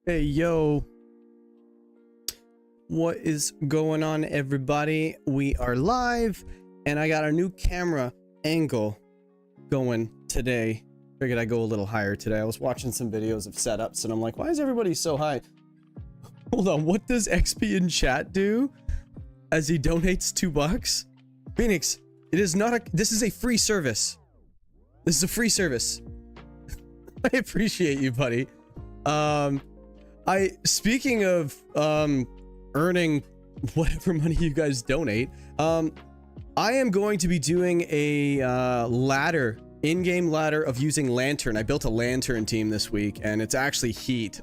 Hey, yo. What is going on, everybody? We are live, and I got a new camera angle going today. Figured I'd go a little higher today. I was watching some videos of setups, and I'm like, why is everybody so high? Hold on, what does XP in chat do as he donates $2? Phoenix, it is not a... This is a free service. This is a free service. I appreciate you, buddy. Speaking of earning whatever money you guys donate, I am going to be doing a ladder, in-game ladder of using lantern. I built a lantern team this week, and it's actually heat.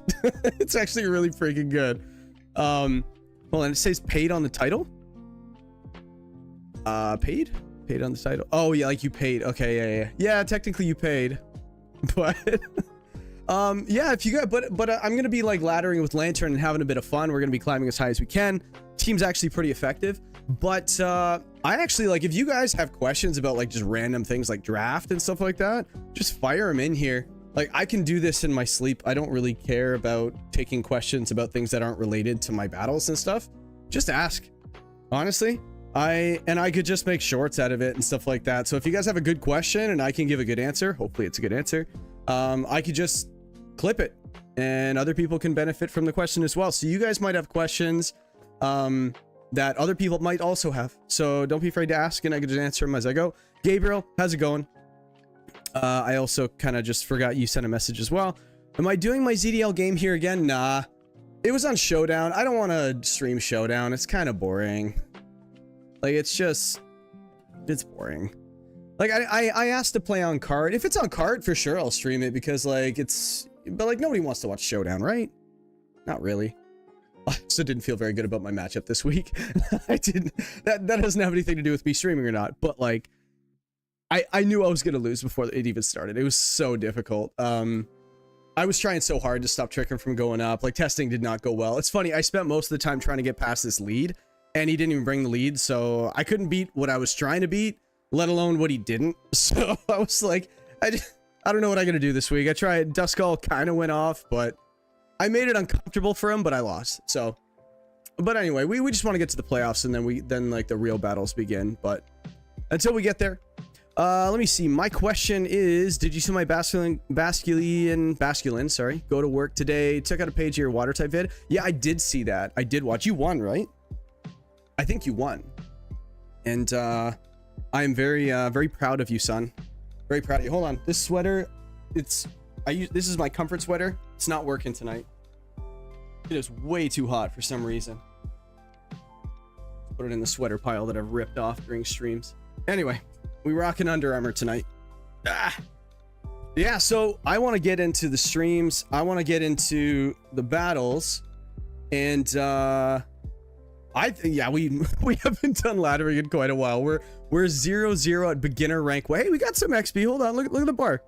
It's actually really freaking good. Hold on, it says paid on the title. Paid on the title. Oh yeah, like you paid. Okay, yeah. Technically you paid, but. Yeah, if you got, but I'm gonna be like laddering with lantern and having a bit of fun. We're gonna be climbing as high as we can. Team's actually pretty effective, but I actually, like, if you guys have questions about like just random things like draft and stuff like that, just fire them in here. Like, I can do this in my sleep. I don't really care about taking questions about things that aren't related to my battles and stuff. Just ask, honestly. I could just make shorts out of it and stuff like that. So if you guys have a good question and I can give a good answer, hopefully it's a good answer, I could just clip it and other people can benefit from the question as well. So you guys might have questions that other people might also have, so don't be afraid to ask and I can just answer them as I go. Gabriel, how's it going? I also kind of just forgot you sent a message as well. Am I doing my ZDL game here again? Nah, it was on Showdown. I don't want to stream Showdown. It's kind of boring. Like, it's boring. Like, I asked to play on card. If it's on card, for sure I'll stream it, because like but like nobody wants to watch Showdown, right? Not really. I also didn't feel very good about my matchup this week. I didn't. That doesn't have anything to do with me streaming or not. But like, I knew I was gonna lose before it even started. It was so difficult. I was trying so hard to stop Tricker from going up. Like, testing did not go well. It's funny. I spent most of the time trying to get past this lead, and he didn't even bring the lead, so I couldn't beat what I was trying to beat, let alone what he didn't. So I was like, I don't know what I'm gonna do this week. I tried. Duskull kind of went off, but I made it uncomfortable for him, but I lost. So, but anyway, we just want to get to the playoffs, and then like the real battles begin. But until we get there, let me see. My question is, did you see my Basculin, sorry, go to work today? Took out a page of your water type vid. Yeah, I did see that. I did watch. You won, right? I think you won. And I am very proud of you, son. Very proud of you. Hold on. This sweater, this is my comfort sweater. It's not working tonight. It is way too hot for some reason. Put it in the sweater pile that I've ripped off during streams. Anyway, we rocking Under Armour tonight. Yeah, so I want to get into the streams. I want to get into the battles. And yeah, we haven't done laddering in quite a while. We're 0-0 at beginner rank. Hey, we got some XP. Hold on, look at the bar.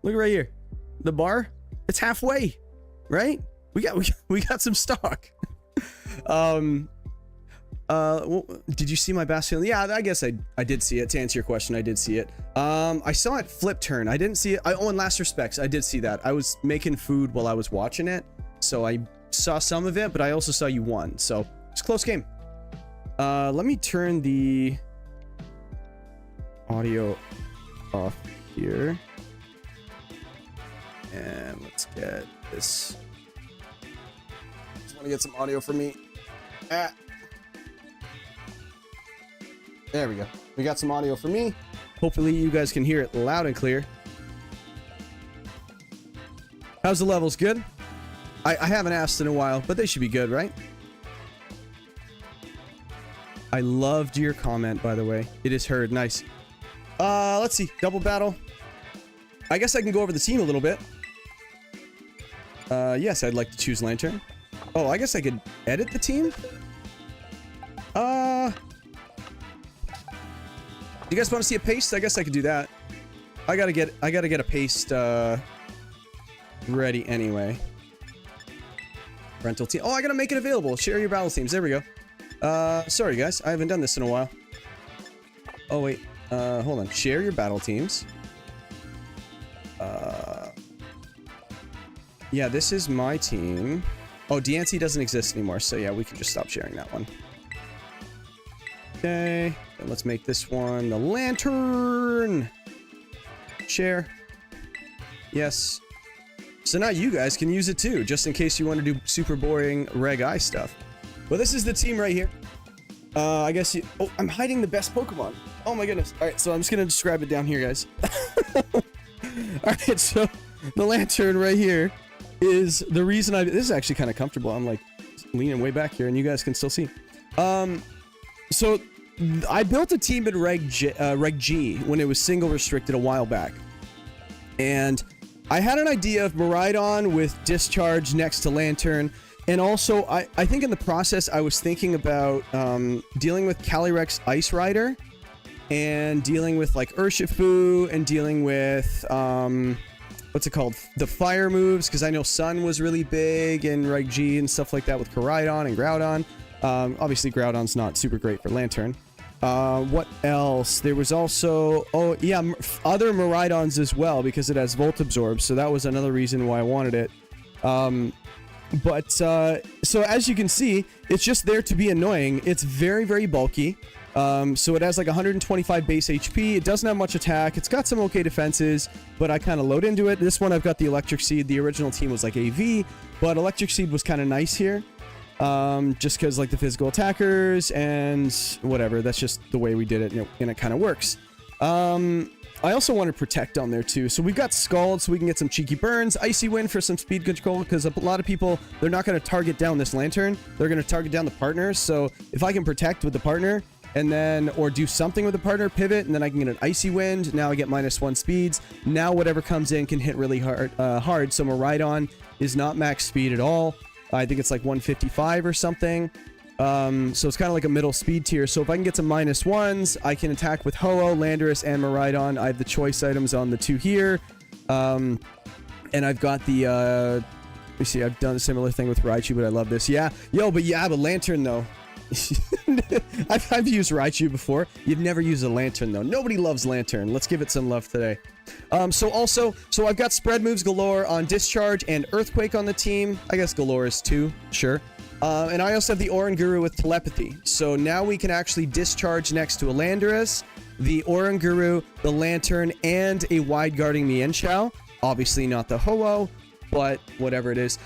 Look right here. The bar, it's halfway, right? We got some stock. Did you see my Bastion? Yeah, I guess I did see it. To answer your question, I did see it. I saw it flip turn. I didn't see it. Oh, in Last Respects, I did see that. I was making food while I was watching it, so I saw some of it, but I also saw you won. So it's a close game. Let me turn the audio off here. And let's get this. Just want to get some audio for me. There we go. We got some audio for me. Hopefully you guys can hear it loud and clear. How's the levels? Good? I haven't asked in a while, but they should be good, right? I loved your comment, by the way. It is heard. Nice. Let's see. Double battle. I guess I can go over the team a little bit. Yes, I'd like to choose Lantern. Oh, I guess I could edit the team? You guys want to see a paste? I guess I could do that. I gotta get a paste ready anyway. Rental team. Oh, I gotta make it available. Share your battle teams. There we go. Sorry guys, I haven't done this in a while. Oh wait, hold on. Share your battle teams. Yeah, this is my team. Oh, Deancy doesn't exist anymore, so yeah, we can just stop sharing that one. Okay, then let's make this one the lantern. Share. Yes. So now you guys can use it too, just in case you want to do super boring Reg I stuff. Well, this is the team right here. I guess you... Oh, I'm hiding the best Pokemon. Oh my goodness. All right, so I'm just going to describe it down here, guys. All right, so the lantern right here is the reason I... This is actually kind of comfortable. I'm like leaning way back here and you guys can still see. So I built a team in Reg G when it was single restricted a while back. And I had an idea of Miraidon with Discharge next to Lantern. And also, I think in the process, I was thinking about dealing with Calyrex Ice Rider and dealing with like Urshifu and dealing with, what's it called? The fire moves, because I know Sun was really big in Reg G and stuff like that with Koraidon and Groudon. Obviously, Groudon's not super great for Lantern. What else? There was also, oh yeah, other Miraidons as well, because it has Volt Absorb, so that was another reason why I wanted it. So as you can see, it's just there to be annoying. It's very, very bulky. So it has like 125 base HP. It doesn't have much attack. It's got some okay defenses, but I kind of load into it. This one, I've got the Electric Seed. The original team was like AV, but Electric Seed was kind of nice here. Just because like the physical attackers and whatever, that's just the way we did it, and it kind of works. I also wanted Protect on there too, so we've got Scald so we can get some cheeky burns, Icy Wind for some speed control, because a lot of people, they're not going to target down this Lantern, they're going to target down the partner. So if I can Protect with the partner and then, or do something with the partner, pivot, and then I can get an Icy Wind, now I get -1 speeds. Now whatever comes in can hit really hard. So Miraidon is not max speed at all. I think it's like 155 or something. So it's kind of like a middle speed tier. So if I can get some -1s, I can attack with Ho-Oh, Landorus, and Miraidon. I have the choice items on the two here. And I've got the, let me see, I've done a similar thing with Raichu, but I love this. Yeah, but Lantern though. I've used Raichu before. You've never used a Lantern though. Nobody loves Lantern. Let's give it some love today. So I've got spread moves galore on Discharge and Earthquake on the team. I guess galore is 2, sure. And I also have the Oranguru with Telepathy. So now we can actually Discharge next to a Landorus, the Oranguru, the Lantern, and a Wide Guarding Mienshao. Obviously not the Ho-Oh, but whatever it is.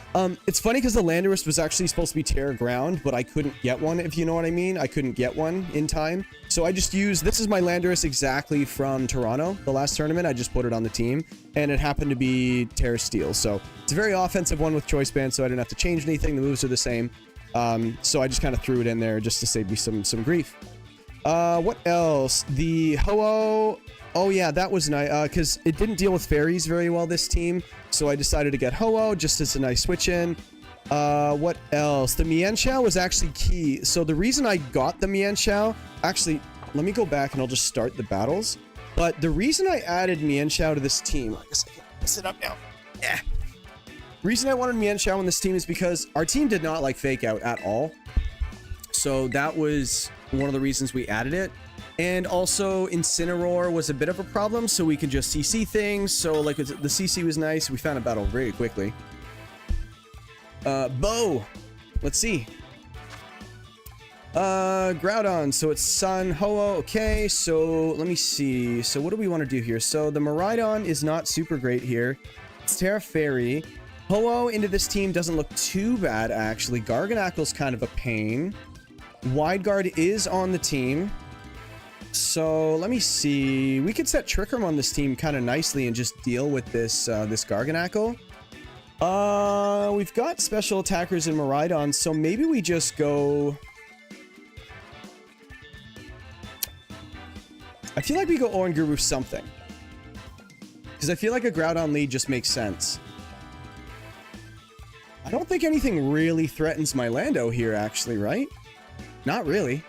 It's funny because the Landorus was actually supposed to be Terra Ground, but I couldn't get one, if you know what I mean. I couldn't get one in time. So I just used, this is my Landorus exactly from Toronto, the last tournament. I just put it on the team, and it happened to be Terra Steel. So it's a very offensive one with Choice Band, so I didn't have to change anything. The moves are the same. So I just kind of threw it in there just to save me some grief. What else? The Ho-Oh. Oh yeah, that was nice, because it didn't deal with fairies very well, this team. So I decided to get Ho-Oh just as a nice switch in. What else? The Mienshao was actually key. So the reason I got the Mienshao, actually, let me go back and I'll just start the battles. But the reason I added Mienshao to this team, I guess I can sit up now. Yeah. The reason I wanted Mienshao on this team is because our team did not like Fake Out at all. So that was one of the reasons we added it. And also Incineroar was a bit of a problem, so we could just CC things. So like the CC was nice. We found a battle very quickly. Bo. Let's see. Groudon. So it's Sun, Ho-Oh. Okay, so let me see. So what do we want to do here? So the Miraidon is not super great here. It's Terra Fairy. Ho-Oh into this team doesn't look too bad, actually. Garganacl's kind of a pain. Wide Guard is on the team. So let me see. We could set Trick Room on this team kind of nicely and just deal with this this Garganacl. We've got special attackers in Miraidon, so maybe we just go. I feel like we go Oranguru something, because I feel like a Groudon lead just makes sense. I don't think anything really threatens my Lando here, actually, right? Not really.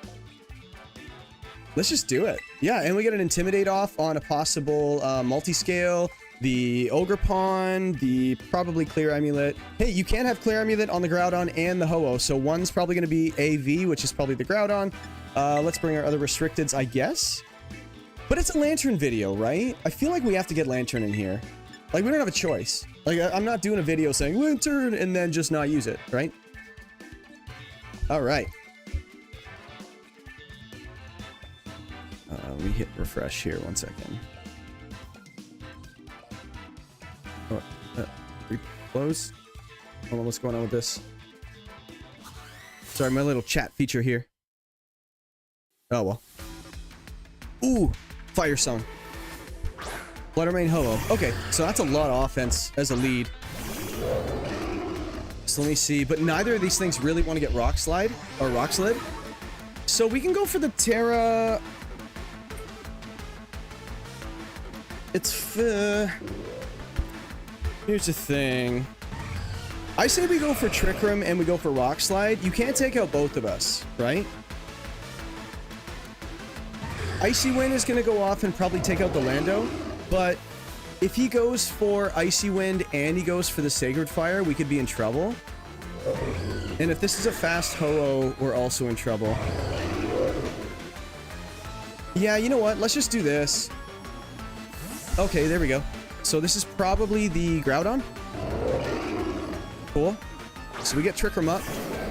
Let's just do it. Yeah, and we get an Intimidate off on a possible multi-scale, the Ogerpon, the probably Clear Amulet. Hey, you can have Clear Amulet on the Groudon and the Ho-Oh, so one's probably going to be AV, which is probably the Groudon. Let's bring our other restricteds, I guess. But it's a Lantern video, right? I feel like we have to get Lantern in here. Like, we don't have a choice. Like, I'm not doing a video saying Lantern and then just not use it, right? All right. Let me hit refresh here. 1 second. Oh, close. Hold on, what's going on with this? Sorry, my little chat feature here. Oh, well. Ooh, fire song. Fluttermane Ho-Oh. Okay, so that's a lot of offense as a lead. So let me see. But neither of these things really want to get Rock Slide or Rock Slid. So we can go for the Terra. It's here's the thing. I say we go for Trick Room and we go for Rock Slide. You can't take out both of us, right? Icy Wind is going to go off and probably take out the Lando, but if he goes for Icy Wind and he goes for the Sacred Fire, we could be in trouble. And if this is a fast Ho-Oh, we're also in trouble. Yeah, you know what? Let's just do this. Okay, there we go. So this is probably the Groudon. Cool. So we get Trick Room up.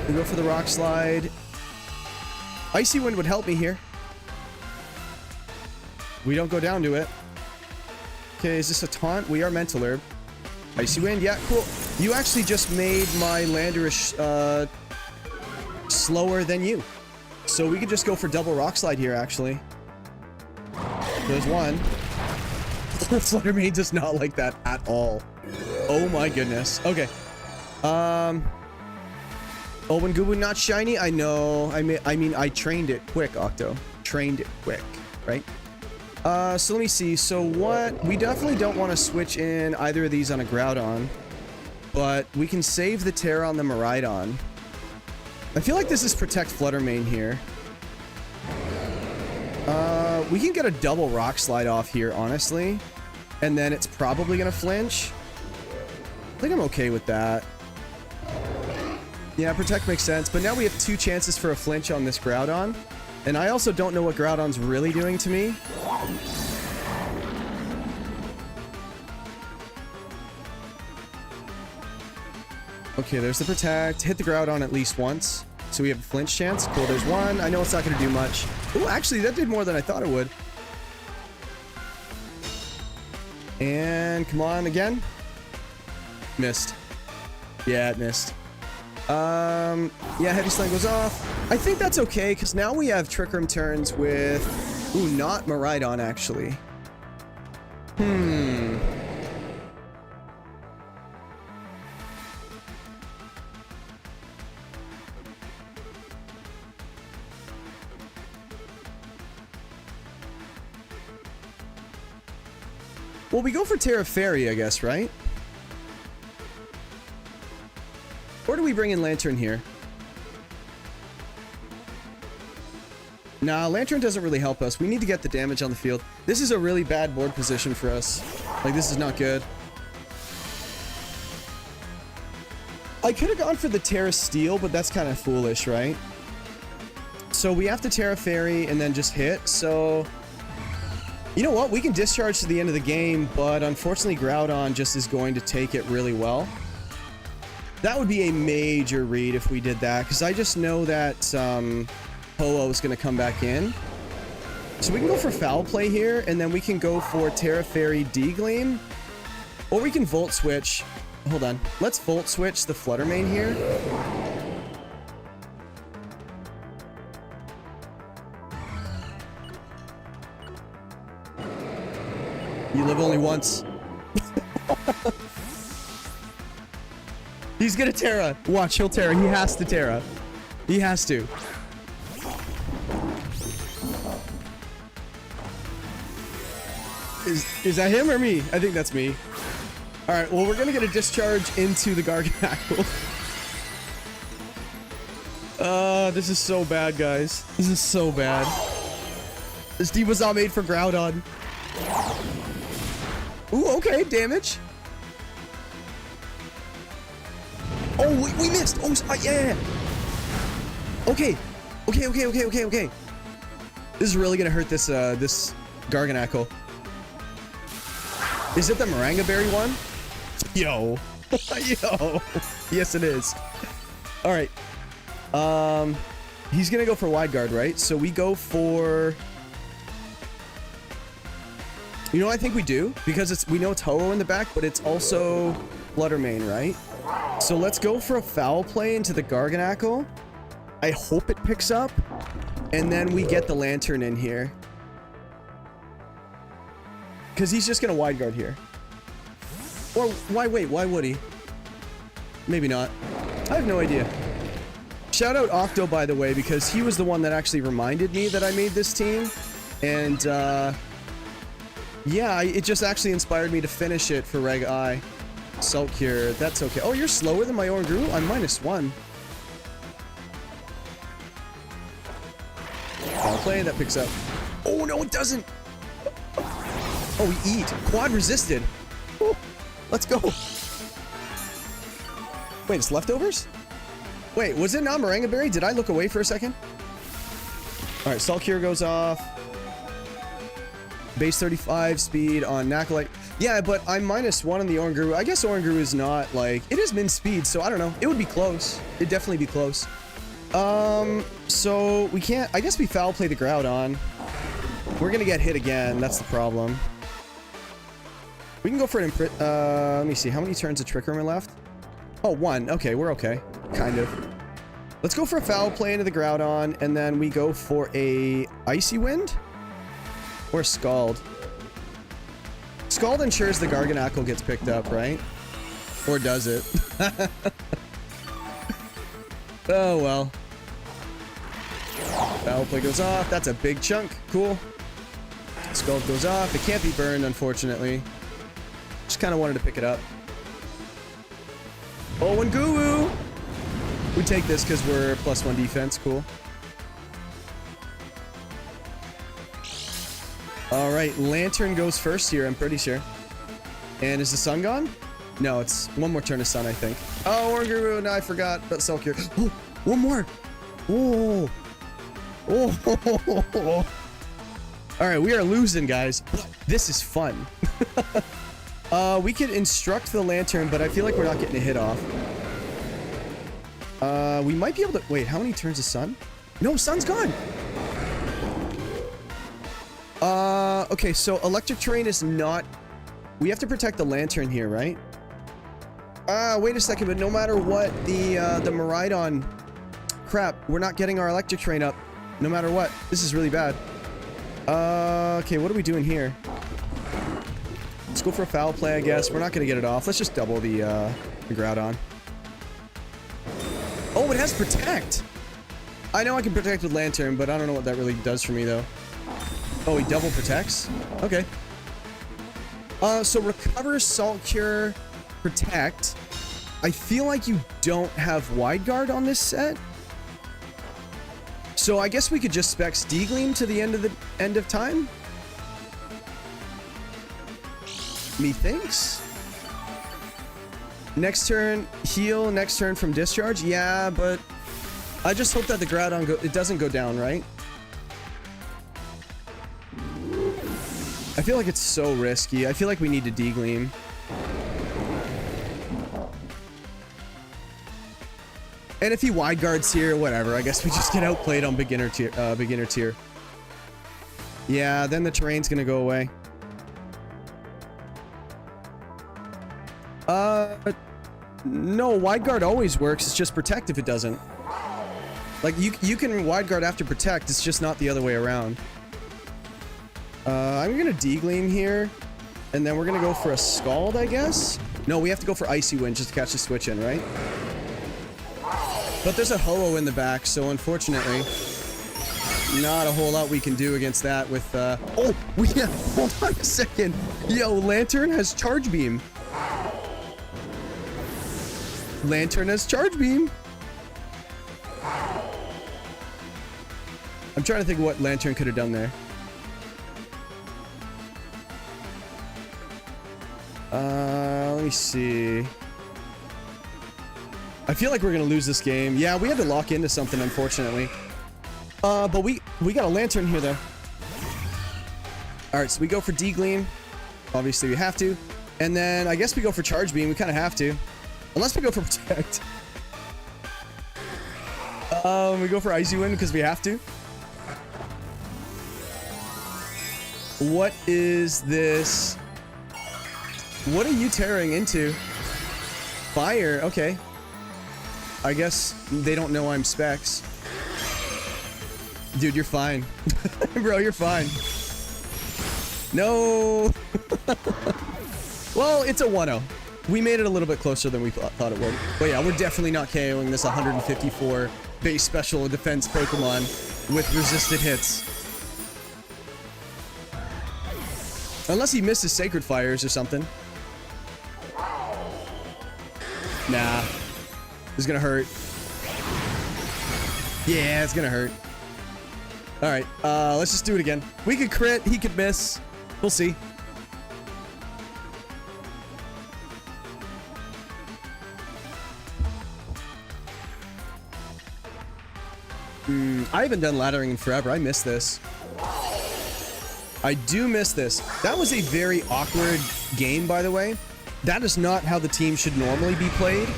We go for the Rock Slide. Icy Wind would help me here. We don't go down to it. Okay, is this a taunt? We are Mental Herb. Icy Wind, yeah, cool. You actually just made my Landorish slower than you. So we could just go for double Rock Slide here, actually. There's one. Fluttermane does not like that at all. Oh my goodness. Okay. Oh, when Goobu not shiny? I know. I mean, I trained it quick, Octo. Trained it quick, right? So let me see. So what? We definitely don't want to switch in either of these on a Groudon, but we can save the Terra on the Miraidon. I feel like this is Protect Fluttermane here. We can get a double Rock Slide off here, honestly, and then it's probably gonna flinch. I think I'm okay with that. Yeah, Protect makes sense, but now we have 2 chances for a flinch on this Groudon. And I also don't know what Groudon's really doing to me. Okay, there's the Protect. Hit the Groudon at least once. So we have a flinch chance. Cool, there's one. I know it's not going to do much. Oh, actually, that did more than I thought it would. And come on again. Missed. Yeah, it missed. Yeah, Heavy Slam goes off. I think that's okay, because now we have Trick Room turns with... Ooh, not Miraidon, actually. Well, we go for Terra Fairy, I guess, right? Or do we bring in Lantern here? Nah, Lantern doesn't really help us. We need to get the damage on the field. This is a really bad board position for us. Like, this is not good. I could have gone for the Terra Steel, but that's kind of foolish, right? So we have to Terra Fairy and then just hit. So, you know what? We can discharge to the end of the game, but unfortunately Groudon just is going to take it really well. That would be a major read if we did that, because I just know that Ho-Oh is going to come back in. So we can go for Foul Play here, and then we can go for Terra Fairy D-Gleam. Or we can Volt Switch. Hold on. Let's Volt Switch the Fluttermane here. You live only once. He's gonna Terra. Watch, he'll Terra. He has to Terra. He has to. Is that him or me? I think that's me. Alright, well, we're gonna get a discharge into the Garganacl. This is so bad, guys. This is so bad. This team was not made for Groudon. Ooh, okay, damage. Oh, we missed. Oh, yeah. Okay. Okay. This is really gonna hurt this this Garganacl. Is it the Maranga Berry one? Yo. Yo. Yes, it is. All right. He's gonna go for wide guard, right? So we go for... You know what I think we do? Because we know it's Ho-Oh in the back, but it's also Fluttermane, right? So let's go for a foul play into the Garganackle. I hope it picks up. And then we get the Lantern in here. Because he's just going to wide guard here. Or why wait? Why would he? Maybe not. I have no idea. Shout out Octo, by the way, because he was the one that actually reminded me that I made this team. And, yeah, it just actually inspired me to finish it for Reg I. Salt Cure, that's okay. Oh, you're slower than my Oranguru? I'm -1. I'll play, that picks up. Oh, no, it doesn't. Oh, we eat. Quad resisted. Ooh, let's go. Wait, it's leftovers? Wait, was it not Moringa Berry? Did I look away for a second? All right, Salt Cure goes off. Base 35 speed on Knackle. Yeah, but I'm -1 on the Oranguru. I guess Oranguru is not, like... It is min speed, so I don't know. It would be close. It'd definitely be close. So we can't... I guess we foul play the Groudon. We're gonna get hit again. That's the problem. We can go for an let me see. How many turns of Trick Room are left? Oh, 1. Okay, we're okay. Kind of. Let's go for a foul play into the Groudon, and then we go for a Icy Wind? Or Scald. Scald ensures the Garganackle gets picked up, right? Or does it? Oh, well. Foul play goes off. That's a big chunk. Cool. Scald goes off. It can't be burned, unfortunately. Just kind of wanted to pick it up. Oh, and Goo-Woo! We take this because we're +1 defense. Cool. All right, Lantern goes first here, I'm pretty sure. And is the sun gone? No, it's one more turn of sun, I think. Oh, Oranguru, no, I forgot about Salt Cure. Oh, one more. Oh. Oh. All right, we are losing, guys. This is fun. We could instruct the Lantern, but I feel like we're not getting a hit off. We might be able to... Wait, how many turns of sun? No, sun's gone. Okay, so electric terrain is not... We have to protect the Lantern here, right? Wait a second, but no matter what, the Miraidon... Crap, we're not getting our electric terrain up. No matter what. This is really bad. Okay, what are we doing here? Let's go for a foul play, I guess. We're not gonna get it off. Let's just double the Groudon. Oh, it has Protect! I know I can protect with Lantern, but I don't know what that really does for me, though. Oh, he double protects? Okay. So Recover, Salt Cure, Protect. I feel like you don't have Wide Guard on this set. So I guess we could just spec Steegleam to the end of time? Methinks? Next turn, heal, next turn from Discharge? Yeah, but I just hope that the Groudon it doesn't go down, right? I feel like it's so risky. I feel like we need to Degleam. And if he wide guards here, whatever. I guess we just get outplayed on beginner tier. Yeah, then the terrain's gonna go away. No, wide guard always works. It's just protect if it doesn't. Like, you can wide guard after protect. It's just not the other way around. I'm gonna Degleam here. And then we're gonna go for a Scald, I guess? No, we have to go for Icy Wind just to catch the switch in, right? But there's a Ho-Oh in the back, so unfortunately, not a whole lot we can do against that with, Oh, hold on a second. Yo, Lantern has Charge Beam. Lantern has Charge Beam. I'm trying to think of what Lantern could have done there. Let me see. I feel like we're gonna lose this game. Yeah, we had to lock into something, unfortunately. But we got a Lantern here, though. Alright, so we go for Degleam. Obviously, we have to. And then I guess we go for Charge Beam. We kind of have to. Unless we go for Protect. We go for Icy Wind because we have to. What is this? What are you tearing into? Fire, okay. I guess they don't know I'm Specs. Dude, you're fine. Bro, you're fine. No. Well, it's a 1-0. We made it a little bit closer than we thought it would. But yeah, we're definitely not KOing this 154 base special defense Pokemon with resisted hits. Unless he misses Sacred Fires or something. Nah. This is gonna hurt. Yeah, it's gonna hurt. Alright, let's just do it again. We could crit, he could miss. We'll see. I haven't done laddering in forever. I miss this. I do miss this. That was a very awkward game, by the way. That is not how the team should normally be played.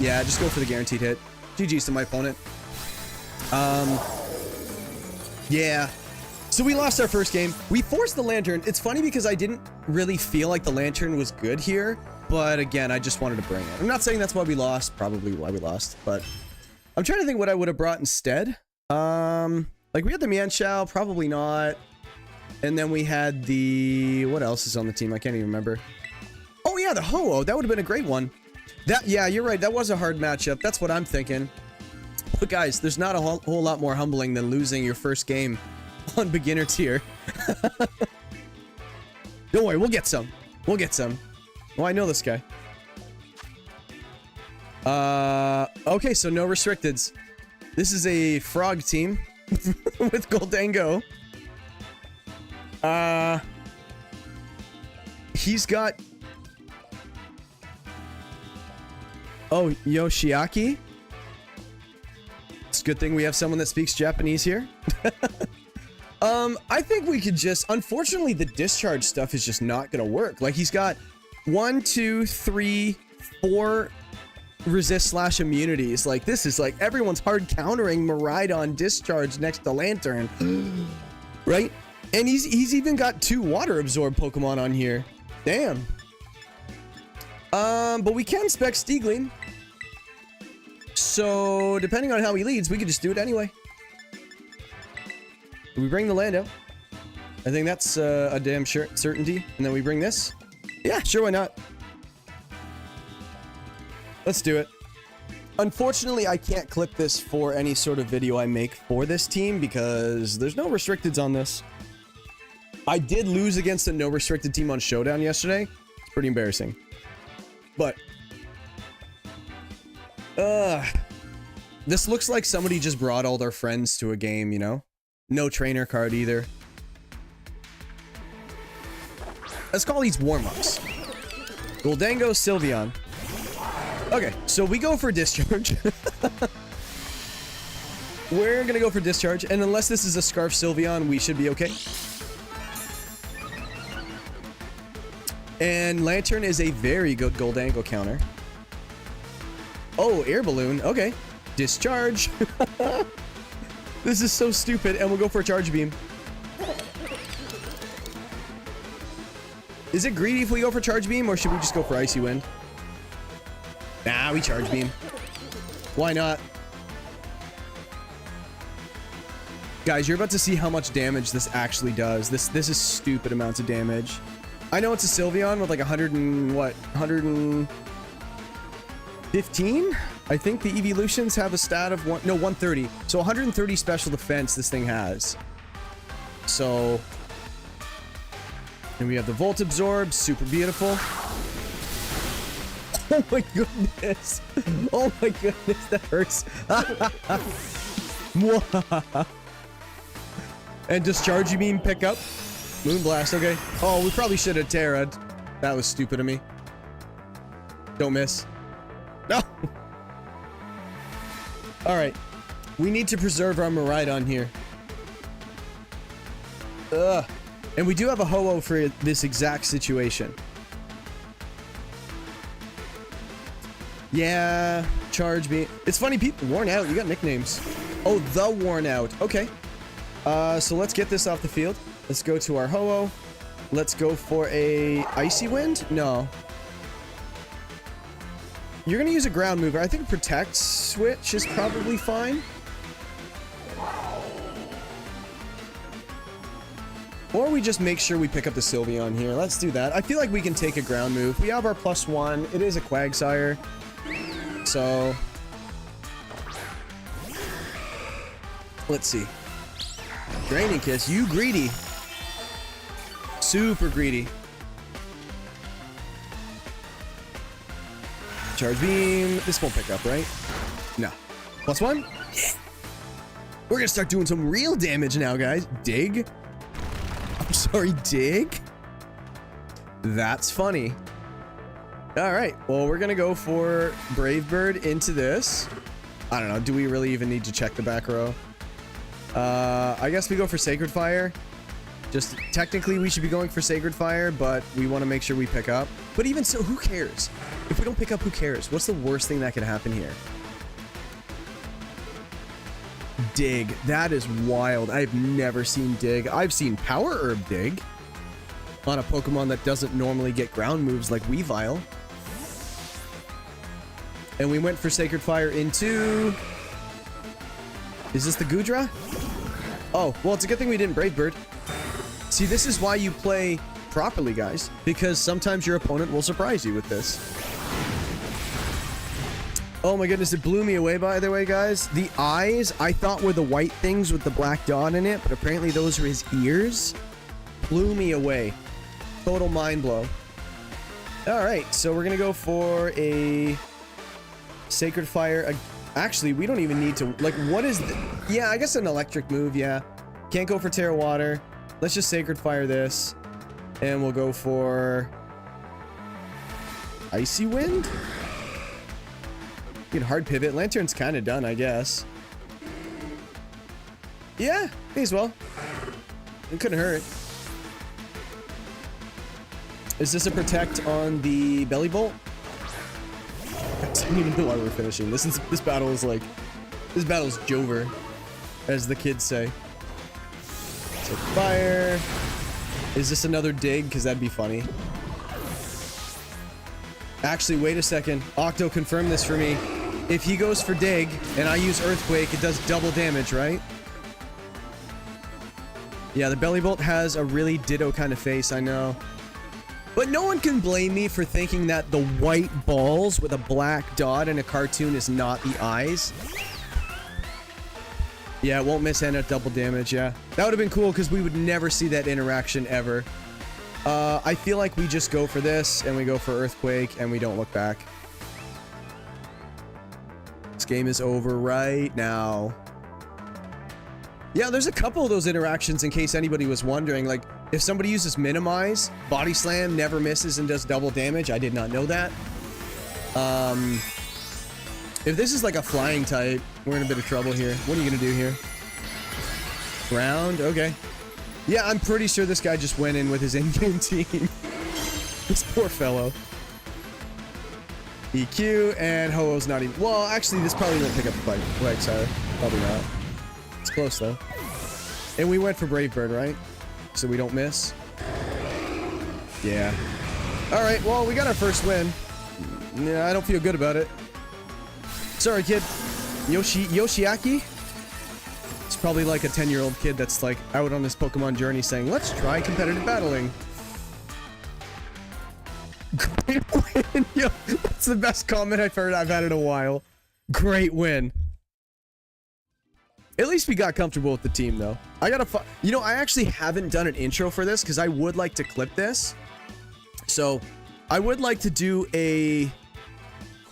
Yeah, just go for the guaranteed hit. GG's to my opponent. Yeah. So we lost our first game. We forced the Lantern. It's funny because I didn't really feel like the Lantern was good here. But again, I just wanted to bring it. I'm not saying that's why we lost. Probably why we lost. But I'm trying to think what I would have brought instead. Like we had the Mienshao. Probably not. And then we had the... What else is on the team? I can't even remember. Oh yeah, the Ho-Oh. That would have been a great one. Yeah, you're right. That was a hard matchup. That's what I'm thinking. But guys, there's not a whole lot more humbling than losing your first game on beginner tier. Don't worry, we'll get some. We'll get some. Oh, I know this guy. Okay, so no restricteds. This is a frog team with Goldango. He's got... Oh, Yoshiaki? It's a good thing we have someone that speaks Japanese here. I think we could just... Unfortunately, the discharge stuff is just not gonna work. Like, he's got 1, 2, 3, 4 resist / immunities. Like, this is like everyone's hard countering Miraidon discharge next to Lantern. Right? And he's even got 2 water absorb Pokemon on here. Damn. But we can spec Stiegling. So, depending on how he leads, we could just do it anyway. We bring the Lando. I think that's a damn sure certainty. And then we bring this. Yeah, sure, why not? Let's do it. Unfortunately, I can't clip this for any sort of video I make for this team because there's no restricteds on this. I did lose against a no restricted team on Showdown yesterday. It's pretty embarrassing. But this looks like somebody just brought all their friends to a game, you know? No trainer card either. Let's call these warm-ups. Goldango, Sylveon. Okay, so we go for discharge. We're gonna go for discharge, and unless this is a Scarf Sylveon, we should be okay. And Lantern is a very good Goldango counter. Oh, Air Balloon. Okay. Discharge. This is so stupid, and we'll go for a Charge Beam. Is it greedy if we go for Charge Beam, or should we just go for Icy Wind? Nah, we Charge Beam. Why not? Guys, you're about to see how much damage this actually does. This is stupid amounts of damage. I know it's a Sylveon with like 100 and what? 115? I think the evolutions have a stat of 130. So 130 special defense this thing has. So, and we have the Volt Absorb, super beautiful. Oh my goodness. Oh my goodness, that hurts. And Discharge Beam pick up. Moonblast, okay. Oh, we probably should have Terra'd. That was stupid of me. Don't miss. No! Alright. We need to preserve our Miraidon here. Ugh. And we do have a Ho-Oh for this exact situation. Yeah, Charge Beam. It's funny, people worn out. You got nicknames. Oh, the worn out. Okay. So let's get this off the field. Let's go to our Ho-Oh. Let's go for a Icy Wind? No. You're going to use a ground mover. I think Protect switch is probably fine. Or we just make sure we pick up the Sylveon here. Let's do that. I feel like we can take a ground move. We have our +1. It is a Quagsire. So... let's see. Draining Kiss. You greedy. Super greedy. Charge Beam. This won't pick up, right? No. +1? Yeah. We're gonna start doing some real damage now, guys. Dig. I'm sorry, dig? That's funny. Alright, well, we're gonna go for Brave Bird into this. I don't know, do we really even need to check the back row? I guess we go for Sacred Fire. Just, technically, we should be going for Sacred Fire, but we want to make sure we pick up. But even so, who cares? If we don't pick up, who cares? What's the worst thing that could happen here? Dig. That is wild. I've never seen Dig. I've seen Power Herb Dig on a Pokemon that doesn't normally get ground moves like Weavile. And we went for Sacred Fire into... is this the Goodra? Oh, well, it's a good thing we didn't Brave Bird. See, this is why you play properly, guys. Because sometimes your opponent will surprise you with this. Oh my goodness, it blew me away, by the way, guys. The eyes, I thought were the white things with the black dot in it, but apparently those are his ears. Blew me away. Total mind blow. Alright, so we're gonna go for a Sacred Fire. Actually, we don't even need to... like, what is the... yeah, I guess an electric move, yeah. Can't go for Terra Water. Let's just Sacred Fire this. And we'll go for... Icy Wind? You can hard pivot. Lantern's kind of done, I guess. Yeah, may as well. It couldn't hurt. Is this a Protect on the Belly Bolt? I didn't even know why we're finishing. This battle is like... this battle is Jover, as the kids say. So fire. Is this another dig? Because that'd be funny. Actually, wait a second. Octo, confirm this for me. If he goes for dig and I use Earthquake, it does double damage, right? Yeah, the Belly Bolt has a really Ditto kind of face, I know. But no one can blame me for thinking that the white balls with a black dot in a cartoon is not the eyes. Yeah, it won't miss and at double damage, yeah. That would have been cool because we would never see that interaction ever. I feel like we just go for this and we go for Earthquake and we don't look back. This game is over right now. Yeah, there's a couple of those interactions in case anybody was wondering. Like, if somebody uses Minimize, Body Slam never misses and does double damage. I did not know that. If this is like a flying type, we're in a bit of trouble here. What are you gonna do here? Ground? Okay. Yeah, I'm pretty sure this guy just went in with his in-game team. This poor fellow. EQ, and Ho-Oh's not even... well, actually, this probably won't pick up the Quagsire. Probably not. It's close, though. And we went for Brave Bird, right? So we don't miss. Yeah. Alright, well, we got our first win. Yeah, I don't feel good about it. Sorry, kid. Yoshiaki? It's probably like a 10-year-old kid that's like out on this Pokemon journey saying, let's try competitive battling. Great win. Yo, that's the best comment I've had in a while. Great win. At least we got comfortable with the team, though. I actually haven't done an intro for this because I would like to clip this. So, I would like to do a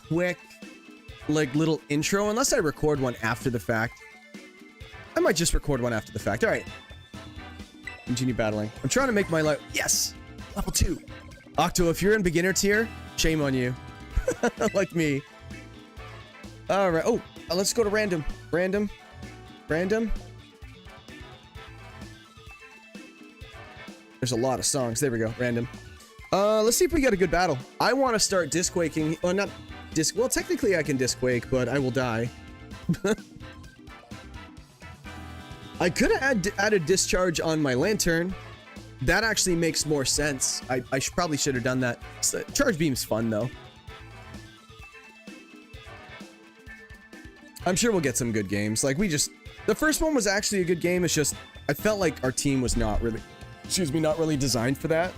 quick, like, little intro, unless I record one after the fact. I might just record one after the fact. All right. Continue battling. I'm trying to make my life... yes! Level 2. Octo, if you're in beginner tier, shame on you. Like me. All right. Oh, let's go to random. Random. There's a lot of songs. There we go. Random. Let's see if we get a good battle. I want to start disc quaking. Well, not disc. Well, technically I can disc quake, but I will die. I could have added discharge on my lantern. That actually makes more sense. I probably should have done that. Charge beam's fun though. I'm sure we'll get some good games. Like the first one was actually a good game. It's just, I felt like our team was not really, not really designed for that.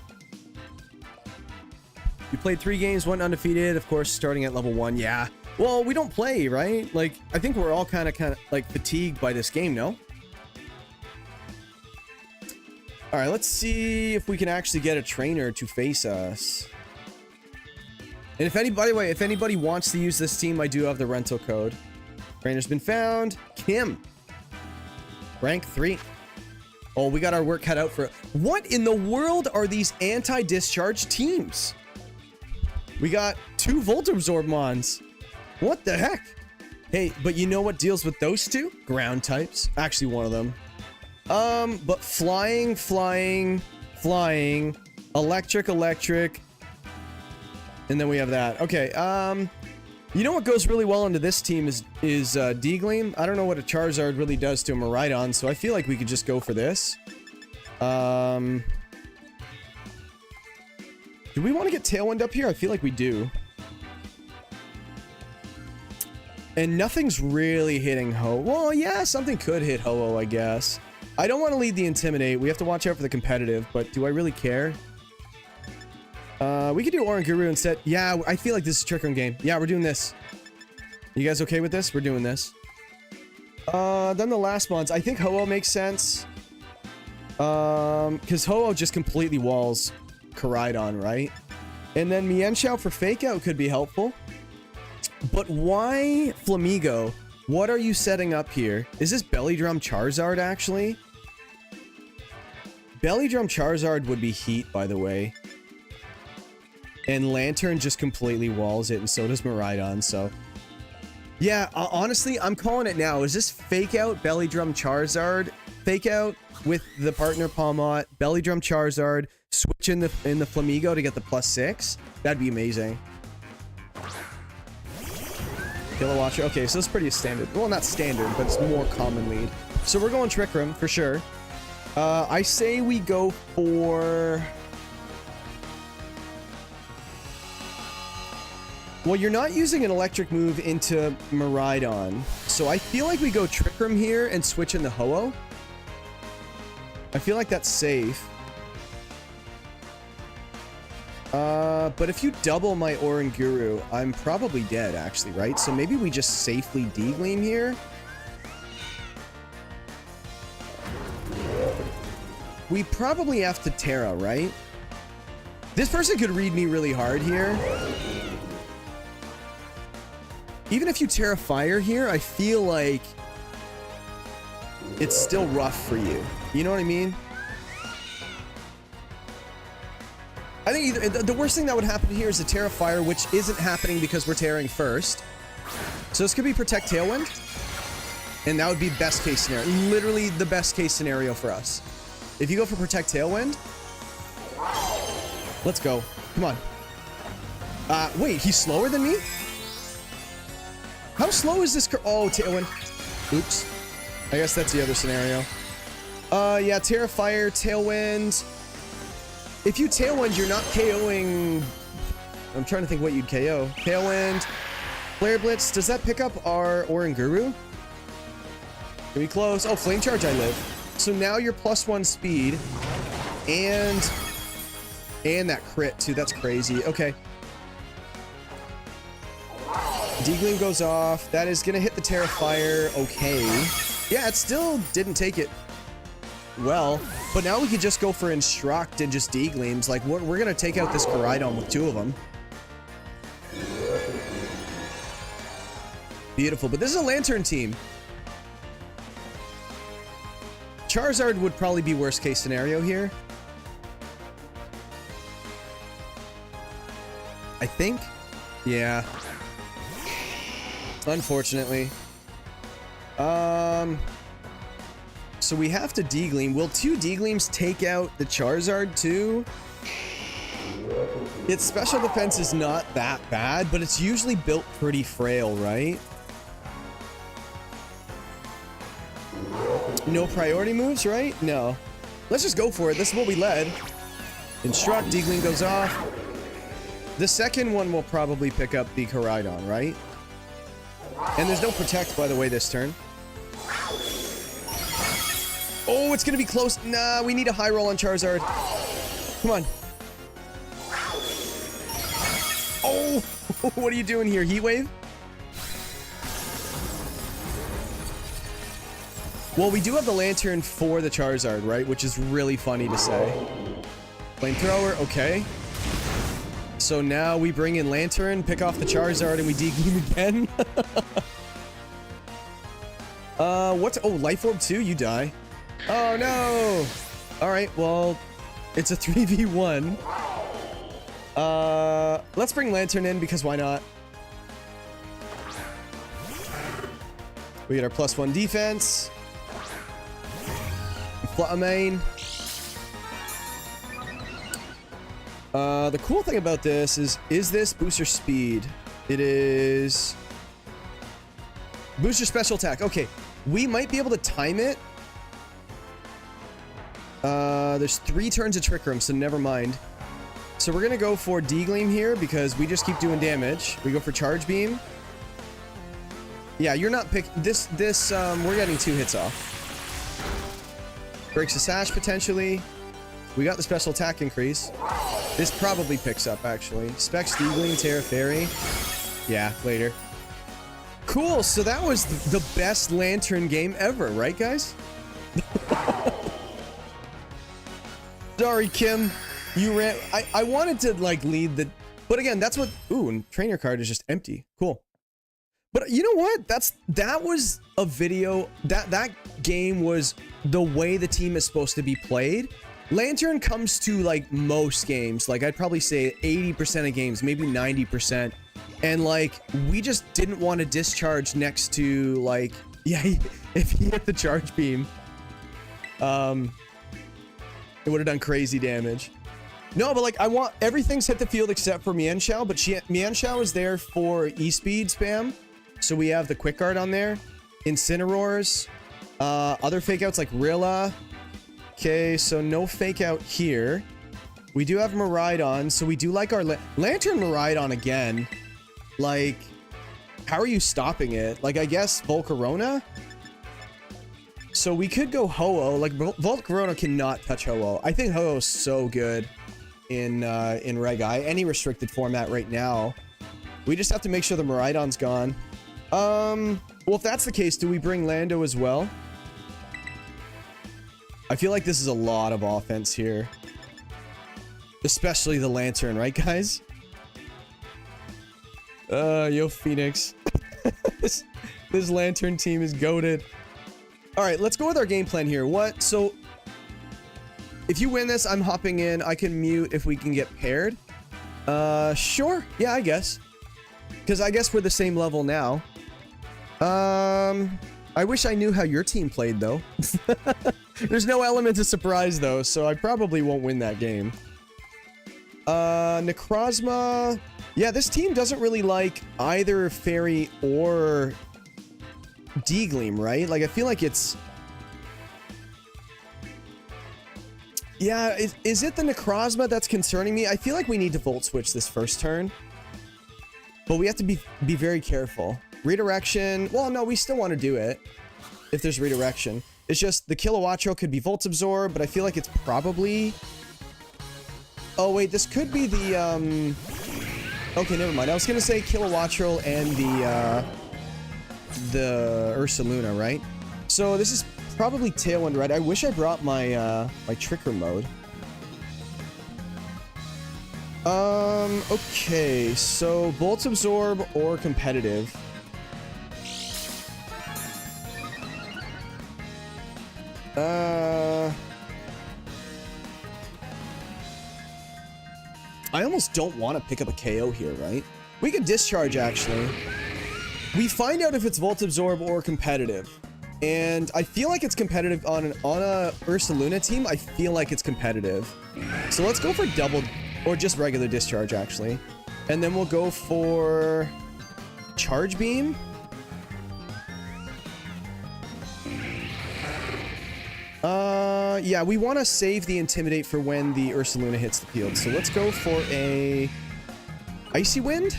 You played 3 games, went undefeated, of course, starting at level 1. Yeah. Well, we don't play, right? Like, I think we're all kind of like fatigued by this game, no? All right, let's see if we can actually get a trainer to face us. And if anybody, by the way, if anybody wants to use this team, I do have the rental code. Trainer's been found. Kim. Rank 3. Oh, we got our work cut out for it. What in the world are these anti-discharge teams? We got 2 Volt Absorb Mons. What the heck? Hey, but you know what deals with those 2? Ground types. Actually, one of them. But flying, electric, and then we have that. Okay, you know what goes really well into this team is D-Gleam. I don't know what a Charizard really does to a Miraidon, so I feel like we could just go for this. Do we want to get Tailwind up here? I feel like we do. And nothing's really hitting Ho. Well, yeah, something could hit Ho-Oh, I guess. I don't want to lead the Intimidate. We have to watch out for the competitive, but do I really care? We could do Oranguru instead. Yeah, I feel like this is a Trick Room game. Yeah, we're doing this. You guys okay with this? We're doing this. Then the last ones. I think Ho-Oh makes sense. Because Ho-Oh just completely walls Koraidon, right? And then Mienshao for Fake Out could be helpful. But why Flamigo? What are you setting up here? Is this Belly Drum Charizard, actually? Belly Drum Charizard would be Heat, by the way. And Lantern just completely walls it, and so does Miraidon, so... Yeah, honestly, I'm calling it now. Is this Fake Out Belly Drum Charizard? Fake Out with the partner Palmot, Belly Drum Charizard, switch in the Flamigo to get the +6? That'd be amazing. Kilowatcher. Okay, so it's pretty standard. Well, not standard, but it's more common lead. So we're going Trick Room for sure. I say we go for... Well, you're not using an electric move into Miraidon, so I feel like we go Trick Room here and switch in the Ho-Oh. I feel like that's safe. But if you double my Oranguru, I'm probably dead, actually, right? So maybe we just safely D-Gleam here. We probably have to Terra, right? This person could read me really hard here. Even if you Terra Fire here, I feel like it's still rough for you. You know what I mean? I think the worst thing that would happen here is a Terra Fire, which isn't happening because we're tearing first. So this could be Protect Tailwind. And that would be best case scenario. Literally the best case scenario for us. If you go for Protect Tailwind. Let's go. Come on. Wait, he's slower than me? How slow is this? Oh, Tailwind. Oops. I guess that's the other scenario. Yeah, Terra Fire, Tailwind. If you Tailwind, you're not KOing... I'm trying to think what you'd KO. Tailwind, Flare Blitz. Does that pick up our Oranguru? Pretty close. Oh, Flame Charge, I live. So now you're +1 speed. And that crit, too. That's crazy. Okay. D-Gleam goes off. That is going to hit the Terra Fire. Okay. Yeah, it still didn't take it well, but now we could just go for Instruct and just D-Gleams. Like, we're going to take out this Koraidon with 2 of them. Beautiful, but this is a Lantern team. Charizard would probably be worst case scenario here. I think. Yeah. Unfortunately. So we have to D-Gleam. Will 2 D-Gleams take out the Charizard too? Its special defense is not that bad, but it's usually built pretty frail, right? no priority moves, right? No. Let's just go for it. This is what we led. Instruct, Deagling goes off. The second one will probably pick up the Koraidon, right? And there's no Protect, by the way, this turn. Oh, it's gonna be close. Nah, we need a high roll on Charizard. Come on. Oh, what are you doing here? Heat Wave? Well, we do have the Lantern for the Charizard, right? Which is really funny to say. Flamethrower, okay. So now we bring in Lantern, pick off the Charizard, and we Deagling again. What's... Oh, Life Orb 2? You die. Oh, no! Alright, well, it's a 3v1. Let's bring Lantern in, because why not? We get our +1 defense. Flutter Mane. The cool thing about this is this booster speed? It is... Booster special attack. Okay, we might be able to time it. There's 3 turns of Trick Room, so never mind. So we're gonna go for Deagling here because we just keep doing damage. We go for Charge Beam. Yeah, you're not pick this. We're getting 2 hits off. Breaks the Sash potentially. We got the special attack increase. This probably picks up actually. Specs, Deagling, Terra Fairy. Yeah, later. Cool. So that was the best Lantern game ever, right, guys? Sorry, Kim. You ran. I wanted to like lead the, but again, that's what. Ooh, and trainer card is just empty. Cool. But you know what? That was a video. That game was the way the team is supposed to be played. Lantern comes to like most games. Like I'd probably say 80% of games, maybe 90%. And like we just didn't want to discharge next to like, yeah, if he hit the Charge Beam, it would have done crazy damage. No, but like I want everything's hit the field except for Mienshao, but Mienshao is there for E-Speed spam. So we have the Quick Guard on there, Incineroars, other fake outs like Rilla. Okay, so no fake out here. We do have Miraidon, so we do like our Lantern Miraidon again. Like, how are you stopping it? Like, I guess Volcarona? So we could go Ho-Oh. Like, Volcarona cannot touch Ho-Oh. I think Ho-Oh is so good in Reg-I. Any restricted format right now. We just have to make sure the Miraidon's gone. Well, if that's the case, do we bring Lando as well? I feel like this is a lot of offense here. Especially the Lantern, right, guys? Yo, Phoenix. this Lantern team is goated. Alright, let's go with our game plan here. What? So, if you win this, I'm hopping in. I can mute if we can get paired. Sure. Yeah, I guess. Because I guess we're the same level now. I wish I knew how your team played, though. There's no element of surprise, though, so I probably won't win that game. Necrozma. Yeah, this team doesn't really like either Fairy or Deagling, right? Like, I feel like it's... Yeah, is it the Necrozma that's concerning me? I feel like we need to Volt Switch this first turn. But we have to be very careful. Redirection. Well, no, we still want to do it. If there's redirection. It's just the Kilowattrel could be Volt Absorb, but I feel like it's probably... Oh, wait, this could be the, Okay, never mind. I was gonna say Kilowattrel and the Ursaluna, right? So this is probably Tailwind, right? I wish I brought my, my Trick Room mode. Okay, so Volt Absorb or competitive. I almost don't want to pick up a KO here, right? We could discharge, actually. We find out if it's Volt Absorb or competitive. And I feel like it's competitive on a Ursaluna team. I feel like it's competitive. So let's go for double, or just regular discharge, actually. And then we'll go for Charge Beam. Yeah, we want to save the Intimidate for when the Ursaluna hits the field. So let's go for a Icy Wind.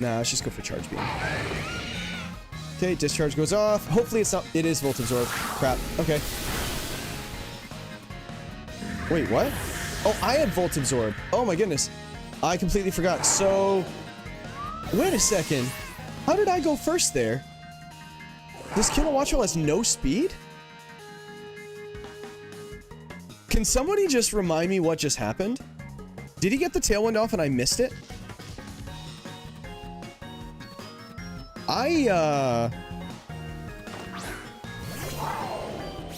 Nah, let's just go for Charge Beam. Okay, Discharge goes off. Hopefully it's not... It is Volt Absorb. Crap. Okay. Wait, what? Oh, I had Volt Absorb. Oh my goodness. I completely forgot. So... Wait a second. How did I go first there? This Kilowattrel has no speed? Can somebody just remind me what just happened? Did he get the Tailwind off and I missed it?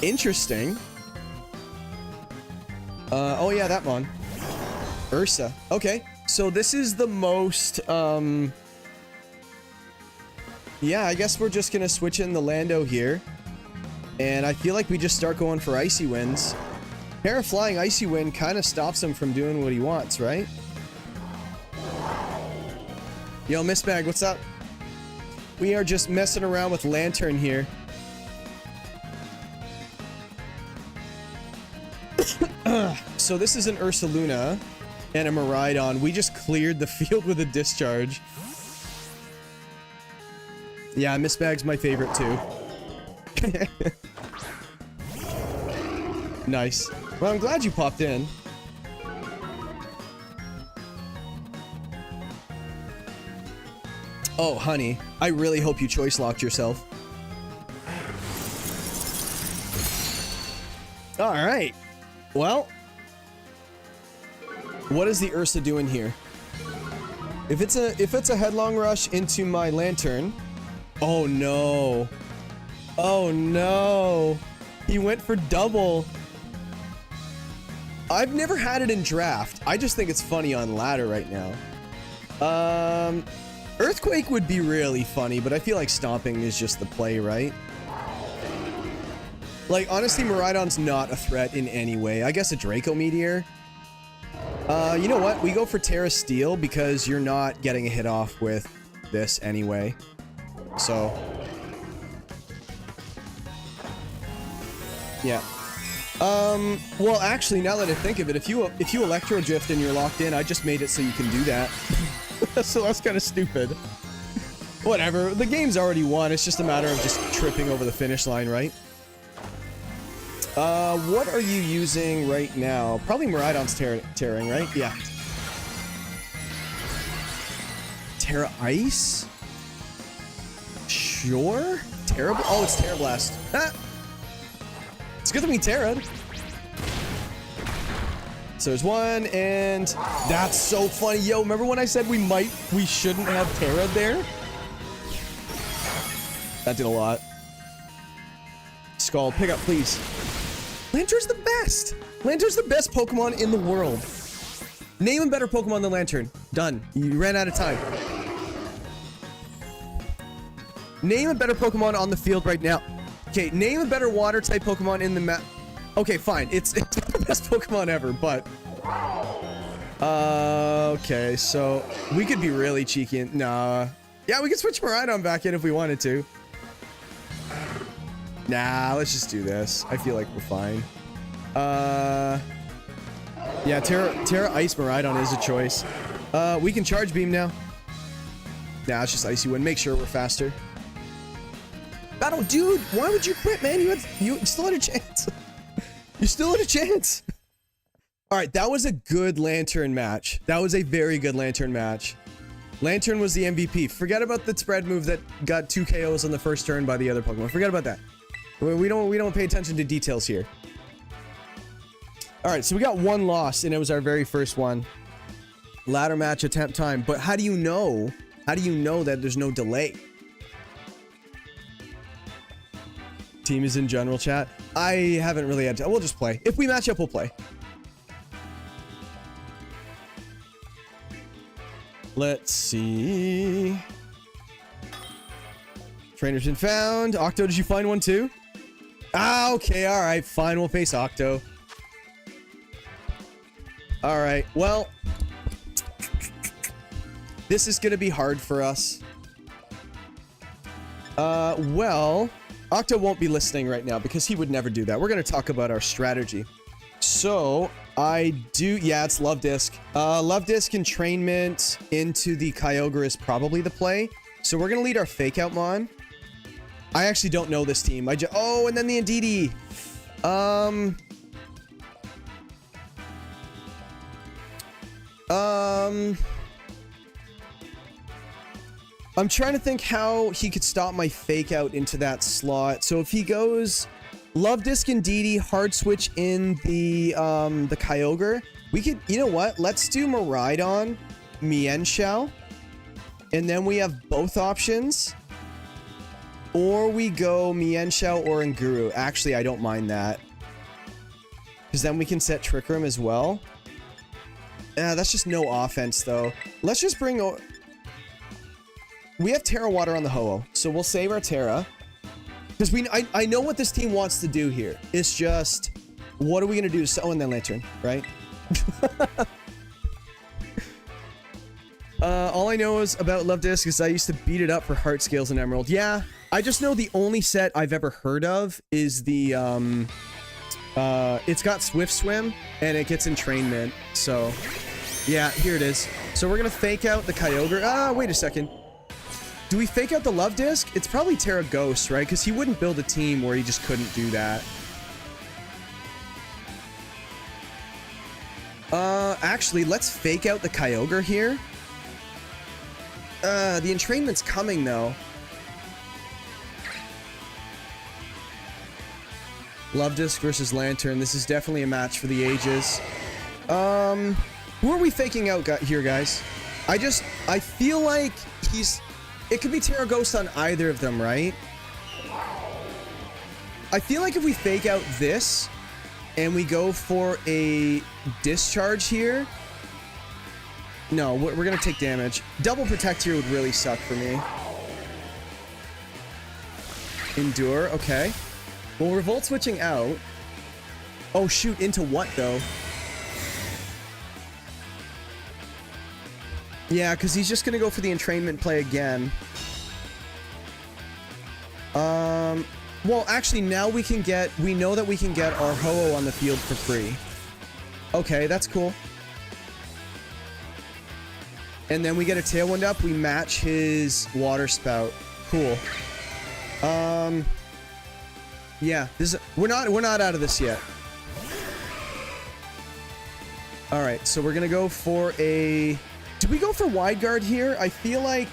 Interesting. Oh yeah, that one. Ursa. Okay, so this is the most, yeah, I guess we're just gonna switch in the Lando here. And I feel like we just start going for Icy Winds. Flying Icy Wind kind of stops him from doing what he wants, right? Yo, Miss Bag, what's up? We are just messing around with Lantern here. So this is an Ursaluna and a Miraidon. We just cleared the field with a Discharge. Yeah, Miss Bag's my favorite too. Nice. Well, I'm glad you popped in. Oh, honey, I really hope you choice locked yourself. All right. Well, what is the Ursa doing here? If it's a headlong rush into my Lantern, oh no. Oh no. He went for double. I've never had it in draft. I just think it's funny on ladder right now. Earthquake would be really funny, but I feel like stomping is just the play, right? Like, honestly, Miraidon's not a threat in any way. I guess a Draco Meteor. You know what? We go for Terra Steel because you're not getting a hit off with this anyway. So. Yeah. Well, actually, now that I think of it, if you Electro Drift and you're locked in, I just made it so you can do that. So that's kind of stupid. Whatever. The game's already won. It's just a matter of just tripping over the finish line, right? What are you using right now? Probably Miraidon's tearing, right? Yeah. Terra Ice? Sure? Terrible? Oh, it's Terra Blast. Ah! It's good that we Terra'd. So there's one, and that's so funny. Yo, remember when I said we shouldn't have Terra'd there? That did a lot. Skull, pick up, please. Lantern's the best. Lantern's the best Pokemon in the world. Name a better Pokemon than Lantern. Done. You ran out of time. Name a better Pokemon on the field right now. Okay, name a better water type Pokemon in the map. Okay, fine. It's the best Pokemon ever, but okay, so we could be really cheeky and nah. Yeah, we could switch Miraidon back in if we wanted to. Nah, let's just do this. I feel like we're fine. Yeah, Terra Ice Miraidon is a choice. We can Charge Beam now. Nah, it's just Icy Wind. Make sure we're faster. Battle, dude, why would you quit, man? You still had a chance. You still had a chance. All right, that was a good Lantern match. That was a very good Lantern match. Lantern was the MVP. Forget about the spread move that got 2 KOs on the first turn by the other Pokemon. Forget about that. We don't pay attention to details here. All right, so we got one loss, and it was our very first one. Ladder match attempt time. But how do you know? How do you know that there's no delay? Team is in general chat. I haven't really had to. We'll just play. If we match up, we'll play. Let's see. Trainer's been found. Octo, did you find one too? Ah, okay. All right. Fine. We'll face Octo. All right. Well, this is going to be hard for us. Well, Octo won't be listening right now because he would never do that. We're going to talk about our strategy. So, yeah, it's Love Disc. Love Disc entrainment into the Kyogre is probably the play. So we're going to lead our Fake Out Mon. I actually don't know this team. Oh, and then the Indeedee. I'm trying to think how he could stop my Fake Out into that slot. So if he goes Love Disc and Indeedee, hard switch in the Kyogre, we could, you know what? Let's do Miraidon, Mienshao, and then we have both options. Or we go Mienshao or Nguru. Actually, I don't mind that. Because then we can set Trick Room as well. That's just no offense, though. Let's just bring... We have Terra Water on the Ho-Oh, so we'll save our Terra. Because I know what this team wants to do here. It's just, what are we going to do? Oh, and then Lantern, right? All I know is about Love Disc is I used to beat it up for Heart Scales and Emerald. Yeah, I just know the only set I've ever heard of is the, it's got Swift Swim, and it gets entrainment, so... Yeah, here it is. So we're going to Fake Out the Kyogre. Wait a second. Do we Fake Out the Love Disc? It's probably Terra Ghost, right? Because he wouldn't build a team where he just couldn't do that. Actually, let's Fake Out the Kyogre here. The entrainment's coming, though. Love Disc versus Lantern. This is definitely a match for the ages. Who are we faking out here, guys? I feel like it could be Terra Ghost on either of them, right? I feel like if we fake out this and we go for a discharge here... No, we're going to take damage. Double Protect here would really suck for me. Endure, okay. Well, we're Volt Switching out. Oh, shoot, into what, though? Yeah, because he's just going to go for the entrainment play again. Well, actually, now we know that we can get our Ho-Oh on the field for free. Okay, that's cool. And then we get a Tailwind up, we match his Water Spout. Cool. Yeah, we're not out of this yet. Alright, so we're gonna go for a... Do we go for Wide Guard here? I feel like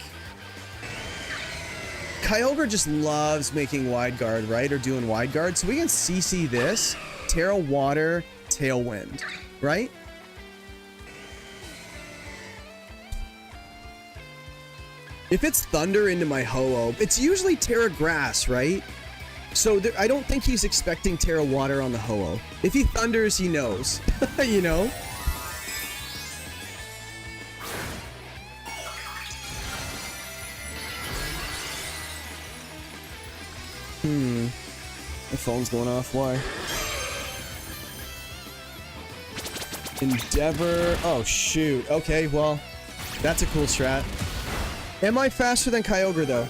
Kyogre just loves making Wide Guard, right? Or doing Wide Guard. So we can CC this, Terra Water, Tailwind, right? If it's Thunder into my Ho-Oh, it's usually Terra Grass, right? So I don't think he's expecting Terra Water on the Ho-Oh. If he Thunders, he knows, you know? My phone's going off. Why? Endeavor. Oh, shoot. Okay, well, that's a cool strat. Am I faster than Kyogre, though?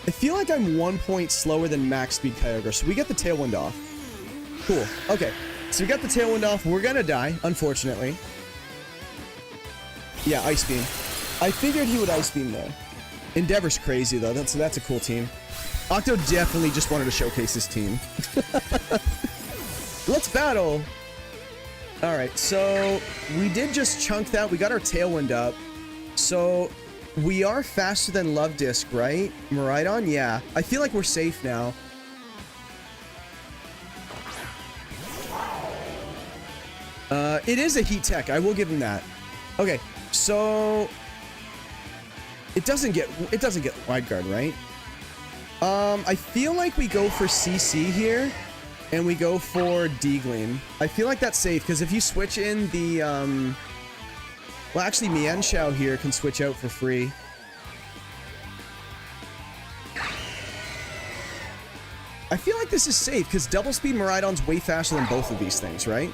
I feel like I'm 1 point slower than max speed Kyogre, so we get the Tailwind off. Cool. Okay, so we got the Tailwind off. We're gonna die, unfortunately. Yeah, Ice Beam. I figured he would Ice Beam there. Endeavor's crazy, though. That's a cool team. Octo definitely just wanted to showcase his team. Let's battle! Alright, so we did just chunk that. We got our Tailwind up. So we are faster than Love Disc, right? Miraidon? Yeah. I feel like we're safe now. It is a Heat Tech. I will give him that. Okay, so it doesn't get Wide Guard, right? I feel like we go for CC here, and we go for D-Gleam. I feel like that's safe, because if you switch in the, well, actually, Mienshao here can switch out for free. I feel like this is safe, because Double Speed Miraidon's way faster than both of these things, right?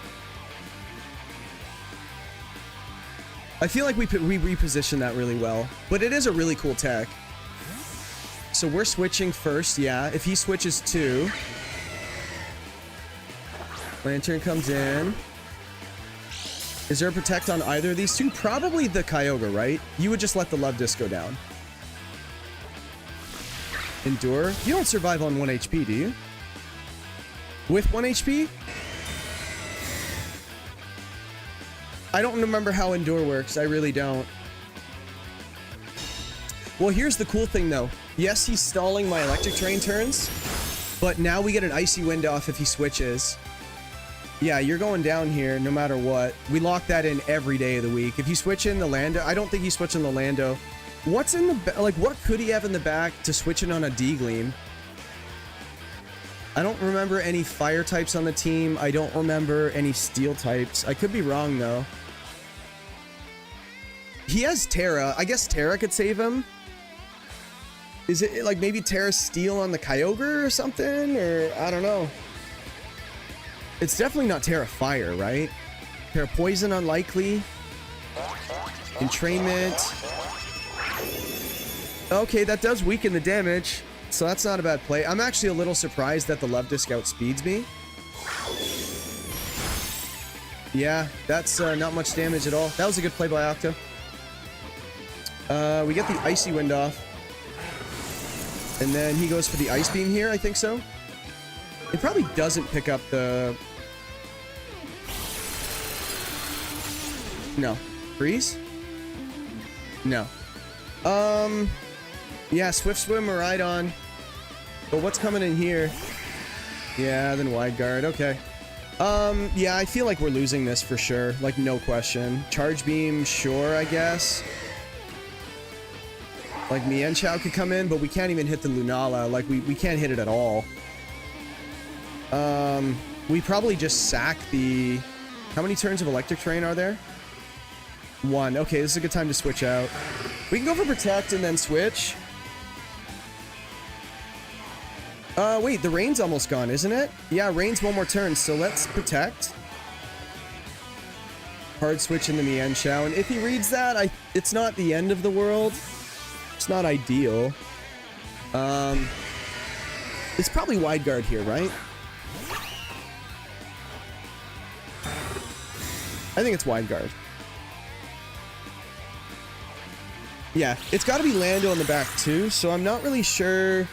I feel like we repositioned that really well, but it is a really cool tech. so we're switching first. Yeah, if he switches too. Lantern comes in. Is there a protect on either of these two? Probably the Kyogre, right? You would just let the Love Disc go down. Endure. You don't survive on 1 HP, do you? With 1 HP? I don't remember how Endure works. I really don't. Well, here's the cool thing, though. Yes, he's stalling my Electric Terrain turns, but now we get an Icy Wind off if he switches. Yeah, you're going down here no matter what. We lock that in every day of the week. If you switch in the Lando, I don't think he's switching the Lando. What's in the like? What could he have in the back to switch in on a D-Gleam? I don't remember any fire types on the team. I don't remember any steel types. I could be wrong though. He has Terra. I guess Terra could save him. Is it like maybe Terra Steel on the Kyogre or something? Or I don't know. It's definitely not Terra Fire, right? Terra Poison, unlikely. Entrainment. Okay, that does weaken the damage, so that's not a bad play. I'm actually a little surprised that the Love Disc outspeeds me. Yeah, that's not much damage at all. That was a good play by Octo. We get the Icy Wind off. And then he goes for the Ice Beam here, I think so. It probably doesn't pick up the... No. Freeze? No. Yeah, Swift Swim or Rhydon. But what's coming in here? Yeah, then Wide Guard. Okay. Yeah, I feel like we're losing this for sure. Like, no question. Charge Beam, sure, I guess. Like, Mienshao could come in, but we can't even hit the Lunala. Like, we can't hit it at all. We probably just sack the... How many turns of Electric Terrain are there? 1. Okay, this is a good time to switch out. We can go for Protect and then switch. Wait, the Rain's almost gone, isn't it? Yeah, Rain's one more turn, so let's Protect. Hard switch into Mienshao, and if he reads that, it's not the end of the world. It's not ideal. It's probably Wide Guard here, right? I think it's Wide Guard. Yeah, it's got to be Lando in the back too, so I'm not really sure.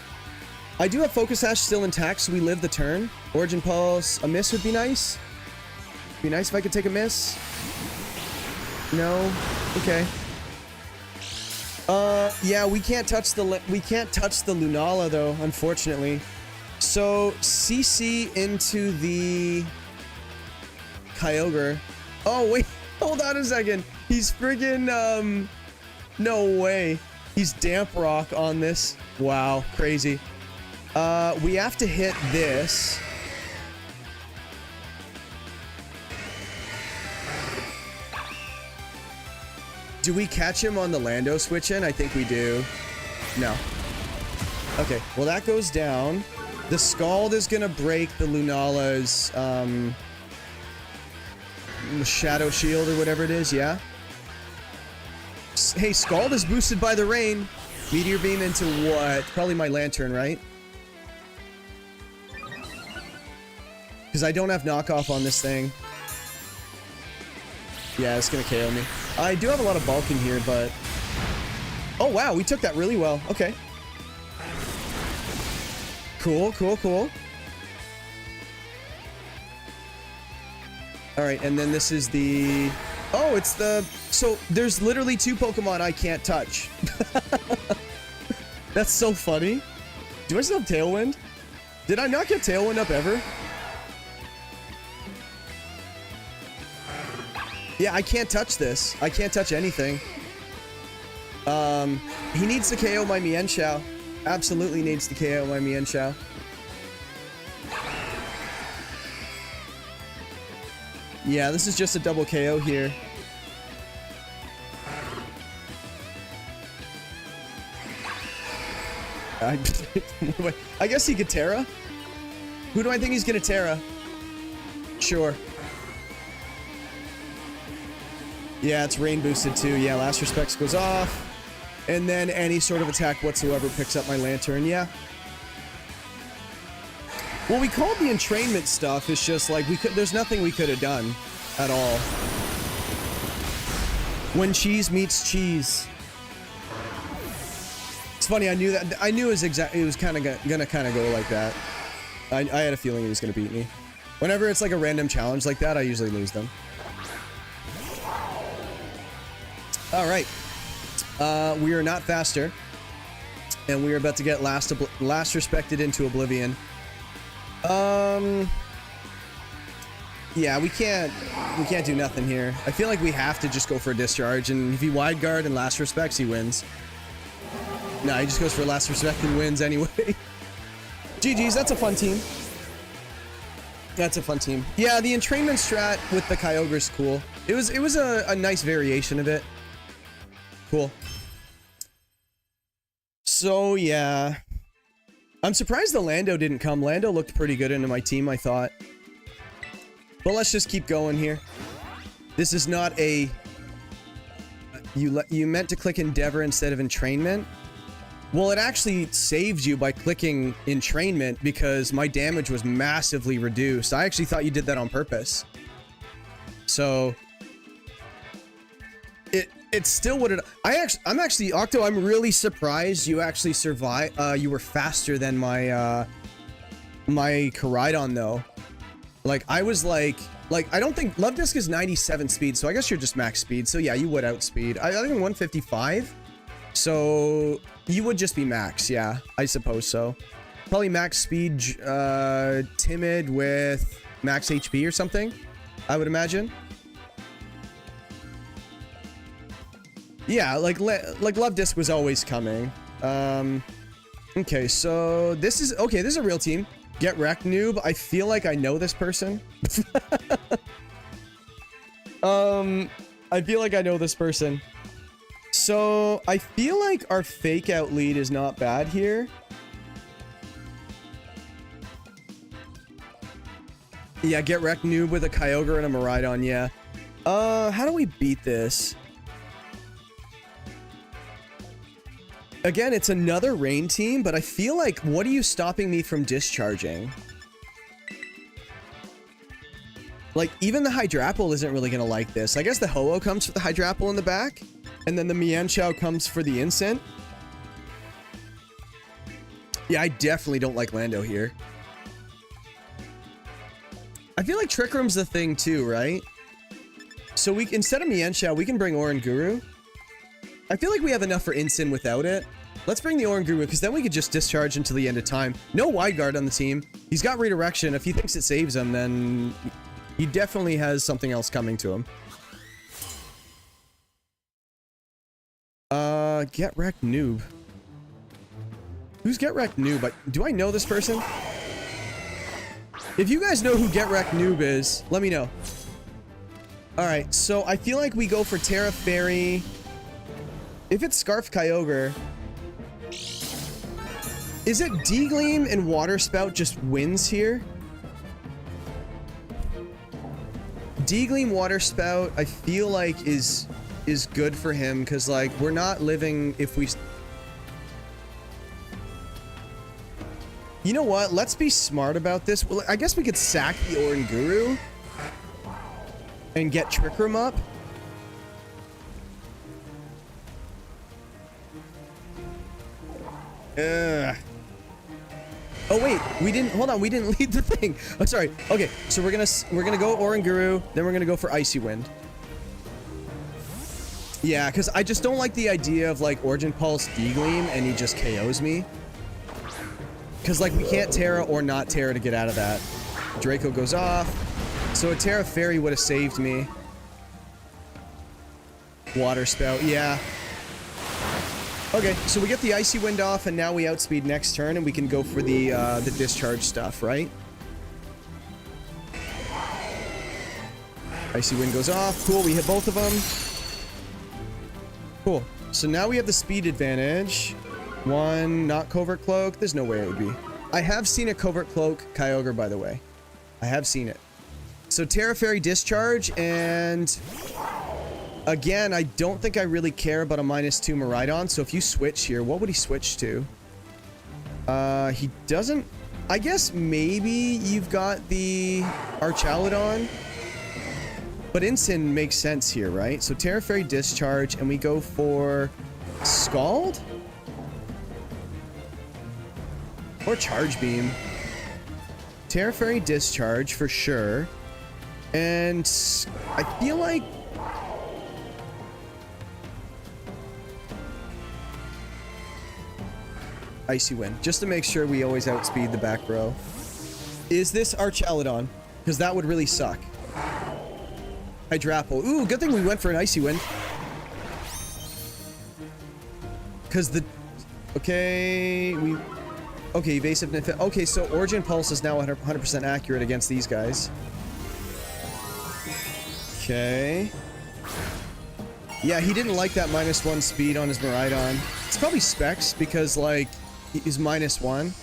I do have Focus Sash still intact, so we live the turn. Origin Pulse, a miss would be nice. Be nice if I could take a miss. No. Okay. Yeah, we can't touch the Lunala though, unfortunately. So CC into the Kyogre. Oh wait, hold on a second. He's friggin' no way. He's Damp Rock on this. Wow, crazy. We have to hit this. Do we catch him on the Lando switch in? I think we do. No. Okay, well that goes down. The Scald is gonna break the Lunala's Shadow Shield or whatever it is, yeah? Hey, Scald is boosted by the rain. Meteor Beam into what? Probably my Lantern, right? Because I don't have knockoff on this thing. Yeah, it's gonna KO me. I do have a lot of bulk in here, but... Oh, wow, we took that really well. Okay. Cool, cool, cool. Alright, and then this is the... Oh, it's the... So, there's literally 2 Pokemon I can't touch. That's so funny. Do I still have Tailwind? Did I not get Tailwind up ever? Yeah, I can't touch this. I can't touch anything. He needs to KO my Mienshao. Absolutely needs to KO my Mienshao. Yeah, this is just a double KO here. I guess he could Terra. Who do I think he's gonna Terra? Sure. Yeah, it's rain boosted too. Yeah, Last Respects goes off. And then any sort of attack whatsoever picks up my lantern, yeah. What we called the entrainment stuff is just like there's nothing we could have done at all. When cheese meets cheese. It's funny, I knew it was kind of gonna go like that. I had a feeling he was gonna beat me. Whenever it's like a random challenge like that, I usually lose them. All right. We are not faster, and we are about to get last respected into oblivion. Yeah, we can't do nothing here. I feel like we have to just go for a discharge, and if he wide guard and last respects, he wins. No, he just goes for last respect and wins anyway. GG's, that's a fun team. That's a fun team. Yeah, the entrainment strat with the Kyogre's cool. It was a nice variation of it. Cool. So yeah, I'm surprised the Lando didn't come. Lando looked pretty good into my team, I thought. But let's just keep going here. This is not a... You meant to click Endeavor instead of Entrainment? Well, it actually saved you by clicking Entrainment because my damage was massively reduced. I actually thought you did that on purpose. So... It still would have... I'm actually... Octo, I'm really surprised you actually survived. You were faster than my... my Koraidon, though. Like, I was like... I don't think... Love Disc is 97 speed, so I guess you're just max speed. So, yeah, you would outspeed. I think 155. So, you would just be max, yeah. I suppose so. Probably max speed, timid with max HP or something, I would imagine. Yeah, like Love Disc was always coming. Okay, so this is... Okay, this is a real team. Get wrecked, noob. I feel like I know this person. I feel like I know this person. So, I feel like our fake out lead is not bad here. Yeah, get wrecked, noob with a Kyogre and a Miraidon, yeah. How do we beat this? Again, it's another rain team, but I feel like, what are you stopping me from discharging? Like, even the Hydrapple isn't really gonna like this. I guess the Ho-Oh comes for the Hydrapple in the back, and then the Mienshao comes for the Instant. Yeah, I definitely don't like Lando here. I feel like Trick Room's the thing too, right? So we, instead of Mienshao, we can bring Oranguru. I feel like we have enough for Instant without it. Let's bring the Oranguru, because then we could just discharge until the end of time. No wide guard on the team. He's got redirection. If he thinks it saves him, then he definitely has something else coming to him. Get wrecked noob. Who's Get wrecked noob? Do I know this person? If you guys know who Get wrecked noob is, let me know. Alright, so I feel like we go for Terra Fairy. If it's Scarf Kyogre, is it D-Gleam and Water Spout just wins here? D-Gleam Water Spout, I feel like is good for him because like we're not living if we. You know what? Let's be smart about this. Well, I guess we could sack the Oranguru and get Trick Room up. Oh wait, we didn't. Hold on, we didn't lead the thing. Oh, sorry. Okay, so we're gonna go Oranguru, then we're gonna go for Icy Wind. Yeah, because I just don't like the idea of like Origin Pulse D-Gleam and he just KOs me. Because like we can't Terra or not Terra to get out of that. Draco goes off. So a Terra Fairy would have saved me. Water Spout, yeah. Okay, so we get the Icy Wind off, and now we outspeed next turn, and we can go for the discharge stuff, right? Icy Wind goes off. Cool, we hit both of them. Cool. So now we have the speed advantage. One, not Covert Cloak. There's no way it would be. I have seen a Covert Cloak Kyogre, by the way. I have seen it. So Terra Fairy discharge, and Again, I don't think I really care about a -2 Miraidon. So if you switch here, what would he switch to? He doesn't... I guess maybe you've got the Archaludon. But Incin makes sense here, right? So Terra Fairy Discharge, and we go for Scald? Or Charge Beam. Terra Fairy Discharge for sure. And I feel like... Icy Wind, just to make sure we always outspeed the back row. Is this Archaludon? Because that would really suck. Hydrapple. Ooh, good thing we went for an Icy Wind. Because the... Okay, we... Okay, evasive... Okay, so Origin Pulse is now 100% accurate against these guys. Okay. Yeah, he didn't like that -1 speed on his Miraidon. It's probably Specs, because, like, he's -1.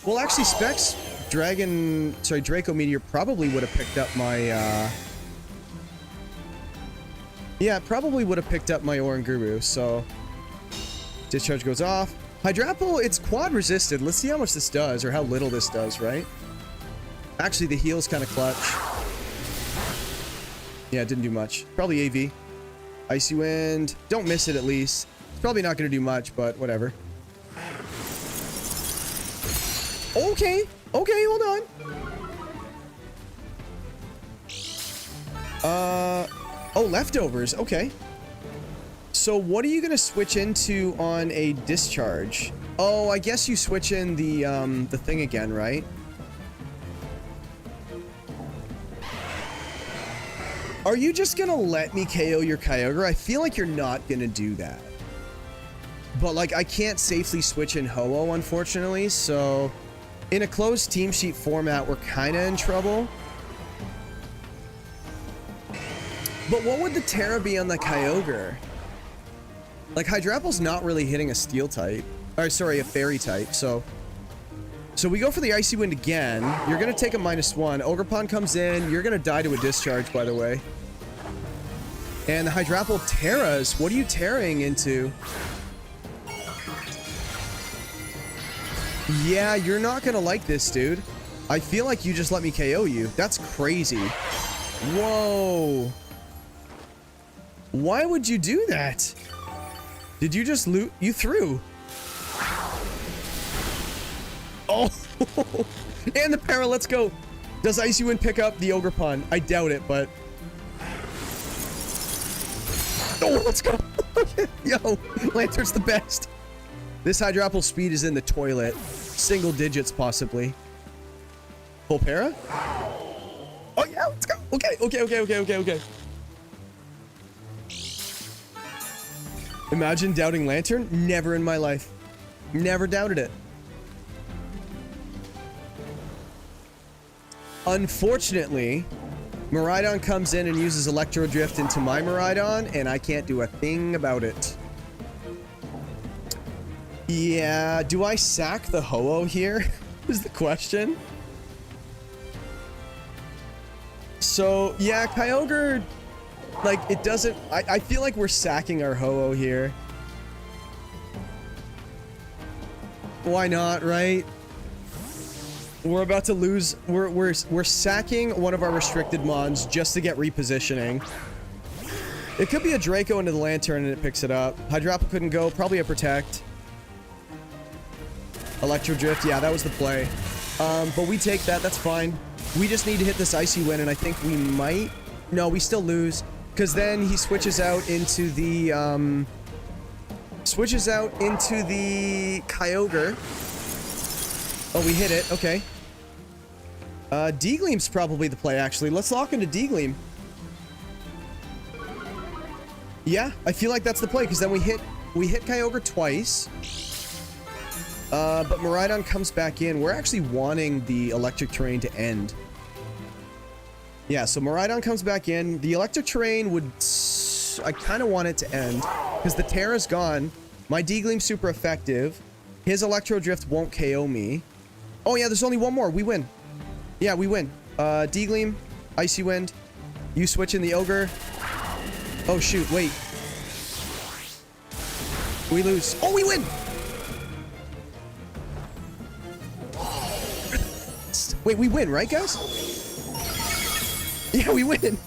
Well, actually, Specs... Draco Meteor probably would have picked up my, Yeah, probably would have picked up my Oranguru, so... Discharge goes off. Hydrapple, it's quad resisted. Let's see how much this does, or how little this does, right? Actually, the heal's kind of clutch. Yeah, it didn't do much. Probably AV. Icy Wind. Don't miss it, at least. It's probably not going to do much, but whatever. Okay. Okay, hold on. Oh, leftovers. Okay. So what are you going to switch into on a discharge? Oh, I guess you switch in the thing again, right? Are you just going to let me KO your Kyogre? I feel like you're not going to do that. But, like, I can't safely switch in Ho-Oh, unfortunately, so... In a closed team sheet format, we're kind of in trouble. But what would the Terra be on the Kyogre? Like, Hydrapple's not really hitting a Steel type. Or, sorry, a Fairy type, so... So we go for the Icy Wind again. You're going to take a -1. Ogerpon comes in. You're going to die to a Discharge, by the way. And the Hydrapple Terras. What are you tearing into? Yeah, you're not gonna like this, dude. I feel like you just let me KO you. That's crazy. Whoa. Why would you do that? Did you just loot? You threw. Oh. And the para, let's go. Does Icy Wind pick up the Ogerpon? I doubt it, but... Oh, let's go. Yo, Lantern's the best. This Hydrapple speed is in the toilet. Single digits, possibly. Full para? Oh, yeah, let's go. Okay. Imagine doubting Lantern? Never in my life. Never doubted it. Unfortunately, Miraidon comes in and uses Electro Drift into my Miraidon, and I can't do a thing about it. Yeah, do I sack the Ho-Oh here? Is the question. So, yeah, Kyogre, like, it doesn't... I feel like we're sacking our Ho-Oh here. Why not, right? We're about to lose... We're sacking one of our restricted mons just to get repositioning. It could be a Draco into the Lantern and it picks it up. Hydrapple couldn't go. Probably a Protect. Electro Drift, yeah, that was the play. But we take that, that's fine. We just need to hit this Icy Wind, and I think we might... No, we still lose. Because then he switches out into the, Kyogre. Oh, we hit it, okay. D-Gleam's probably the play, actually. Let's lock into D-Gleam. Yeah, I feel like that's the play, because then we hit Kyogre twice. But Miraidon comes back in. We're actually wanting the electric terrain to end. Yeah, so Miraidon comes back in. The electric terrain would... I kind of want it to end. Because the Terra's gone. My D-Gleam's super effective. His Electro Drift won't KO me. Oh yeah, there's only one more. We win. Yeah, we win. D-Gleam, Icy Wind. You switch in the Ogre. Oh, shoot. Wait. We lose. Oh, we win. Wait, we win, right, guys? Yeah, we win.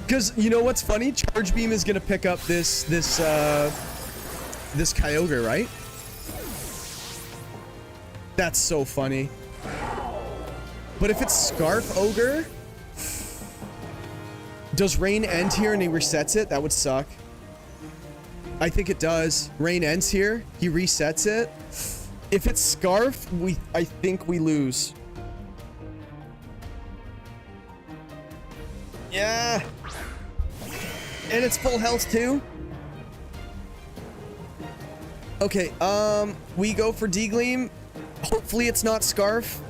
Because you know what's funny? Charge Beam is gonna pick up this Kyogre, right? That's so funny. But if it's Scarf Ogre, does Rain end here and he resets it? That would suck. I think it does. Rain ends here. He resets it. If it's Scarf, I think we lose. Yeah. And it's full health too. Okay, we go for D-Gleam. Hopefully it's not Scarf.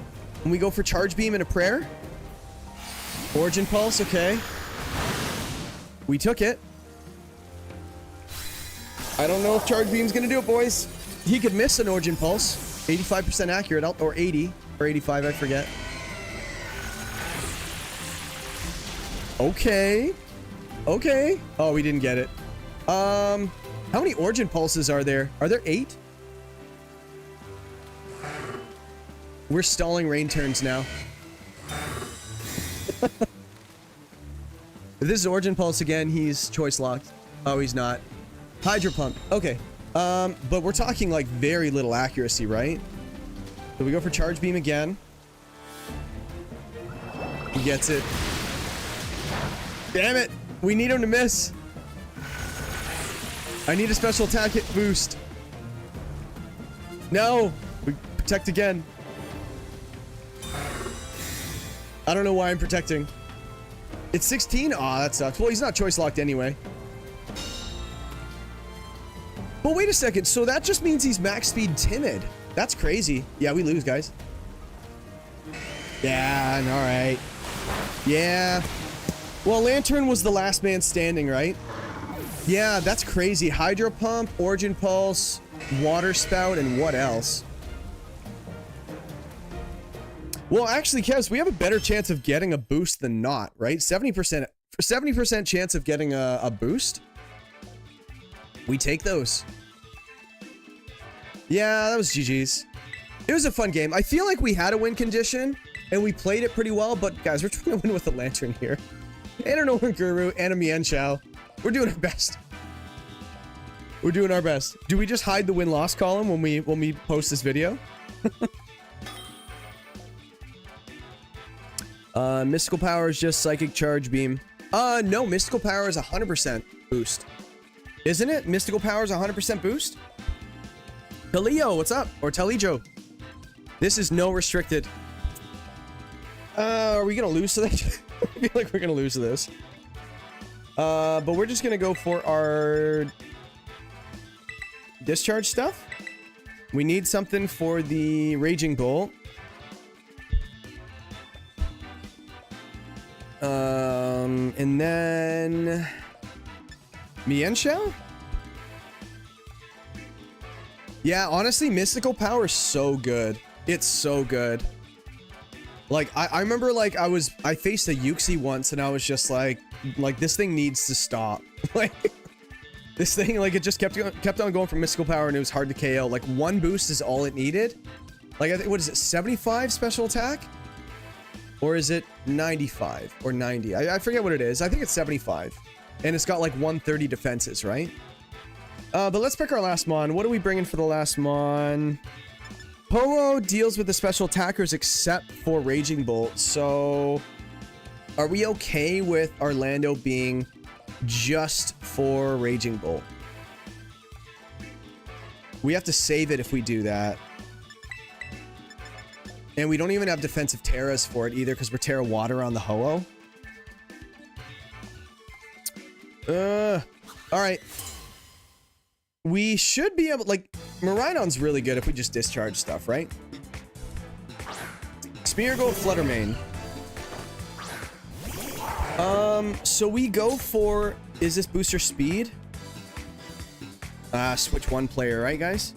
And we go for Charge Beam and a Prayer. Origin Pulse, okay. We took it. I don't know if Charge Beam's gonna do it, boys. He could miss an Origin Pulse. 85% accurate, or 80, or 85, I forget. Okay. Okay. Oh, we didn't get it. How many Origin Pulses are there? Are there 8? We're stalling rain turns now. If this is Origin Pulse again, he's choice locked. Oh, he's not. Hydro Pump. Okay. But we're talking like very little accuracy, right? So we go for Charge Beam again. He gets it. Damn it. We need him to miss. I need a special attack hit boost. No. We protect again. I don't know why I'm protecting. It's 16? Aw, that sucks. Well, he's not choice locked anyway. But wait a second. So that just means he's max speed timid. That's crazy. Yeah, we lose, guys. Yeah, all right. Yeah. Well, Lantern was the last man standing, right? Yeah, that's crazy. Hydro Pump, Origin Pulse, Water Spout, and what else? Well, actually, Kevs, we have a better chance of getting a boost than not, right? 70% chance of getting a boost. We take those. Yeah, that was GG's. It was a fun game. I feel like we had a win condition, and we played it pretty well, but guys, we're trying to win with a Lantern here. And an Owen Guru, and a Mienshao. We're doing our best. We're doing our best. Do we just hide the win-loss column when we post this video? Mystical Power is just Psychic Charge Beam. No, Mystical Power is 100% boost. Isn't it? Mystical Power is 100% boost? Talio, what's up? Or Talijo. This is no restricted. Are we gonna lose to that? I feel like we're gonna lose to this. But we're just gonna go for our discharge stuff. We need something for the Raging Bolt. And then Mienshao? Yeah, honestly, Mystical Power is so good. It's so good. Like, I remember, like, I faced a Yuxi once, and I was just like, this thing needs to stop. Like, this thing, like, it just kept on going for Mystical Power, and it was hard to KO. Like, one boost is all it needed. Like, I think, what is it, 75 special attack? Or is it 95 or 90? I forget what it is. I think it's 75. And it's got, like, 130 defenses, right? But let's pick our last Mon. What are we bringing for the last Mon? Ho-Oh deals with the special attackers except for Raging Bolt. So, are we okay with Orlando being just for Raging Bolt? We have to save it if we do that. And we don't even have defensive Terras for it either because we're Terra Water on the Ho-Oh. Alright. We should be able, like, Miraidon's really good if we just discharge stuff, right? Speargold, Fluttermane. So we go for, is this booster speed? Switch one player, right, guys?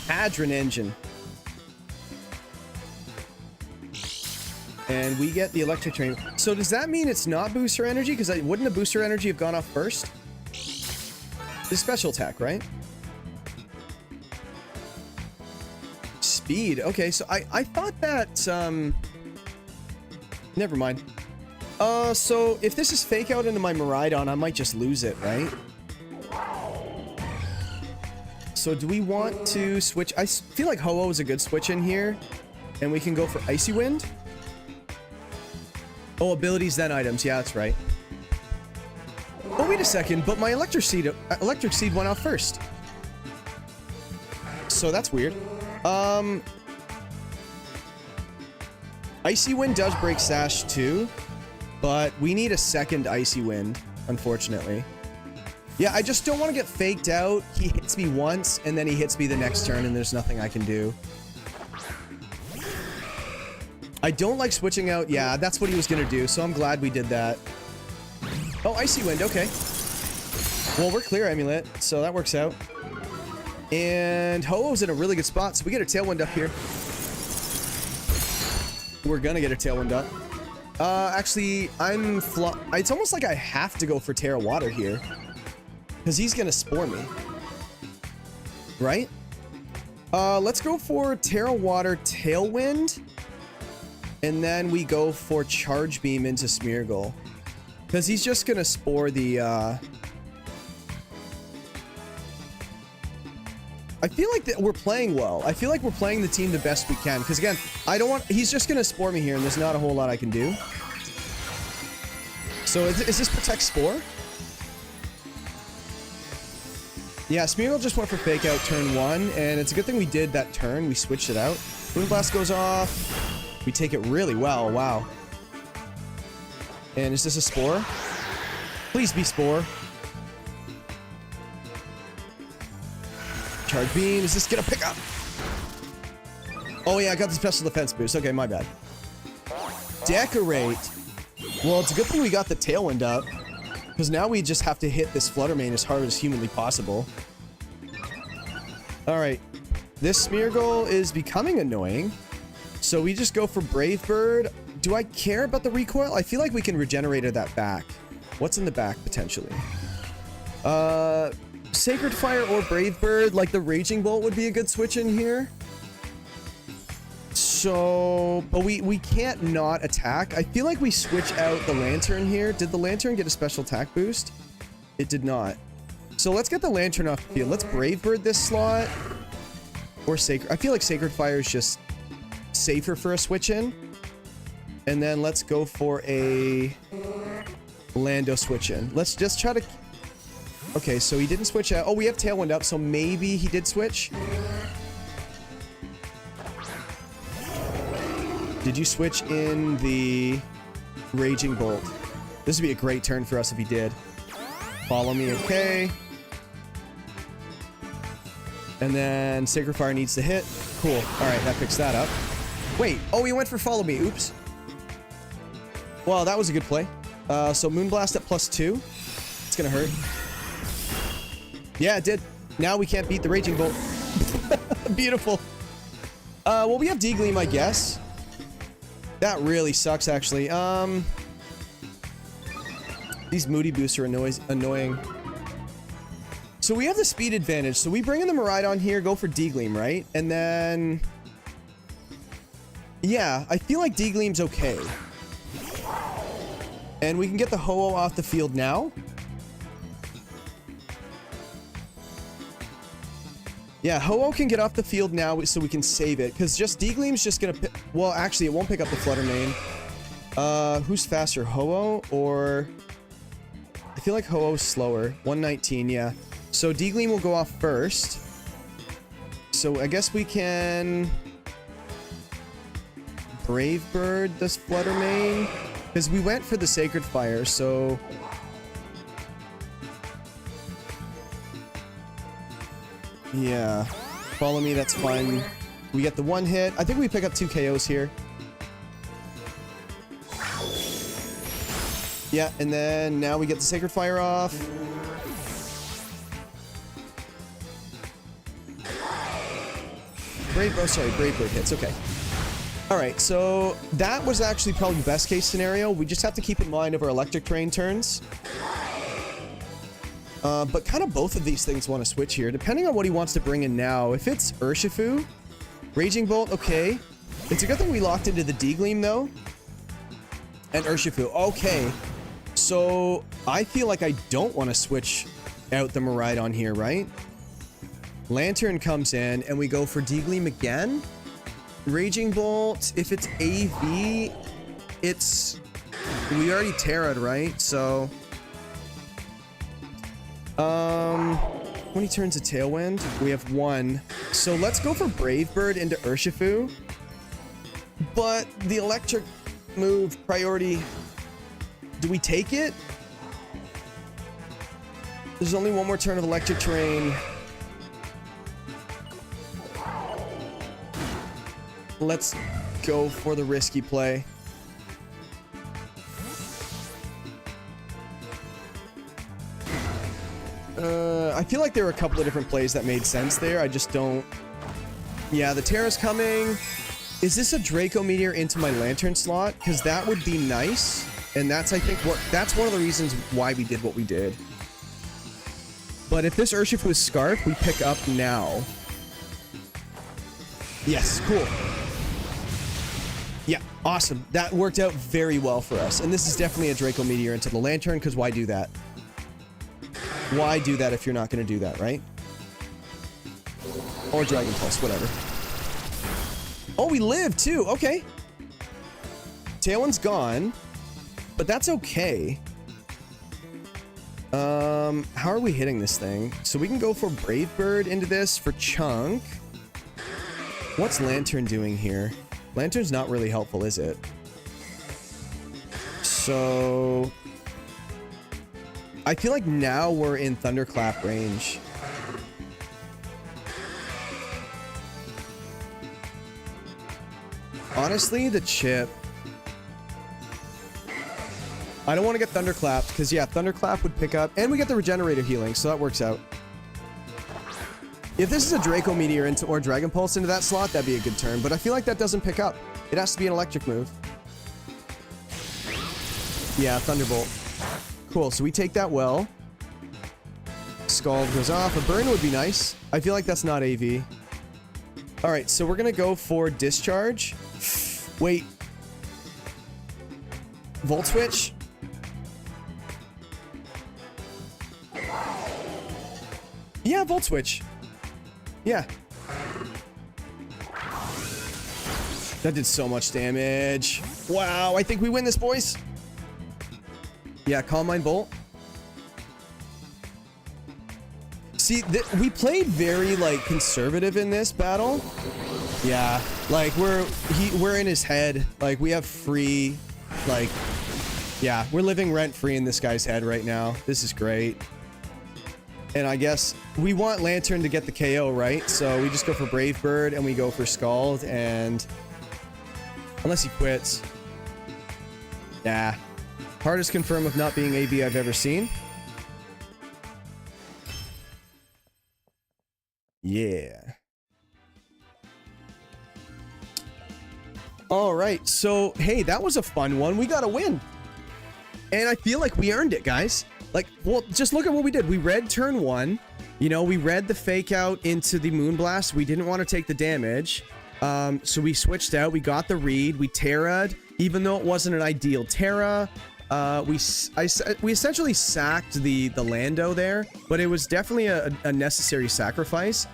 Hadron Engine. And we get the electric train. So does that mean it's not booster energy? Because wouldn't the booster energy have gone off first? The special attack, right? Speed. Okay, so I thought that never mind. So if this is fake out into my Miraidon, I might just lose it, right? So do we want to switch? I feel like Ho-Oh is a good switch in here. And we can go for Icy Wind. Oh, abilities then items. Yeah, that's right. Oh, wait a second. But my Electric Seed went off first. So that's weird. Icy Wind does break Sash too. But we need a second Icy Wind, unfortunately. Yeah, I just don't want to get faked out. He hits me once, and then he hits me the next turn, and there's nothing I can do. I don't like switching out. Yeah, that's what he was going to do, so I'm glad we did that. Oh, Icy Wind. Okay. Well, we're clear, Amulet, so that works out. And Ho-Oh's in a really good spot, so we get a Tailwind up here. We're going to get a Tailwind up. Actually, it's almost like I have to go for Terra Water here. Because he's going to Spore me. Right? Let's go for Terra Water Tailwind. And then we go for Charge Beam into Smeargle. Because he's just going to Spore the... I feel like that we're playing well. I feel like we're playing the team the best we can. Because again, I don't want... He's just going to Spore me here, and there's not a whole lot I can do. So is this Protect Spore? Yeah, Smeargle just went for Fake Out turn 1, and it's a good thing we did that turn. We switched it out. Moonblast goes off. We take it really well. Wow. And is this a Spore? Please be Spore. Charge Beam. Is this gonna pick up? Oh yeah, I got the special defense boost. Okay, my bad. Decorate. Well, it's a good thing we got the Tailwind up. Because now we just have to hit this Flutter Mane as hard as humanly possible. Alright. This Smeargle is becoming annoying. So we just go for Brave Bird. Do I care about the recoil? I feel like we can regenerate that back. What's in the back, potentially? Sacred Fire or Brave Bird. Like the Raging Bolt would be a good switch in here. So, but we can't not attack. I feel like we switch out the Lantern here. Did the Lantern get a special attack boost? It did not. So let's get the Lantern off the field. Let's Brave Bird this slot. Or Sacred. I feel like Sacred Fire is just safer for a switch in. And then let's go for a Lando switch in. Let's just try to... Okay, so he didn't switch out. Oh, we have Tailwind up, so maybe he did switch. Did you switch in the Raging Bolt? This would be a great turn for us if he did. Follow me, okay. And then Sacred Fire needs to hit. Cool. All right, that picks that up. Wait. Oh, he went for Follow Me. Oops. Well, that was a good play. So Moonblast at +2. It's going to hurt. Yeah, it did. Now we can't beat the Raging Bolt. Beautiful. Well, we have D-Gleam, I guess. That really sucks, actually. These Moody Boosts are annoying. So we have the speed advantage. So we bring in the Miraidon here, go for D-Gleam, right? And then... Yeah, I feel like D-Gleam's okay. And we can get the Ho-Oh off the field now. Yeah, Ho-Oh can get off the field now so we can save it. Because just D-Gleam's just going to... Well, actually, it won't pick up the Flutter Mane. Who's faster, Ho-Oh or... I feel like Ho-Oh's slower. 119, yeah. So D-Gleam will go off first. So I guess we can... Brave Bird this Flutter Mane. Because we went for the Sacred Fire, so... Yeah. Follow me, that's fine. We get the one hit. I think we pick up 2 KOs here. Yeah, and then now we get the Sacred Fire off. Brave Bird hits, okay. All right, so that was actually probably the best case scenario. We just have to keep in mind of our electric terrain turns. But kind of both of these things want to switch here, depending on what he wants to bring in now. If it's Urshifu, Raging Bolt, okay. It's a good thing we locked into the D-Gleam, though. And Urshifu, okay. So I feel like I don't want to switch out the Miraidon here, right? Lantern comes in, and we go for D-Gleam again. Raging Bolt, if it's AV, it's... We already Terra'd, right? So... When he turns a Tailwind, we have 1. So let's go for Brave Bird into Urshifu. But the electric move priority, do we take it? There's only 1 more turn of electric terrain. Let's go for the risky play. I feel like there were a couple of different plays that made sense there. I just don't... Yeah, the Terra's coming. Is this a Draco Meteor into my Lantern slot? Because that would be nice. And that's, I think, that's one of the reasons why we did what we did. But if this Urshifu is Scarf, we pick up now. Yes, cool. Yeah, awesome. That worked out very well for us. And this is definitely a Draco Meteor into the Lantern, because why do that? Why do that if you're not going to do that, right? Or Dragon Pulse, whatever. Oh, we live too. Okay. Tailwind's gone, but that's okay. How are we hitting this thing? So we can go for Brave Bird into this for Chunk. What's Lantern doing here? Lantern's not really helpful, is it? So... I feel like now we're in Thunderclap range. Honestly, the chip. I don't want to get Thunderclapped, because yeah, Thunderclap would pick up, and we get the Regenerator healing, so that works out. If this is a Draco Meteor into or Dragon Pulse into that slot, that'd be a good turn, but I feel like that doesn't pick up. It has to be an electric move. Yeah, Thunderbolt. Cool, so we take that well. Scald goes off. A burn would be nice. I feel like that's not AV. Alright, so we're gonna go for Discharge. Wait. Volt Switch? Yeah, Volt Switch. Yeah. That did so much damage. Wow, I think we win this, boys. Yeah, Calm Mind Bolt. See, we played very, like, conservative in this battle. Yeah, like, we're in his head. Like, we have free, like, yeah, we're living rent-free in this guy's head right now. This is great. And I guess we want Lantern to get the KO, right? So we just go for Brave Bird, and we go for Scald, and... Unless he quits. Yeah. Hardest confirm of not being AV I've ever seen. Yeah. All right. So, hey, that was a fun one. We got a win. And I feel like we earned it, guys. Like, well, just look at what we did. We read turn 1. You know, we read the fake out into the Moonblast. We didn't want to take the damage. So we switched out. We got the read. We Terra'd, even though it wasn't an ideal Terra. We essentially sacked the Lando there, but it was definitely a necessary sacrifice.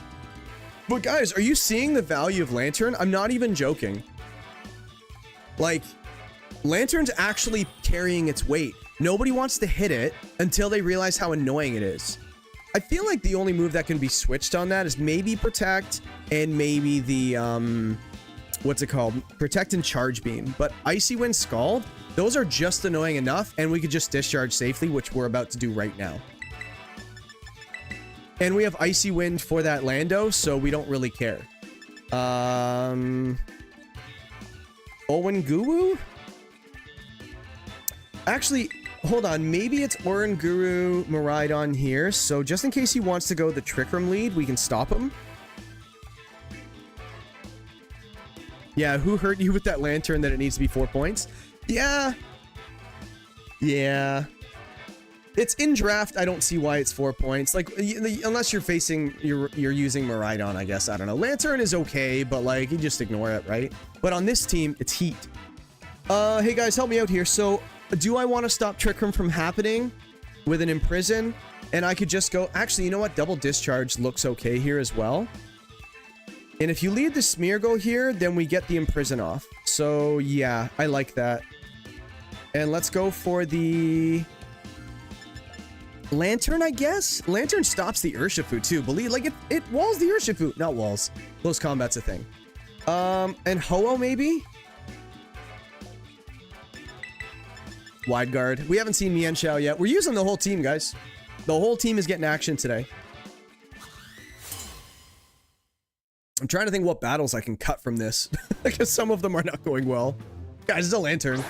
But guys, are you seeing the value of Lantern? I'm not even joking. Like, Lantern's actually carrying its weight. Nobody wants to hit it until they realize how annoying it is. I feel like the only move that can be switched on that is maybe Protect and maybe the, what's it called? Protect and Charge Beam. But Icy Wind, Scald, those are just annoying enough, and we could just discharge safely, which we're about to do right now. And we have Icy Wind for that Lando, so we don't really care. Owen Guru? Actually, hold on. Maybe it's Oren Guru Miraidon here. So just in case he wants to go the Trick Room lead, we can stop him. Yeah, who hurt you with that lantern that it needs to be 4 points? Yeah. Yeah. It's in draft. I don't see why it's 4 points. Like, unless you're facing, you're using Miraidon, I guess. I don't know. Lantern is okay, but like, you just ignore it, right? But on this team, it's heat. Hey guys, help me out here. So, do I want to stop Trick Room from happening with an Imprison? And I could just go... Actually, you know what? Double Discharge looks okay here as well. And if you leave the Smear go here, then we get the Imprison off. So, yeah, I like that. And let's go for the... Lantern, I guess? Lantern stops the Urshifu too. Believe, like, it walls the Urshifu. Not walls. Close combat's a thing. And Ho-Oh maybe? Wide guard. We haven't seen Mian Xiao yet. We're using the whole team, guys. The whole team is getting action today. I'm trying to think what battles I can cut from this. Because some of them are not going well. Guys, it's a Lantern.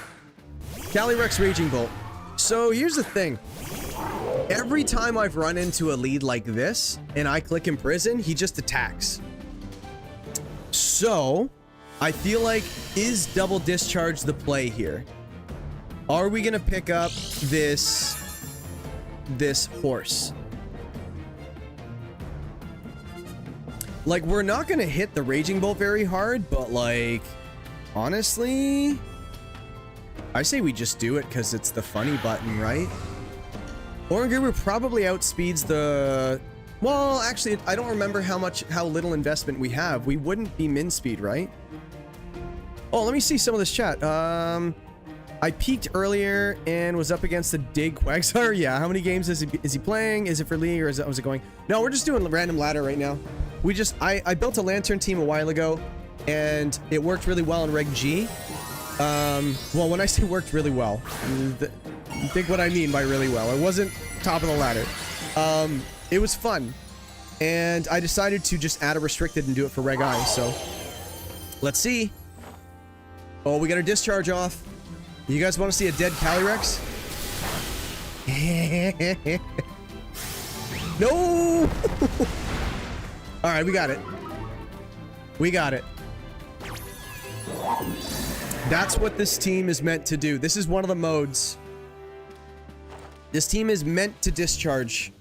Calyrex Raging Bolt. So here's the thing. Every time I've run into a lead like this and I click Imprison, he just attacks. So I feel like, is Double Discharge the play here? Are we gonna pick up this horse? Like, we're not gonna hit the Raging Bolt very hard, but like, honestly, I say we just do it because it's the funny button, right? Oranguru probably outspeeds the... Well, actually, I don't remember how little investment we have. We wouldn't be min speed, right? Oh, let me see some of this chat. I peaked earlier and was up against the Dig Quagsire. Yeah, how many games is he playing? Is it for League or is it going? No, we're just doing random ladder right now. We just... I built a Lantern team a while ago and it worked really well in Reg G. Well, when I say worked really well, think what I mean by really well. It wasn't top of the ladder. It was fun. And I decided to just add a restricted and do it for Reg I, so... Let's see. Oh, we got our discharge off. You guys want to see a dead Calyrex? No! Alright, we got it. We got it. That's what this team is meant to do. This is one of the modes. This team is meant to discharge.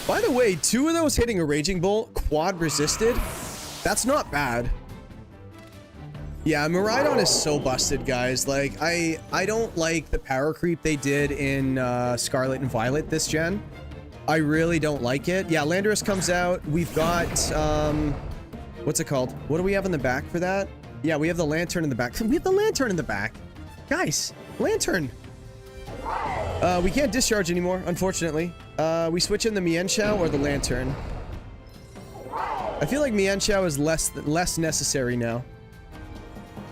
By the way, 2 of those hitting a Raging Bolt, quad resisted. That's not bad. Yeah, Miraidon is so busted, guys. Like, I don't like the power creep they did in Scarlet and Violet this gen. I really don't like it. Yeah, Landorus comes out. We've got, what's it called? What do we have in the back for that? Yeah, we have the Lantern in the back. We have the Lantern in the back. Guys, Lantern. We can't discharge anymore, unfortunately. We switch in the Mian Xiao or the Lantern. I feel like Mian Xiao is less necessary now.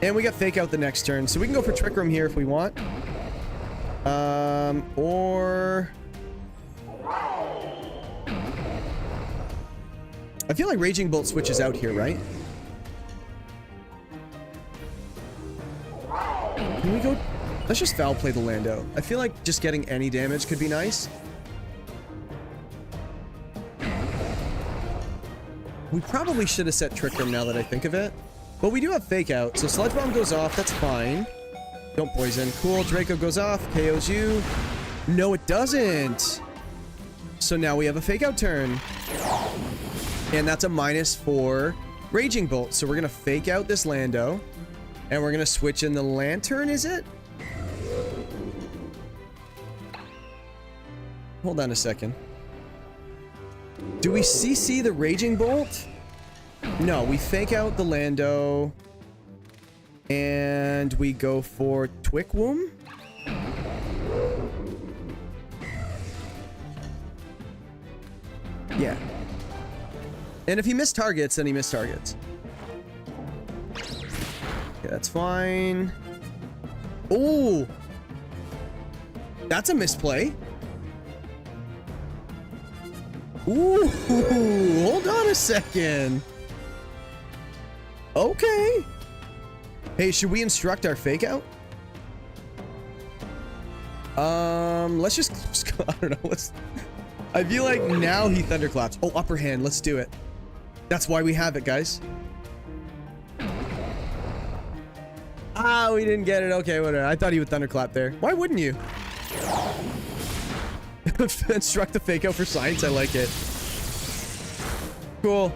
And we got Fake Out the next turn, so we can go for Trick Room here if we want. Or... I feel like Raging Bolt switches out here, right? Can we go... Let's just foul play the Lando. I feel like just getting any damage could be nice. We probably should have set Trick Room now that I think of it. But we do have Fake Out, so Sludge Bomb goes off. That's fine. Don't poison. Cool. Draco goes off. KOs you. No, it doesn't. So now we have a Fake Out turn. And that's a -4 Raging Bolt. So we're going to Fake Out this Lando. And we're going to switch in the Lantern, is it? Hold on a second. Do we CC the Raging Bolt? No, we Fake Out the Lando. And we go for Twickwoom. Yeah. And if he missed targets, then he missed targets. Okay, that's fine. Oh! That's a misplay. Ooh, hold on a second. Okay. Hey, should we instruct our Fake Out? Let's just, I don't know, I feel like now he Thunderclaps. Oh, upper hand, let's do it. That's why we have it, guys. Ah, we didn't get it. Okay, whatever. I thought he would thunderclap there. Why wouldn't you? Instruct the fake out for science. I like it. Cool.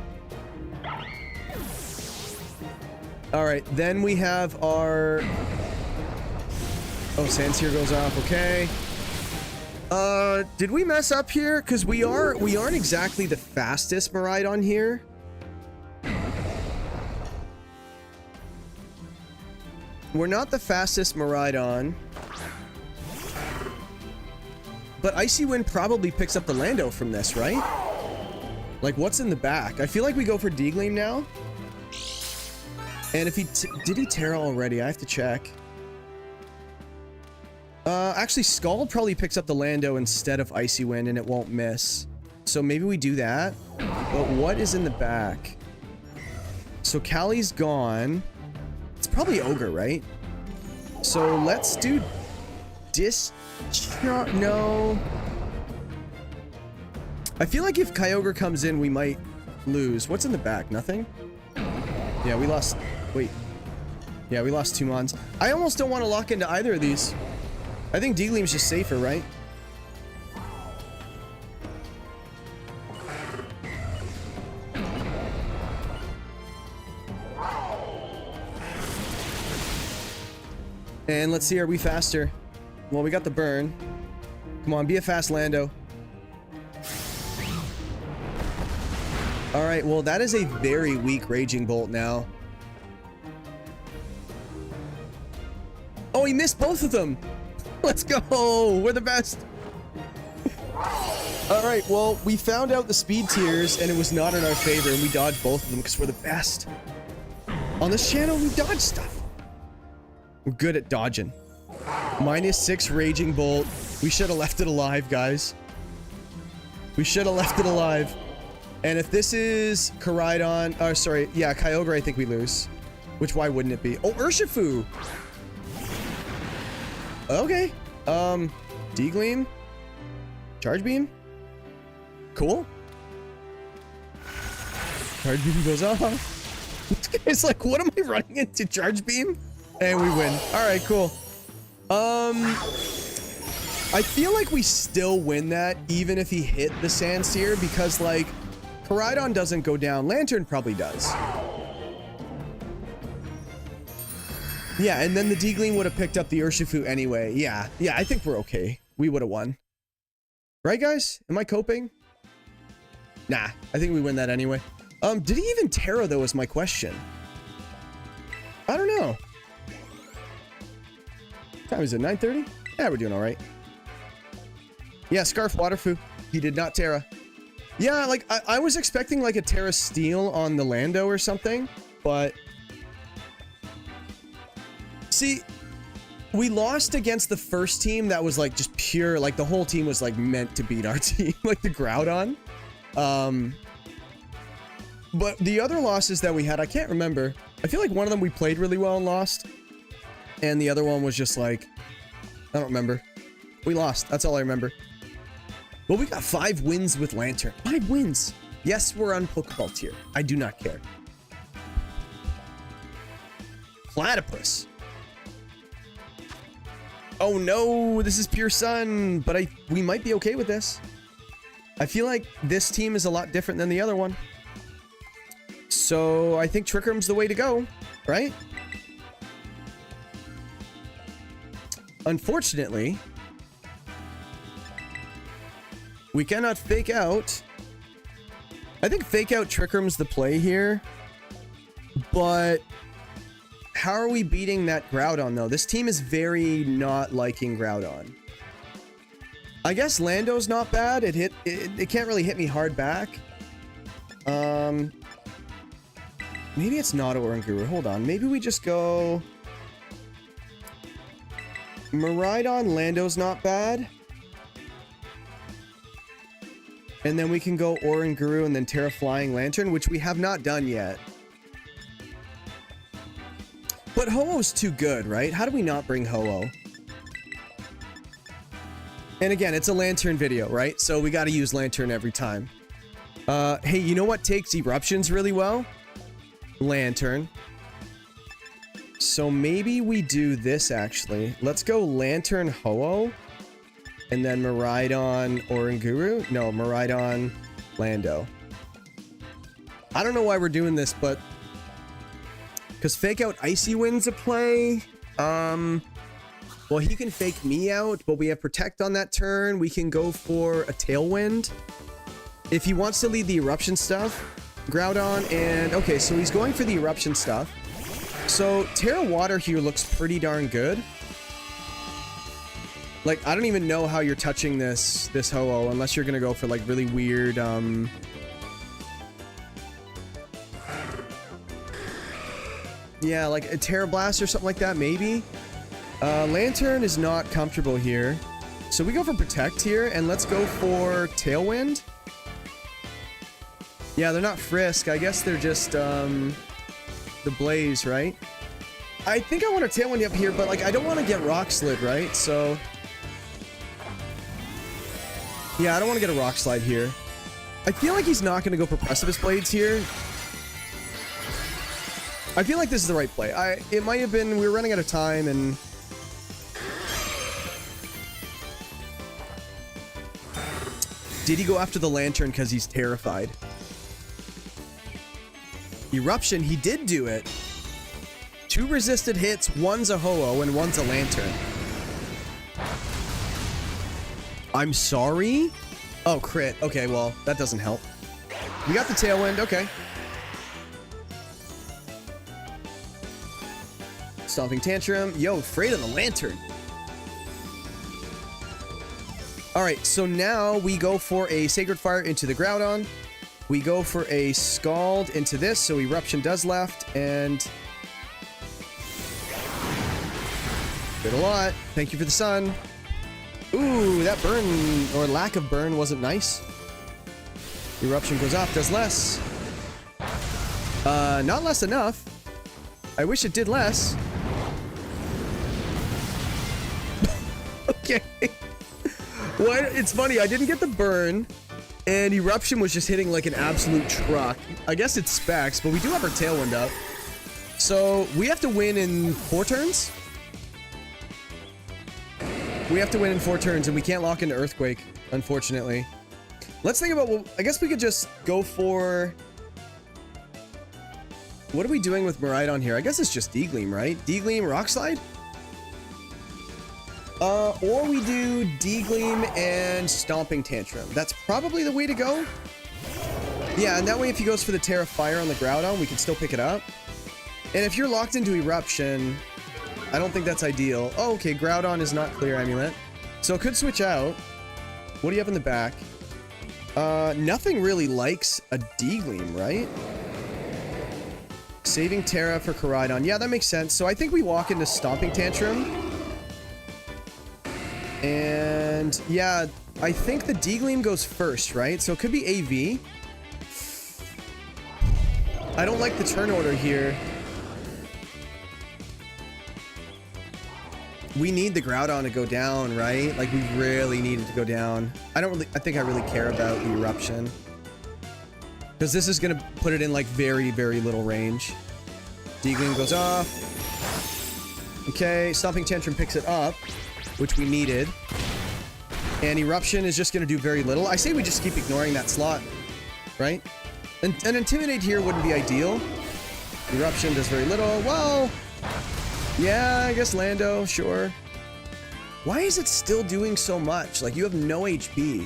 All right, then we have our... Oh, Sandseer goes off. Okay. Did we mess up here? Because we aren't exactly the fastest Miraidon here. We're not the fastest Miraidon. But Icy Wind probably picks up the Lando from this, right? Like, what's in the back? I feel like we go for Deagleam now. And if he... Did he Terra already? I have to check. Actually, Scald probably picks up the Lando instead of Icy Wind, and it won't miss. So maybe we do that. But what is in the back? So Callie's gone. It's probably Ogre, right? So let's do... No. I feel like if Kyogre comes in, we might lose. What's in the back? Nothing? Yeah, we lost... Wait. Yeah, we lost 2 Mons. I almost don't want to lock into either of these. I think Deagleam's just safer, right? And let's see, are we faster? Well, we got the burn. Come on, be a fast Lando. All right, well, that is a very weak Raging Bolt now. Oh, he missed both of them. Let's go. We're the best. All right, well, we found out the speed tiers, and it was not in our favor, and we dodged both of them because we're the best. On this channel, we dodge stuff. We're good at dodging. -6 Raging Bolt. We should have left it alive, guys. We should have left it alive. And if this is Koraidon, oh, sorry, yeah, Kyogre, I think we lose. Which, why wouldn't it be? Oh, Urshifu! Okay. Deagleam. Charge Beam. Cool. Charge Beam goes off. It's like, what am I running into? Charge Beam? And we win. Alright, cool. I feel like we still win that, even if he hit the Sandseer, because, like, Koraidon doesn't go down. Lantern probably does. Yeah, and then the Deagleam would have picked up the Urshifu anyway. Yeah, I think we're okay. We would have won. Right, guys? Am I coping? Nah, I think we win that anyway. Did he even Terra, though, is my question. I don't know. What time is it? 9:30? Yeah, we're doing all right. Yeah, Scarf Waterfu. He did not Terra. Yeah, like, I was expecting, like, a Terra Steel on the Lando or something, but... See, we lost against the first team that was, like, just pure, like, the whole team was, like, meant to beat our team, like the Groudon. But the other losses that we had, I can't remember. I feel like one of them we played really well and lost. And the other one was just like, I don't remember. We lost. That's all I remember. Well, we got 5 wins with Lantern. 5 wins. Yes, we're on Pokeball tier. I do not care. Platypus. Oh no, this is Pure Sun, but we might be okay with this. I feel like this team is a lot different than the other one. So I think Trick Room's the way to go, right? Unfortunately, we cannot fake out. I think fake out Trick Room's the play here, but how are we beating that Groudon though? This team is very not liking Groudon. I guess Lando's not bad. It can't really hit me hard back. Maybe it's not Oranguru. Hold on. Maybe we just go Miraidon. Lando's not bad. And then we can go Oranguru and then Terra Flying Lantern, which we have not done yet. But Ho-Oh's too good, right? How do we not bring Ho-Oh? And again, it's a Lantern video, right? So we got to use Lantern every time. Hey, you know what takes eruptions really well? Lantern. So maybe we do this actually. Let's go Lantern Ho-Oh. And then Miraidon Oranguru? No, Miraidon Lando. I don't know why we're doing this, but... Because Fake Out Icy Wind's a play. Well, he can fake me out, but we have Protect on that turn. We can go for a Tailwind. If he wants to lead the Eruption stuff, Groudon and... Okay, so he's going for the Eruption stuff. So, Terra Water here looks pretty darn good. Like, I don't even know how you're touching this Ho-Oh unless you're gonna go for, like, really weird, yeah, like a Terra Blast or something like that, maybe. Lantern is not comfortable here. So we go for Protect here, and let's go for Tailwind. Yeah, they're not Frisk. I guess they're just, the Blaze, right? I think I want to Tailwind up here, but, like, I don't want to get Rock Slid, right? So... Yeah, I don't want to get a Rock Slide here. I feel like he's not going to go for Precipice Blades here. I feel like this is the right play. It might have been... We were running out of time, and... Did he go after the Lantern because he's terrified? Eruption, he did do it. 2 resisted hits, one's a Ho-Oh, and one's a Lantern. I'm sorry? Oh, crit. Okay, well, that doesn't help. We got the Tailwind, okay. Stomping Tantrum. Yo, afraid of the Lantern. Alright, so now we go for a Sacred Fire into the Groudon. We go for a Scald into this, so Eruption does left, and... Did a lot. Thank you for the sun. Ooh, that burn, or lack of burn, wasn't nice. Eruption goes off, does less. Not less enough. I wish it did less. Okay. Well, it's funny, I didn't get the burn, and Eruption was just hitting like an absolute truck. I guess it's specs, but we do have our Tailwind up. So, we have to win in 4 turns? We have to win in 4 turns, and we can't lock into Earthquake, unfortunately. Let's think about, well, I guess we could just go for... What are we doing with Miraidon here? I guess it's just D-Gleam, right? D-Gleam, Rock Slide? Or we do D-Gleam and Stomping Tantrum. That's probably the way to go. Yeah, and that way if he goes for the Terra Fire on the Groudon, we can still pick it up. And if you're locked into Eruption, I don't think that's ideal. Oh, okay, Groudon is not Clear Amulet. So it could switch out. What do you have in the back? Nothing really likes a D-Gleam, right? Saving Terra for Koraidon. Yeah, that makes sense. So I think we walk into Stomping Tantrum. And yeah, I think the D-Gleam goes first, right? So it could be AV. I don't like the turn order here. We need the Groudon to go down, right? Like, we really need it to go down. I think I really care about the Eruption. Because this is going to put it in, like, very, very little range. D-Gleam goes off. Okay, Stomping Tantrum picks it up, which we needed. And Eruption is just going to do very little. I say we just keep ignoring that slot, right? And Intimidate here wouldn't be ideal. Eruption does very little. Well... Yeah, I guess Lando, sure. Why is it still doing so much? Like, you have no HP.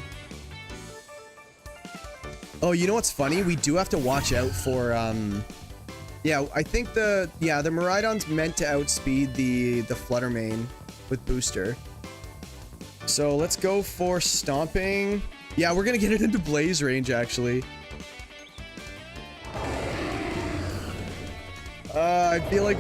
Oh, you know what's funny? We do have to watch out for, yeah, I think the Miraidon's meant to outspeed the Flutter Mane with Booster. So, let's go for Stomping. Yeah, we're gonna get it into Blaze range, actually. I feel like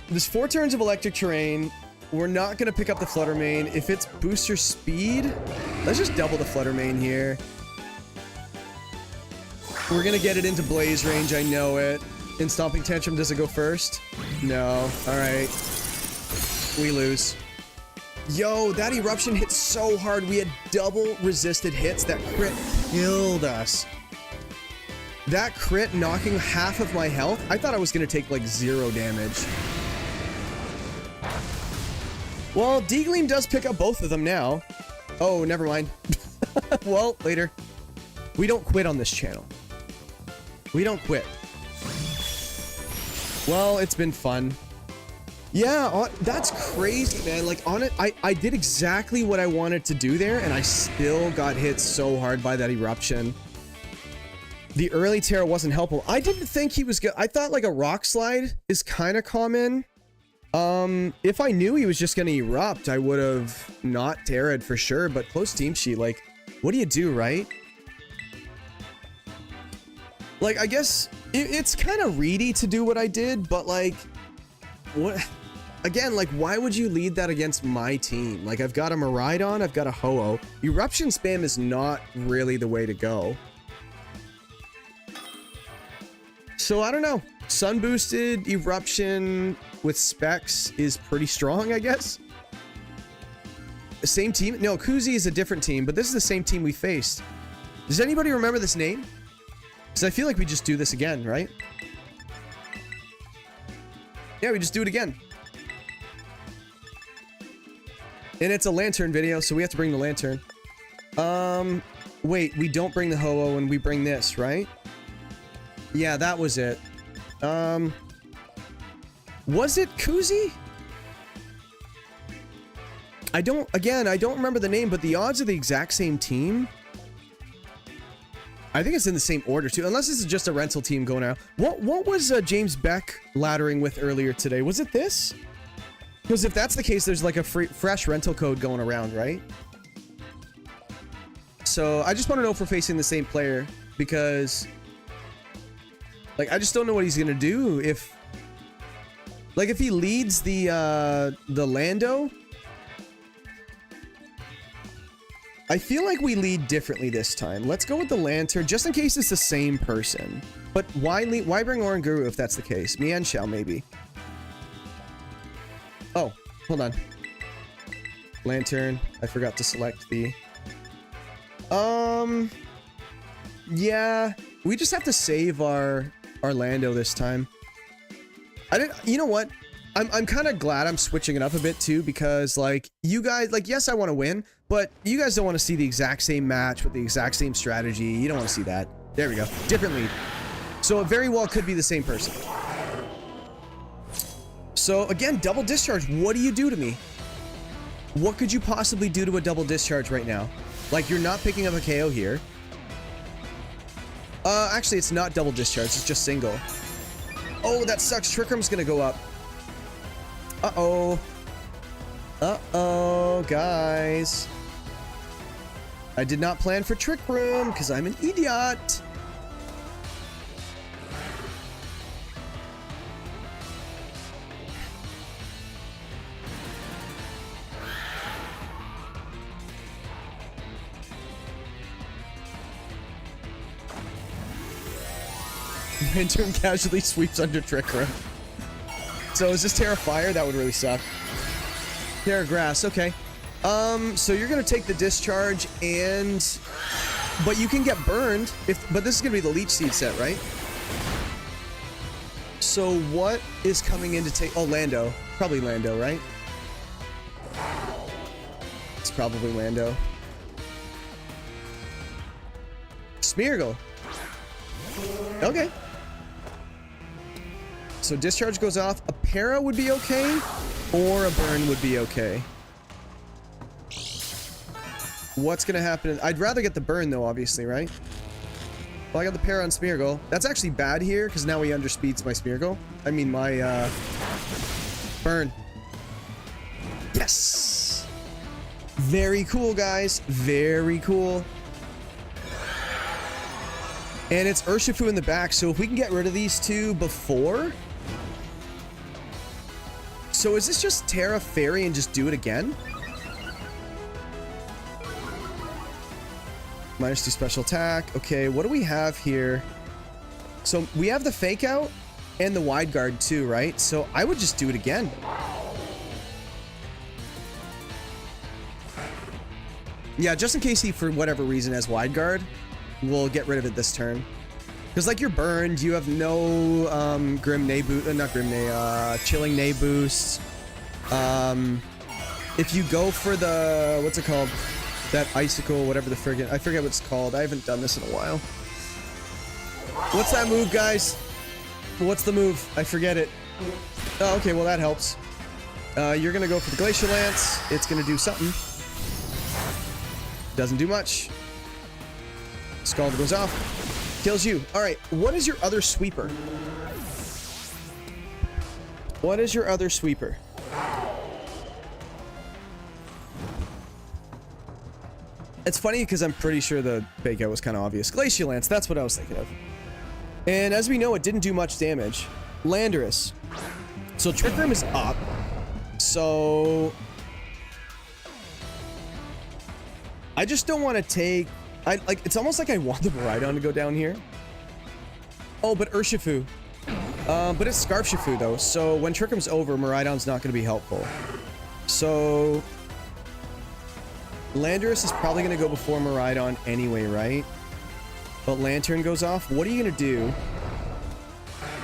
There's 4 turns of Electric Terrain. We're not going to pick up the Flutter Mane. If it's Booster Speed, let's just double the Flutter Mane here. We're going to get it into Blaze range, I know it. In Stomping Tantrum, does it go first? No. Alright. We lose. Yo, that eruption hit so hard. We had double resisted hits. That crit killed us. That crit knocking half of my health. I thought I was going to take like 0 damage. Well, D-Gleam does pick up both of them now. Oh, never mind. Well, later. We don't quit on this channel. We don't quit. Well, it's been fun. Yeah, that's crazy, man. Like, on it, I did exactly what I wanted to do there, and I still got hit so hard by that eruption. The early Terra wasn't helpful. I didn't think he was good. I thought, like, a rock slide is kind of common. If I knew he was just going to erupt, I would have not Terra'd for sure, but close team sheet, like, what do you do, right? Like, I guess it's kind of reedy to do what I did, but, like, what... Again, like, why would you lead that against my team? Like, I've got a Miraidon, I've got a Ho-Oh. Eruption spam is not really the way to go. So, I don't know. Sun boosted Eruption with specs is pretty strong, I guess. The same team? No, Kuzi is a different team, but this is the same team we faced. Does anybody remember this name? Because I feel like we just do this again, right? Yeah, we just do it again. And it's a lantern video, so we have to bring the lantern. Wait, we don't bring the Ho-Oh and we bring this, right? Yeah, that was it. Was it Kuzi? I don't remember the name, but the odds are the exact same team. I think it's in the same order too, unless this is just a rental team going out. What was James Beck laddering with earlier today? Was it this? Because if that's the case, there's like a fresh rental code going around, right? So I just want to know if we're facing the same player, because like I just don't know what he's gonna do if he leads the Lando. I feel like we lead differently this time. Let's go with the Lantern, just in case it's the same person. But why bring Oranguru if that's the case? Mienshao, maybe. Oh, hold on. Lantern. I forgot to select the... Yeah. We just have to save our Lando this time. You know what? I'm kind of glad I'm switching it up a bit too, because like you guys, like, yes, I want to win, but you guys don't want to see the exact same match with the exact same strategy. You don't want to see that. There we go. Different lead. So it very well could be the same person. So again, double discharge. What do you do to me? What could you possibly do to a double discharge right now? Like, you're not picking up a KO here. Actually, it's not double discharge. It's just single. Oh, that sucks. Trick Room's gonna go up. Uh-oh. Uh-oh, guys. I did not plan for Trick Room because I'm an idiot. Lantern casually sweeps under Trick Room. So is this Terra Fire? That would really suck. Terra Grass, okay. So you're gonna take the discharge but you can get burned but this is gonna be the Leech Seed set, right? So what is coming in to take... Oh, Lando. Probably Lando, right? It's probably Lando. Smeargle. Okay. So discharge goes off. A para would be okay, or a burn would be okay. What's gonna happen? I'd rather get the burn though, obviously, right? Well, I got the para on Smeargle. That's actually bad here, because now he underspeeds my Smeargle. I mean, my, burn. Yes! Very cool, guys. Very cool. And it's Urshifu in the back, so if we can get rid of these two before... So is this just Terra Fairy and just do it again? -2 special attack. Okay, what do we have here? So we have the Fake Out and the Wide Guard too, right? So I would just do it again. Yeah, just in case he, for whatever reason, has wide guard, we'll get rid of it this turn. Because, like, you're burned. You have no Grim Nay boost. Not Grim Nay. Chilling Nay boosts. If you go for the... What's it called? That icicle, whatever the friggin'... I forget what it's called. I haven't done this in a while. What's that move, guys? What's the move? I forget it. Oh, okay. Well, that helps. You're going to go for the Glacial Lance. It's going to do something. Doesn't do much. Scald goes off. Kills you. All right. What is your other sweeper? What is your other sweeper? It's funny because I'm pretty sure the fake out was kind of obvious. Glacial Lance. That's what I was thinking of. And as we know, it didn't do much damage. Landorus. So Trick Room is up. So I just don't want to take... it's almost like I want the Miraidon to go down here. Oh, but Urshifu. But it's Scarfshifu, though. So when Trick Room's over, Miraidon's not going to be helpful. So Landorus is probably going to go before Miraidon anyway, right? But Lantern goes off. What are you going to do?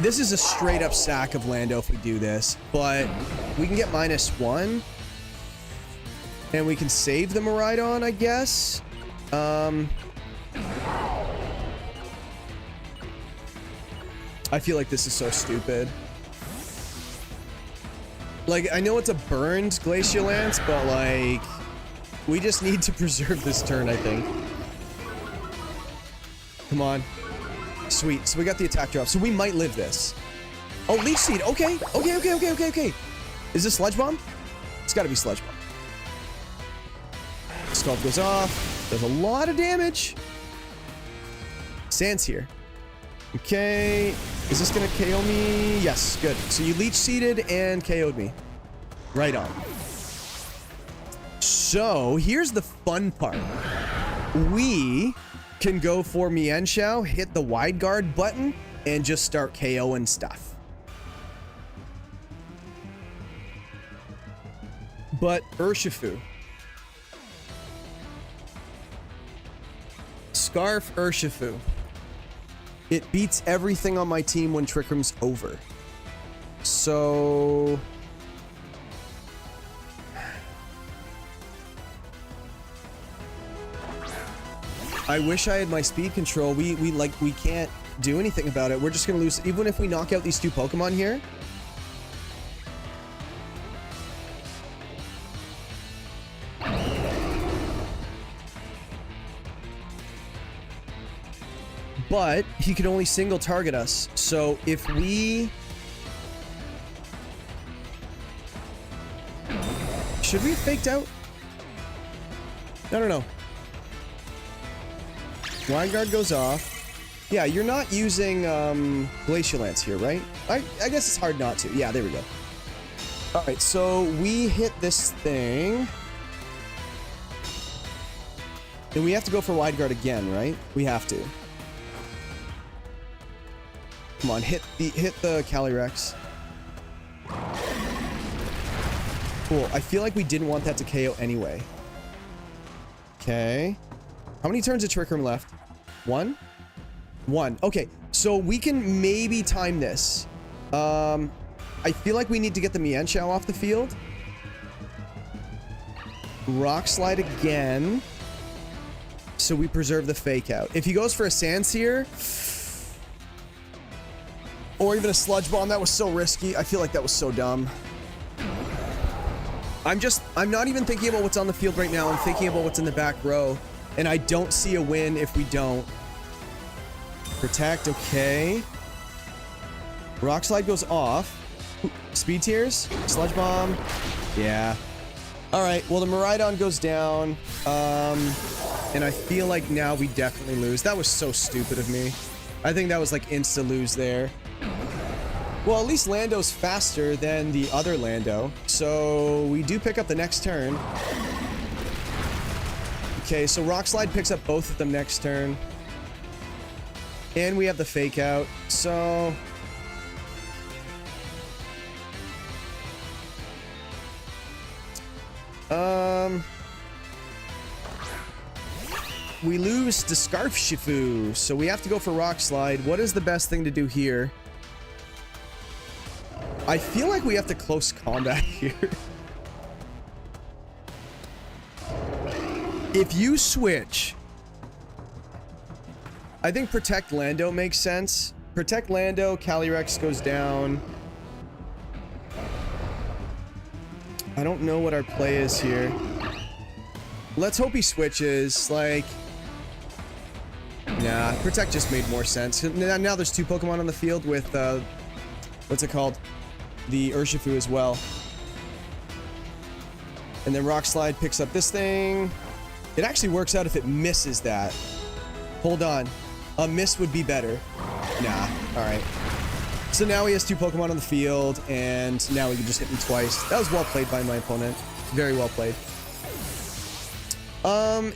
This is a straight up sack of Lando if we do this. But we can get -1. And we can save the Miraidon, I guess. I feel like this is so stupid. Like, I know it's a burned Glacial Lance, but like, we just need to preserve this turn, I think. Come on. Sweet. So we got the attack drop. So we might live this. Oh, Leech Seed. Okay. Okay. Is this Sludge Bomb? It's got to be Sludge Bomb. Scald goes off. Does a lot of damage. Sand's here. Okay. Is this going to KO me? Yes. Good. So you Leech Seeded and KO'd me. Right on. So here's the fun part. We can go for Mienshao, hit the wide guard button, and just start KOing stuff. But Urshifu. Scarf Urshifu. It beats everything on my team when Trick Room's over. So I wish I had my speed control. We can't do anything about it. We're just gonna lose even if we knock out these two Pokemon here. But he can only single target us. So if we... Should we have faked out? I don't know. Wide Guard goes off. Yeah, you're not using Glacial Lance here, right? I guess it's hard not to. Yeah, there we go. All right, so we hit this thing. And we have to go for Wide Guard again, right? We have to. Come on, hit the Calyrex. Cool. I feel like we didn't want that to KO anyway. Okay. How many turns of Trick Room left? One? One. Okay, so we can maybe time this. I feel like we need to get the Mienshao off the field. Rock Slide again. So we preserve the Fake Out. If he goes for a Sandsear... Or even a Sludge Bomb, that was so risky. I feel like that was so dumb. I'm not even thinking about what's on the field right now. I'm thinking about what's in the back row. And I don't see a win if we don't. Protect, okay. Rock Slide goes off. Speed Tears, Sludge Bomb. Yeah. All right, well, the Miraidon goes down. And I feel like now we definitely lose. That was so stupid of me. I think that was like insta-lose there. Well, at least Lando's faster than the other Lando. So we do pick up the next turn. Okay, so Rock Slide picks up both of them next turn. And we have the Fake Out. So... we lose to Scarf Shifu, so we have to go for Rock Slide. What is the best thing to do here? I feel like we have to close combat here. If you switch, I think Protect Lando makes sense. Protect Lando, Calyrex goes down. I don't know what our play is here. Let's hope he switches, like... Nah, Protect just made more sense. Now there's 2 Pokemon on the field with, what's it called? The Urshifu as well. And then Rock Slide picks up this thing. It actually works out if it misses that. Hold on. A miss would be better. Nah, alright. So now he has 2 Pokemon on the field, and now we can just hit him twice. That was well played by my opponent. Very well played.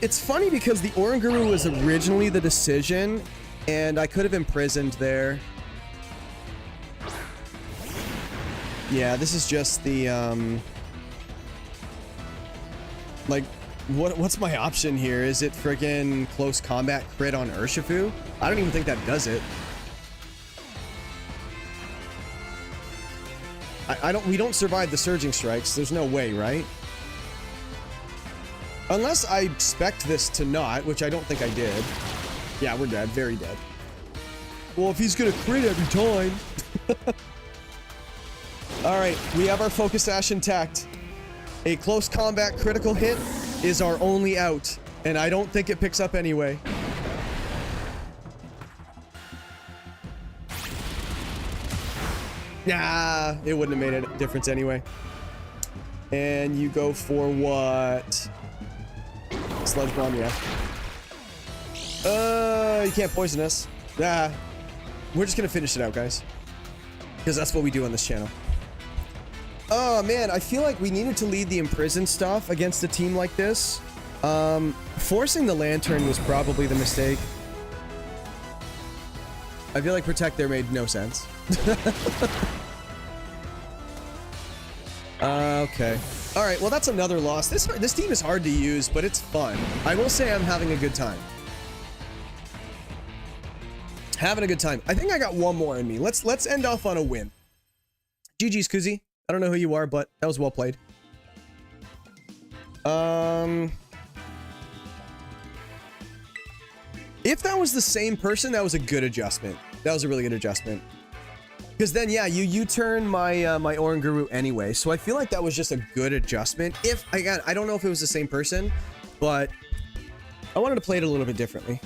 It's funny because the Oranguru was originally the decision, and I could have imprisoned there. Yeah, this is just the, like, what's my option here? Is it friggin' close combat crit on Urshifu? I don't even think that does it. We don't survive the Surging Strikes. There's no way, right? Unless I expect this to not, which I don't think I did. Yeah, we're dead. Very dead. Well, if he's gonna crit every time. Alright, we have our Focus Sash intact. A close combat critical hit is our only out, and I don't think it picks up anyway. Nah, it wouldn't have made a difference anyway. And you go for what? Sludge Bomb, yeah. You can't poison us. Nah. We're just gonna finish it out, guys. Because that's what we do on this channel. Oh, man, I feel like we needed to lead the Imprison stuff against a team like this. Forcing the Lantern was probably the mistake. I feel like Protect there made no sense. Okay. Alright, well that's another loss. This team is hard to use, but it's fun. I will say I'm having a good time. Having a good time. I think I got one more in me. Let's end off on a win. GG's, Kuzi. I don't know who you are, but that was well played. If that was the same person, that was a good adjustment. That was a really good adjustment. Because then, yeah, you U-turn my my Oranguru anyway, so I feel like that was just a good adjustment. If, again, I don't know if it was the same person, but I wanted to play it a little bit differently.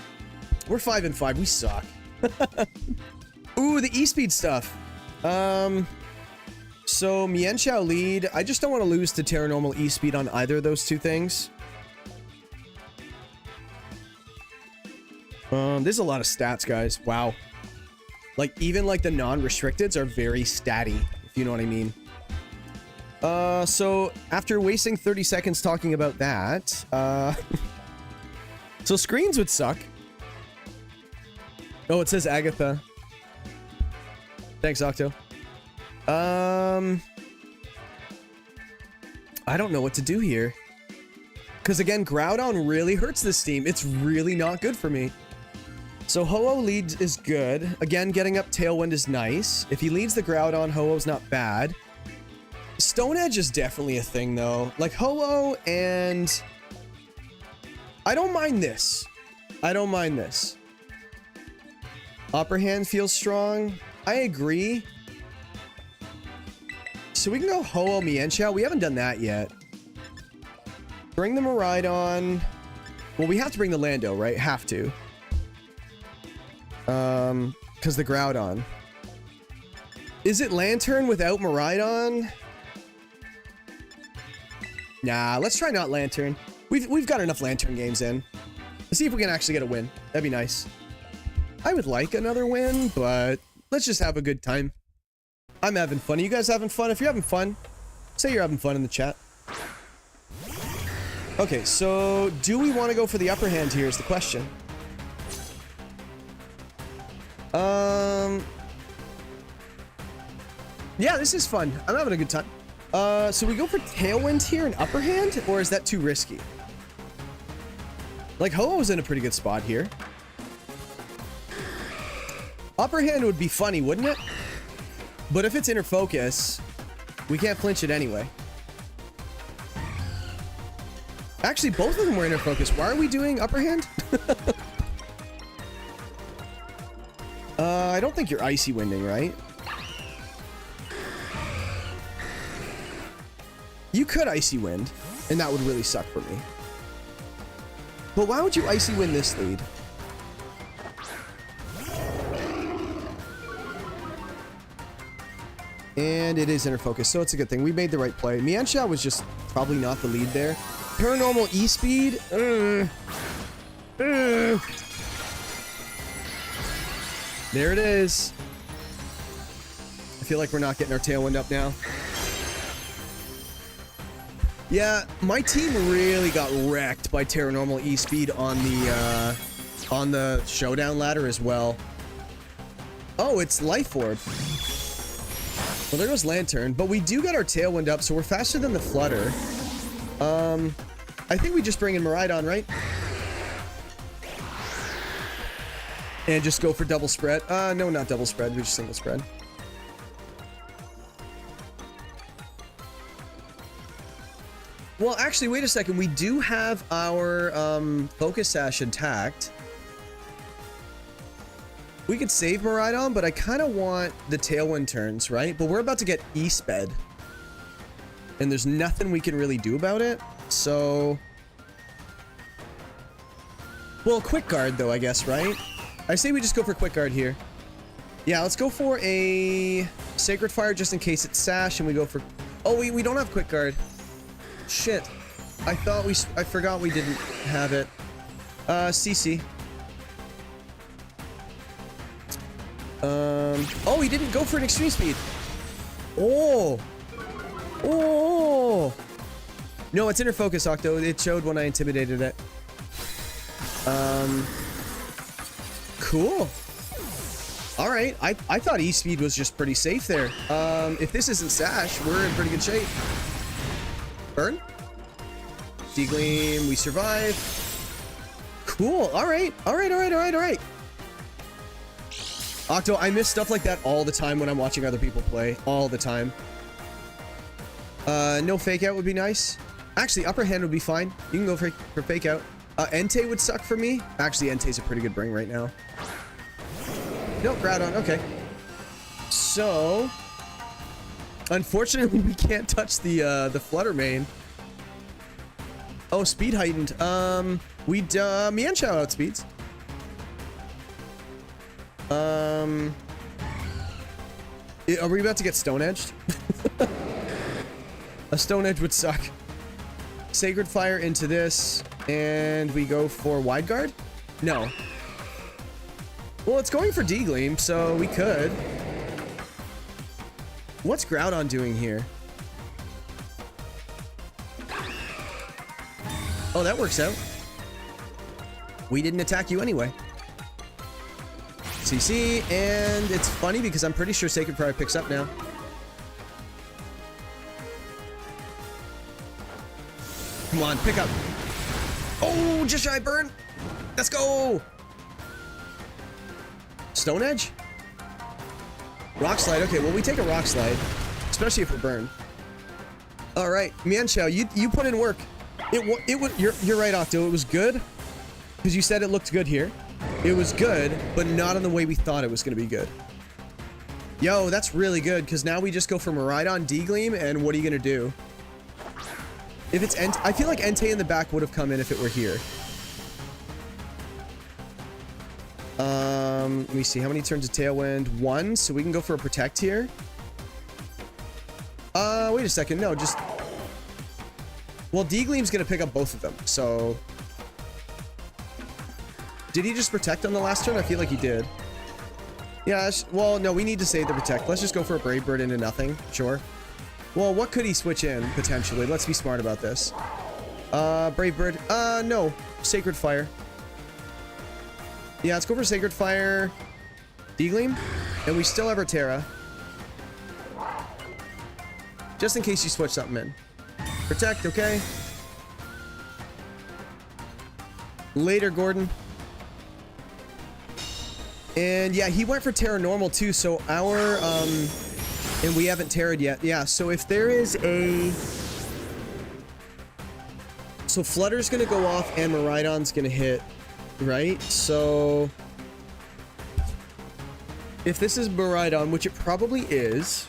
We're 5-5. We suck. Ooh, the E-Speed stuff. So Mienshao lead. I just don't want to lose to Terra Normal E-Speed on either of those 2 things. There's a lot of stats, guys. Wow. Like, even, like, the non-restricteds are very statty, if you know what I mean. So, after wasting 30 seconds talking about that, so screens would suck. Oh, it says Agatha. Thanks, Octo. I don't know what to do here. Because, again, Groudon really hurts this team. It's really not good for me. So Ho-Oh lead is good. Again, getting up Tailwind is nice. If he leads the Groudon, Ho-Oh's not bad. Stone Edge is definitely a thing, though. Like, Ho-Oh and... I don't mind this. I don't mind this. Upper Hand feels strong. I agree. So we can go Ho-Oh Mienshao. We haven't done that yet. Bring the Miraidon. Well, we have to bring the Lando, right? Have to. Because the Groudon. Is it Lantern without Miraidon? Nah, let's try not Lantern. We've got enough Lantern games in. Let's see if we can actually get a win. That'd be nice. I would like another win, but let's just have a good time. I'm having fun. Are you guys having fun? If you're having fun, say you're having fun in the chat. Okay, so do we want to go for the upper hand here is the question. Yeah, this is fun. I'm having a good time. So we go for Tailwind here and upper hand, or is that too risky? Like, Ho-Oh's in a pretty good spot here. Upper hand would be funny, wouldn't it? But if it's inner focus, we can't flinch it anyway. Actually, both of them were inner focus. Why are we doing upper hand? I don't think you're icy winding, right? You could icy wind, and that would really suck for me. But why would you icy wind this lead? And it is inner focus, so it's a good thing. We made the right play. Mianxia was just probably not the lead there. Paranormal E-Speed. There it is. I feel like we're not getting our tailwind up now. Yeah, my team really got wrecked by Paranormal E-Speed on the showdown ladder as well. Oh, it's Life Orb. Well, there goes Lantern, but we do get our tailwind up, so we're faster than the Flutter. I think we just bring in Miraidon, right? And just go for double spread. No, not double spread. We just single spread. Well, actually, wait a second. We do have our Focus Sash intact. We could save Miraidon, but I kind of want the Tailwind turns, right? But we're about to get E-Sped. And there's nothing we can really do about it. So... well, Quick Guard, though, I guess, right? I say we just go for Quick Guard here. Yeah, let's go for a Sacred Fire just in case it's Sash, and we go for... oh, we don't have Quick Guard. Shit. I forgot we didn't have it. CC. Oh, he didn't go for an Extreme Speed. Oh. Oh. No, it's inner focus, Octo. It showed when I intimidated it. Cool. All right. I thought E-Speed was just pretty safe there. If this isn't Sash, we're in pretty good shape. Burn. D-Gleam. We survive. Cool. All right. All right. All right. All right. All right. Octo, I miss stuff like that all the time when I'm watching other people play. All the time. No fake out would be nice. Actually, upper hand would be fine. You can go for fake out. Entei would suck for me. Actually, Entei's a pretty good bring right now. Nope, Groudon. Okay. So, unfortunately, we can't touch the Flutter main. Oh, speed heightened. We'd Mianxia outspeeds. Are we about to get Stone Edged? A Stone Edge would suck. Sacred Fire into this, and we go for Wide Guard? No. Well, it's going for D-Gleam, so we could. What's Groudon doing here? Oh, that works out. We didn't attack you anyway. CC, and it's funny because I'm pretty sure Sacred Fire picks up now. Come on, pick up. Oh, just shy burn. Let's go. Stone Edge? Rock Slide. Okay, well, we take a Rock Slide, especially if we're burned. All right, Mianxia, you put in work. You're right, Octo. It was good because you said it looked good here. It was good, but not in the way we thought it was going to be good. Yo, that's really good because now we just go for Miraidon, D-Gleam, and what are you going to do? If it's I feel like Entei in the back would have come in if it were here. Let me see. How many turns of Tailwind? 1, so we can go for a Protect here. Wait a second. No, just... well, D-Gleam's going to pick up both of them, so... did he just Protect on the last turn? I feel like he did. Yeah, well, no, we need to save the Protect. Let's just go for a Brave Bird into nothing. Sure. Well, what could he switch in, potentially? Let's be smart about this. Brave Bird. No. Sacred Fire. Yeah, let's go for Sacred Fire. D-Gleam. And we still have our Terra. Just in case you switch something in. Protect, okay. Later, Gordon. And yeah, he went for Terra Normal too, so our, and we haven't Terra'd yet. Yeah, so if there is a... So Flutter's gonna go off and Miraidon's gonna hit, right? So... If this is Miraidon, which it probably is,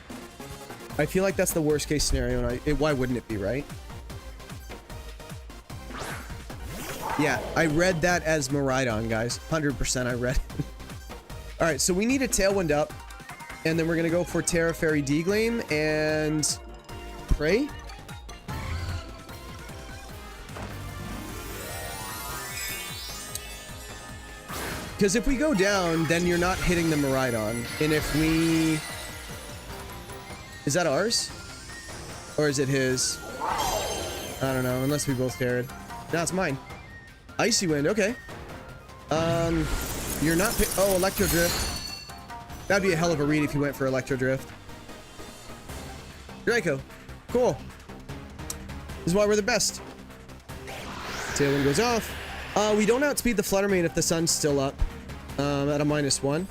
I feel like that's the worst case scenario, and why wouldn't it be, right? Yeah, I read that as Miraidon, guys. 100% I read it. Alright, so we need a Tailwind up, and then we're gonna go for Terra Fairy Degleam and Pray. Because if we go down, then you're not hitting the Miraidon. And if we... Is that ours? Or is it his? I don't know, unless we both Terra'd. No, it's mine. Icy Wind, okay. You're not... Oh, Electro Drift. That'd be a hell of a read if you went for Electro Drift. Draco. Cool. This is why we're the best. Tailwind goes off. We don't outspeed the Flutter Mane if the sun's still up. At a -1.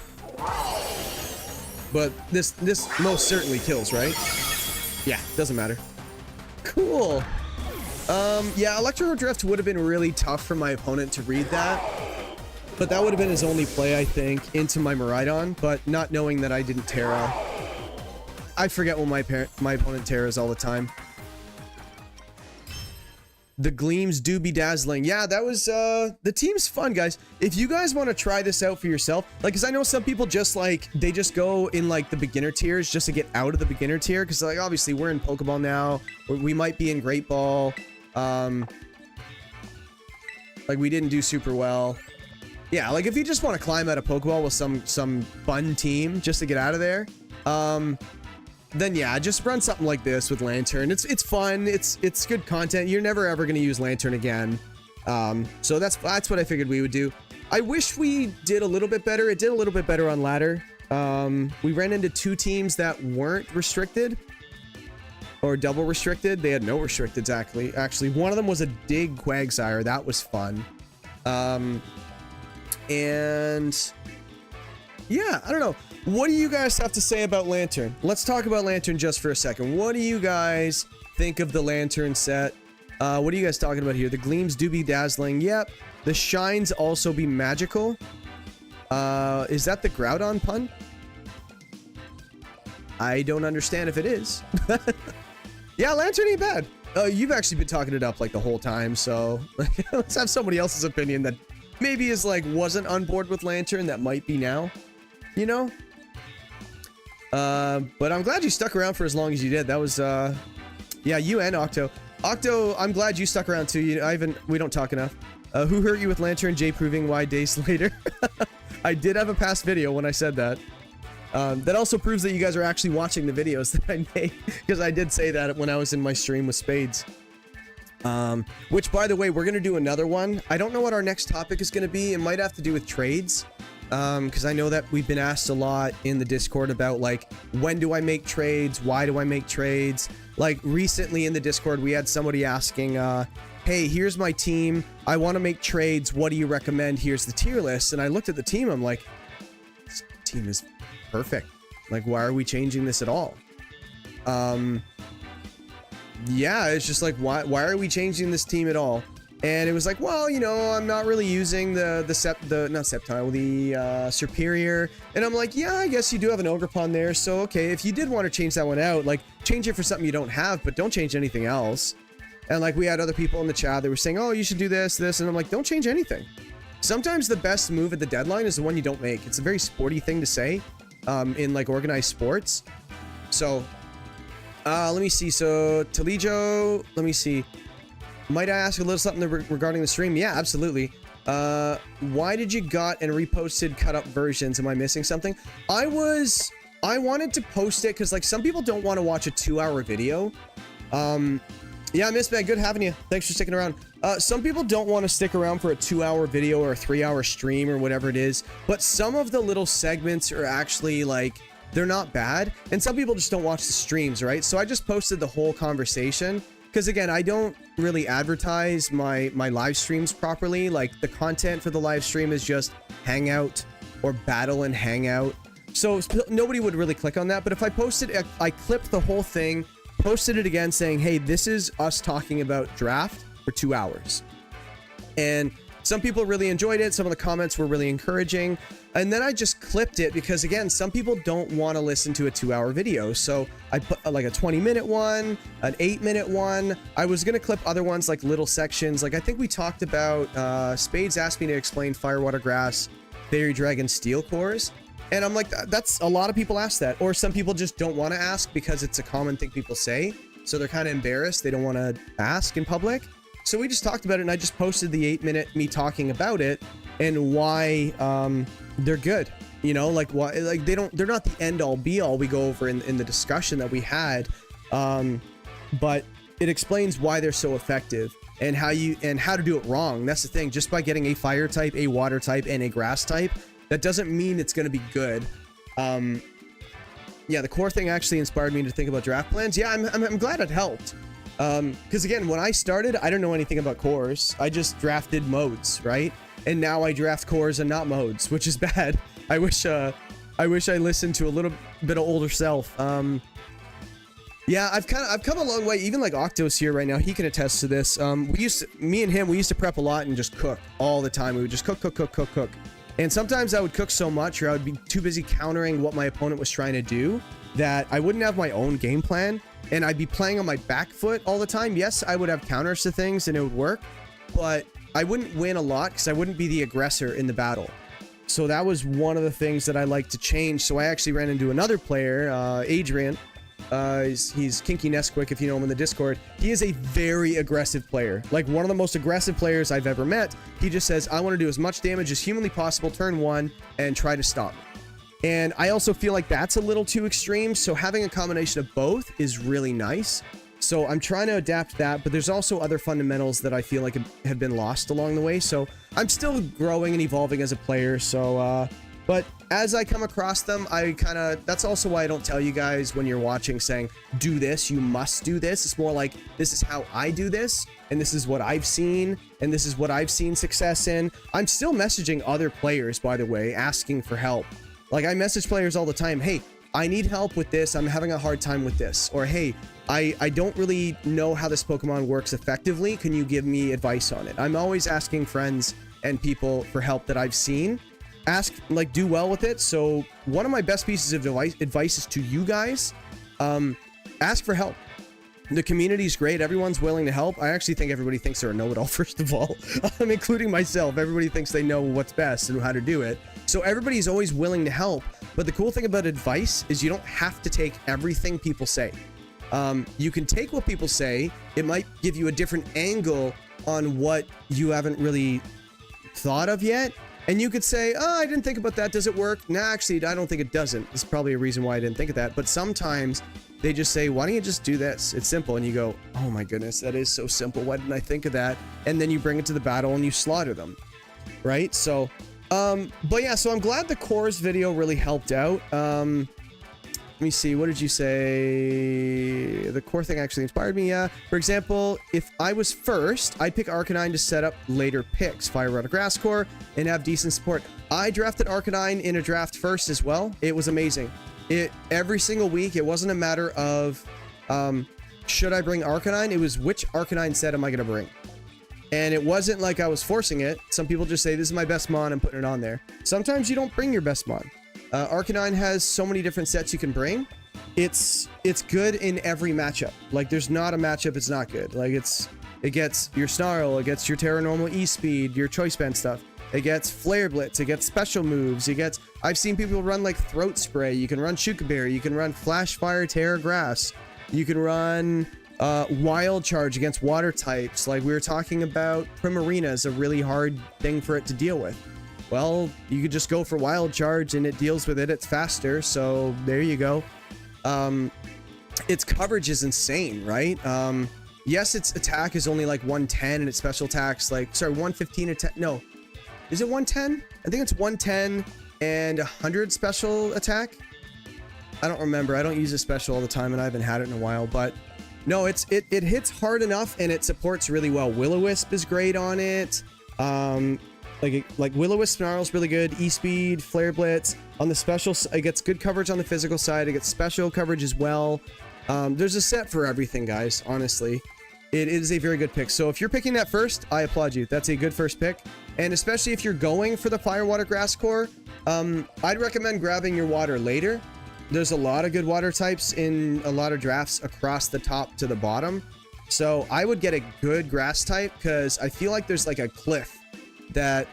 But this most certainly kills, right? Yeah, doesn't matter. Cool. Yeah, Electro Drift would have been really tough for my opponent to read that. But that would have been his only play, I think, into my Miraidon. But not knowing that I didn't Terra. I forget when my opponent Terras all the time. The gleams do be dazzling. Yeah, that was, the team's fun, guys. If you guys want to try this out for yourself, like, because I know some people just, like, they just go in, like, the beginner tiers just to get out of the beginner tier. Because, like, obviously, we're in Pokeball now. We might be in Great Ball. Like, we didn't do super well. Yeah, like, if you just want to climb out of Pokeball with some fun team just to get out of there, then yeah, just run something like this with Lantern. It's fun. It's good content. You're never ever going to use Lantern again. So that's what I figured we would do. I wish we did a little bit better. It did a little bit better on ladder. We ran into 2 teams that weren't restricted or double restricted. They had no restricteds actually. One of them was a Dig Quagsire. That was fun. And yeah, I don't know. What do you guys have to say about Lantern? Let's talk about Lantern just for a second. What do you guys think of the Lantern set? What are you guys talking about here? The gleams do be dazzling. Yep. The shines also be magical. Is that the Groudon pun? I don't understand if it is. Yeah, Lantern ain't bad. You've actually been talking it up like the whole time, so let's have somebody else's opinion that maybe is like wasn't on board with Lantern that might be now. You know? But I'm glad you stuck around for as long as you did. That was, yeah, you and Octo. Octo, I'm glad you stuck around too. We don't talk enough. Who hurt you with Lantern? Jay proving why days later. I did have a past video when I said that. That also proves that you guys are actually watching the videos that I made, because I did say that when I was in my stream with Spades. Which, by the way, we're going to do another one. I don't know what our next topic is going to be. It might have to do with trades. Because I know that we've been asked a lot in the Discord about, like, when do I make trades? Why do I make trades? Like, recently in the Discord, we had somebody asking, hey, here's my team. I want to make trades. What do you recommend? Here's the tier list. And I looked at the team. I'm like, this team is perfect. Like, why are we changing this at all? Yeah, it's just like, why are we changing this team at all? And it was like, well, you know, I'm not really using the Superior. And I'm like, yeah, I guess you do have an Ogerpon there. So, okay, if you did want to change that one out, like, change it for something you don't have, but don't change anything else. And, like, we had other people in the chat that were saying, oh, you should do this. And I'm like, don't change anything. Sometimes the best move at the deadline is the one you don't make. It's a very sporty thing to say in, like, organized sports. So, let me see. So, Talijo, let me see. Might I ask a little something regarding the stream? Yeah, absolutely. Why did you got and reposted cut up versions? Am I missing something? I wanted to post it because, like, some people don't want to watch a 2-hour video. Yeah, Miss Meg, good having you. Thanks for sticking around. Some people don't want to stick around for a 2-hour video or a 3-hour stream or whatever it is, but some of the little segments are actually, like, they're not bad. And some people just don't watch the streams, right? So I just posted the whole conversation. because again, I don't really advertise my live streams properly. Like the content for the live stream is just Hangout or Battle and Hangout. So nobody would really click on that. But if I posted, I clipped the whole thing, posted it again saying, hey, this is us talking about draft for 2 hours. And some people really enjoyed it. Some of the comments were really encouraging. And then I just clipped it because, again, some people don't want to listen to a 2-hour video. So I put like a 20-minute one, an 8-minute one. I was going to clip other ones like little sections. Like I think we talked about Spades asked me to explain Fire, Water, Grass, Fairy Dragon, Steel Cores. And I'm like, that's a lot of people ask that. Or some people just don't want to ask because it's a common thing people say. So they're kind of embarrassed. They don't want to ask in public. So we just talked about it, and I just posted the 8-minute me talking about it and why they're good. You know, like why, like they're not the end all be all we go over in the discussion that we had. But it explains why they're so effective and how to do it wrong. That's the thing. Just by getting a fire type, a water type, and a grass type, that doesn't mean it's going to be good. Yeah, the core thing actually inspired me to think about draft plans. Yeah, I'm glad it helped. Because again, when I started, I don't know anything about cores. I just drafted modes, right? And now I draft cores and not modes, which is bad. I wish I listened to a little bit of older self. Yeah, I've come a long way. Even like Octo's here right now, he can attest to this. Me and him, we used to prep a lot and just cook all the time. We would just cook. And sometimes I would cook so much, or I would be too busy countering what my opponent was trying to do, that I wouldn't have my own game plan. And I'd be playing on my back foot all the time. Yes, I would have counters to things and it would work, but I wouldn't win a lot because I wouldn't be the aggressor in the battle. So that was one of the things that I like to change. So I actually ran into another player, Adrian. He's Kinky Nesquik, if you know him in the Discord. He is a very aggressive player, like one of the most aggressive players I've ever met. He just says, I want to do as much damage as humanly possible turn 1 and try to stop me. And I also feel like that's a little too extreme. So having a combination of both is really nice. So I'm trying to adapt that, but there's also other fundamentals that I feel like have been lost along the way. So I'm still growing and evolving as a player. So, but as I come across them, that's also why I don't tell you guys when you're watching saying, do this, you must do this. It's more like, this is how I do this. And this is what I've seen. And this is what I've seen success in. I'm still messaging other players, by the way, asking for help. Like I message players all the time. Hey, I need help with this. I'm having a hard time with this. Or, hey, I don't really know how this Pokemon works effectively. Can you give me advice on it? I'm always asking friends and people for help that I've seen. Do well with it. So one of my best pieces of advice is to you guys. Ask for help. The community's great. Everyone's willing to help. I actually think everybody thinks they're a know-it-all, first of all, including myself. Everybody thinks they know what's best and how to do it. So everybody's always willing to help. But the cool thing about advice is you don't have to take everything people say. You can take what people say. It might give you a different angle on what you haven't really thought of yet. And you could say, oh, I didn't think about that. Does it work? Nah, actually, I don't think it doesn't. There's probably a reason why I didn't think of that. But sometimes they just say, why don't you just do this? It's simple. And you go, oh my goodness, that is so simple. Why didn't I think of that? And then you bring it to the battle and you slaughter them. Right? So, but yeah, so I'm glad the cores video really helped out. Let me see. What did you say? The core thing actually inspired me. Yeah. For example, if I was first, I'd pick Arcanine to set up later picks. Fire, Water, Grass core and have decent support. I drafted Arcanine in a draft first as well. It was amazing. Every single week, it wasn't a matter of should I bring Arcanine? It was which Arcanine set am I going to bring? And it wasn't like I was forcing it. Some people just say, this is my best mon, I'm putting it on there. Sometimes you don't bring your best mon. Arcanine has so many different sets you can bring. It's good in every matchup. Like there's not a matchup it's not good. Like it gets your Snarl, it gets your Terra Normal E-Speed, your Choice Band stuff. It gets Flare Blitz, it gets special moves, I've seen people run like Throat Spray, you can run Shukaberry, you can run Flash Fire, Terra Grass, you can run Wild Charge against water types. Like we were talking about, Primarina is a really hard thing for it to deal with. Well, you could just go for Wild Charge and it deals with it. It's faster. So there you go. Its coverage is insane, right? Yes, its attack is only like 110 and its special attacks like, sorry, 115 attack. No, is it 110? I think it's 110 and 100 special attack. I don't remember. I don't use a special all the time and I haven't had it in a while, but No, it hits hard enough and it supports really well. Will-O-Wisp is great on it. Like Will-O-Wisp Snarl's really good. E-Speed, Flare Blitz. On the special, it gets good coverage on the physical side. It gets special coverage as well. There's a set for everything, guys, honestly. It is a very good pick. So if you're picking that first, I applaud you. That's a good first pick. And especially if you're going for the Fire Water Grass Core, I'd recommend grabbing your water later. There's a lot of good water types in a lot of drafts across the top to the bottom. So I would get a good grass type because I feel like there's like a cliff that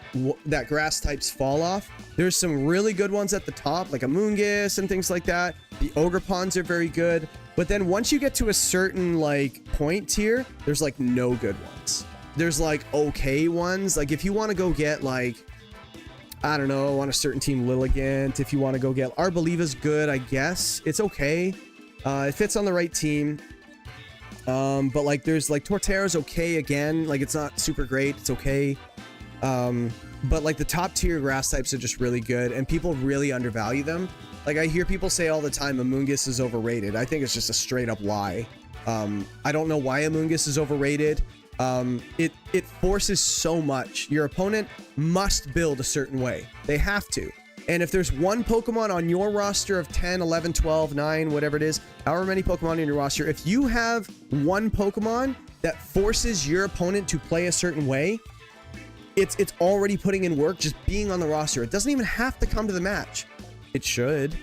grass types fall off. There's some really good ones at the top, like a Moongus and things like that. The Ogre Ponds are very good. But then once you get to a certain like point tier, there's like no good ones. There's like okay ones. Like if you want to go get like, I don't know, on a certain team, Lilligant. If you want to go get Arboliva's good, I guess. It's okay. It fits on the right team. But like there's like Torterra's okay again. Like it's not super great. It's okay. But like the top tier grass types are just really good and people really undervalue them. Like I hear people say all the time Amoonguss is overrated. I think it's just a straight up lie. I don't know why Amoonguss is overrated. It forces so much. Your opponent must build a certain way. They have to. And if there's one Pokemon on your roster of 10, 11, 12, 9, whatever it is, however many Pokemon in your roster, if you have one Pokemon that forces your opponent to play a certain way, it's already putting in work just being on the roster. It doesn't even have to come to the match. It should,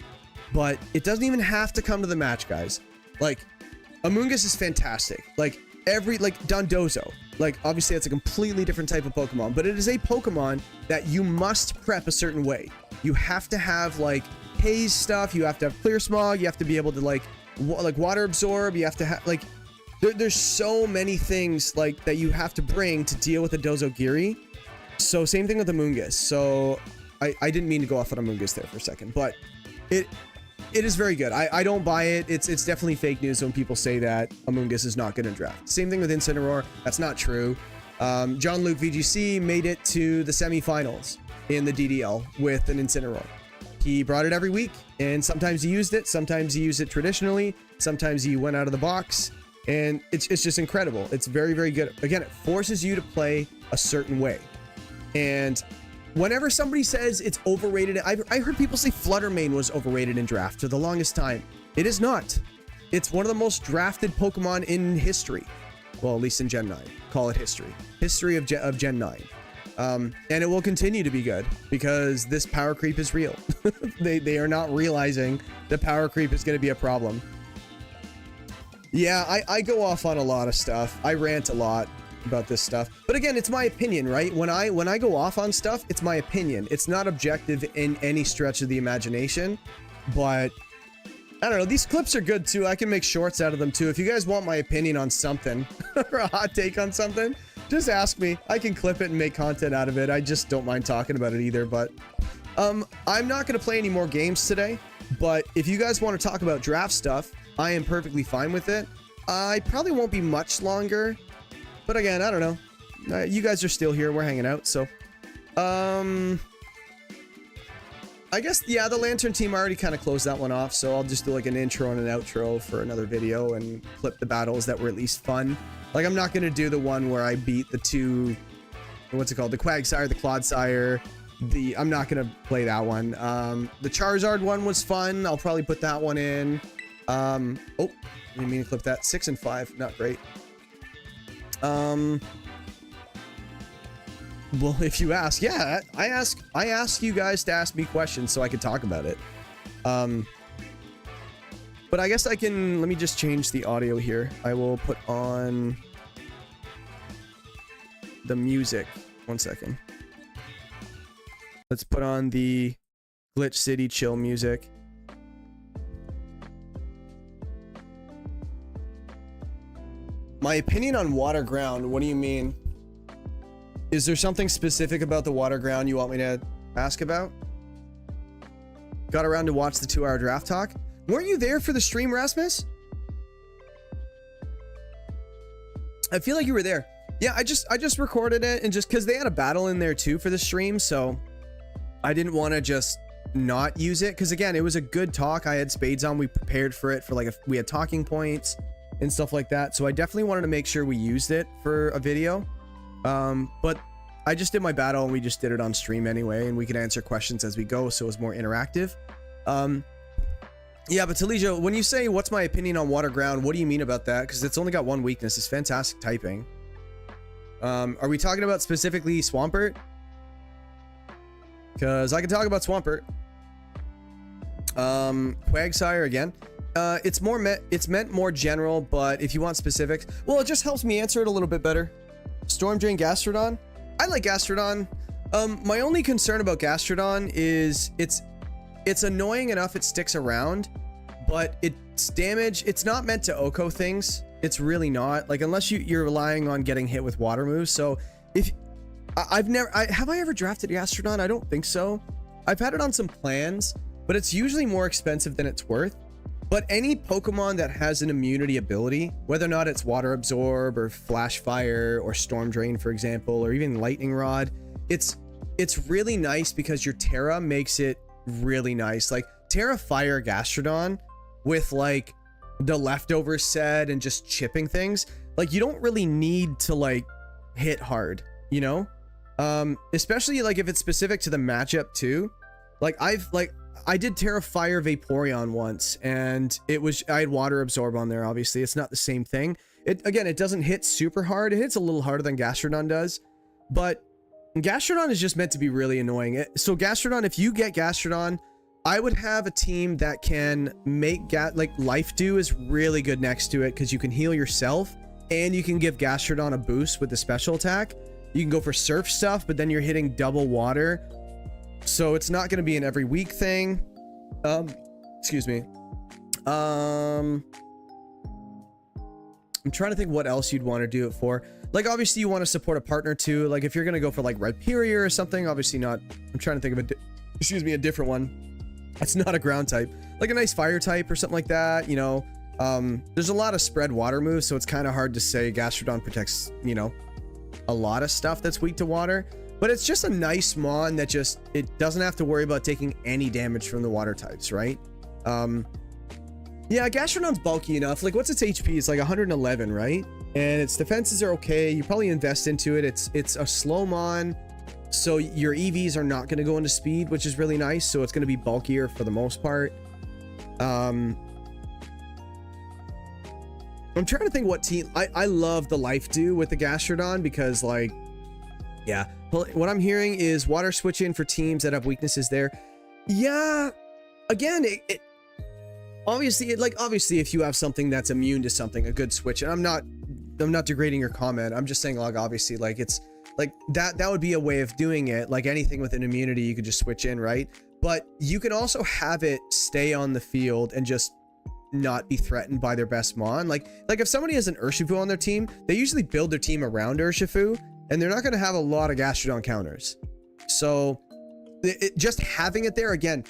but it doesn't even have to come to the match, guys. Like, Amoonguss is fantastic. Like Dondozo. Like, obviously that's a completely different type of Pokemon, but it is a Pokemon that you must prep a certain way. You have to have, like, haze stuff. You have to have clear smog. You have to be able to, like water absorb. You have to have, like, there's so many things, like, that you have to bring to deal with a Dozogiri. So same thing with the Amoonguss. So I didn't mean to go off on Amoonguss there for a second, but it is very good. I don't buy it. It's definitely fake news when people say that Amoonguss is not good in draft. Same thing with Incineroar. That's not true. John Luke VGC made it to the semifinals in the DDL with an Incineroar. He brought it every week, and sometimes he used it. Sometimes he used it traditionally. Sometimes he went out of the box, and it's just incredible. It's very, very good. Again, it forces you to play a certain way. And whenever somebody says it's overrated, I heard people say Fluttermane was overrated in draft for the longest time. It is not. It's one of the most drafted Pokemon in history. Well, at least in Gen 9. Call it history. History of Gen 9. And it will continue to be good because this power creep is real. They are not realizing that power creep is going to be a problem. Yeah, I go off on a lot of stuff. I rant a lot about this stuff, but again, it's my opinion, right? When I go off on stuff, it's my opinion. It's not objective in any stretch of the imagination, but I don't know, these clips are good too. I can make shorts out of them too. If you guys want my opinion on something or a hot take on something, just ask me. I can clip it and make content out of it. I just don't mind talking about it either. But I'm not going to play any more games today, but if you guys want to talk about draft stuff, I am perfectly fine with it. I probably won't be much longer. But again, I don't know. You guys are still here. We're hanging out. So, I guess, yeah, the Lantern team already kind of closed that one off. So I'll just do like an intro and an outro for another video and clip the battles that were at least fun. Like, I'm not going to do the one where I beat the two, what's it called? The Quagsire, the Clodsire. I'm not going to play that one. The Charizard one was fun. I'll probably put that one in. Oh, didn't mean to clip that. 6 and 5. Not great. Well, if you ask, yeah, I ask you guys to ask me questions so I can talk about it. But I guess let me just change the audio here. I will put on the music. 1 second. Let's put on the Glitch City chill music. My opinion on water ground, what do you mean? Is there something specific about the water ground you want me to ask about? Got around to watch the 2-hour draft talk. Weren't you there for the stream, Rasmus? I feel like you were there. Yeah, I just recorded it, and just because they had a battle in there too for the stream, so I didn't want to just not use it, because again, it was a good talk. I had Spades on. We prepared for it for like we had talking points and stuff like that. So I definitely wanted to make sure we used it for a video. But I just did my battle and we just did it on stream anyway, and we can answer questions as we go, so it's more interactive. Yeah, but Talija, when you say what's my opinion on water ground, what do you mean about that? Because it's only got one weakness. It's fantastic typing. Are we talking about specifically Swampert? Because I can talk about Swampert. Quagsire again. It's meant more general, but if you want specifics, well, it just helps me answer it a little bit better. Storm Drain Gastrodon. I like Gastrodon. My only concern about Gastrodon is it's annoying enough it sticks around, but its damage, it's not meant to Oko things. It's really not. Like, unless you're relying on getting hit with water moves. So if have I ever drafted Gastrodon? I don't think so. I've had it on some plans, but it's usually more expensive than it's worth. But any Pokemon that has an immunity ability, whether or not it's Water Absorb or Flash Fire or Storm Drain, for example, or even Lightning Rod, it's really nice because your Terra makes it really nice. Like, Terra Fire Gastrodon with like the leftover set and just chipping things, like, you don't really need to like hit hard, you know? Especially like if it's specific to the matchup too. Like, I did Terra Fire Vaporeon once, and I had Water Absorb on there. Obviously it's not the same thing. It doesn't hit super hard. It hits a little harder than Gastrodon does, but Gastrodon is just meant to be really annoying. So Gastrodon, if you get Gastrodon, I would have a team that can make like Life Dew is really good next to it, because you can heal yourself and you can give Gastrodon a boost with the special attack. You can go for surf stuff, but then you're hitting double water, so it's not going to be an every week thing. Excuse me. I'm trying to think what else you'd want to do it for. Like, obviously you want to support a partner too. Like, if you're going to go for like Rhyperior or something, obviously not. I'm trying to think of a different one. That's not a ground type. Like a nice fire type or something like that, you know. There's a lot of spread water moves, so it's kind of hard to say Gastrodon protects, you know, a lot of stuff that's weak to water. But it's just a nice mon that just, it doesn't have to worry about taking any damage from the water types, right? Yeah, Gastrodon's bulky enough. Like, what's its HP? It's like 111, right? And its defenses are okay. You probably invest into it. It's a slow mon, so your EVs are not going to go into speed, which is really nice. So it's going to be bulkier for the most part. I'm trying to think what team. I love the Life Dew with the Gastrodon, because, like, yeah, what I'm hearing is water switch in for teams that have weaknesses there. Yeah, again, obviously if you have something that's immune to something, a good switch. And I'm not degrading your comment. I'm just saying, like, obviously, like, it's like that would be a way of doing it. Like, anything with an immunity, you could just switch in, right? But you can also have it stay on the field and just not be threatened by their best mon. Like if somebody has an Urshifu on their team, they usually build their team around Urshifu, and they're not going to have a lot of Gastrodon counters. So just having it there, again,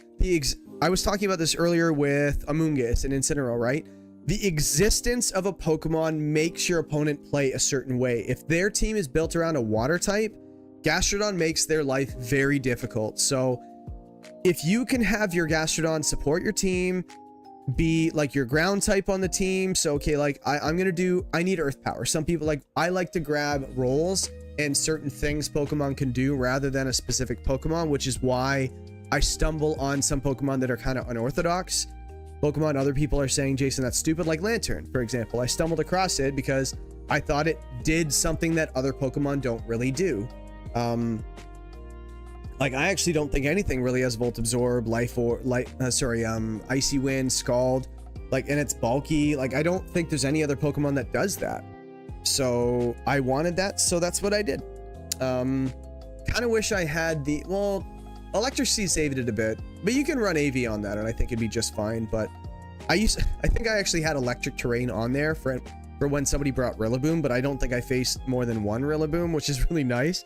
I was talking about this earlier with Amoonguss and Incineroar, right? The existence of a Pokemon makes your opponent play a certain way. If their team is built around a water type, Gastrodon makes their life very difficult. So if you can have your Gastrodon support your team, be like your ground type on the team. So, okay, like I need Earth Power. Some people, like, I like to grab rolls and certain things Pokemon can do rather than a specific Pokemon, which is why I stumble on some Pokemon that are kind of unorthodox. Pokemon other people are saying, Jason, that's stupid, like Lantern, for example. I stumbled across it because I thought it did something that other Pokemon don't really do. Like, I actually don't think anything really has Volt Absorb, Icy Wind, Scald, like, and it's bulky. Like, I don't think there's any other Pokemon that does that. So I wanted that, so that's what I did. Kind of wish I had Electric Sea saved it a bit, but you can run AV on that, and I think it'd be just fine. But I think I actually had Electric Terrain on there for when somebody brought Rillaboom, but I don't think I faced more than one Rillaboom, which is really nice.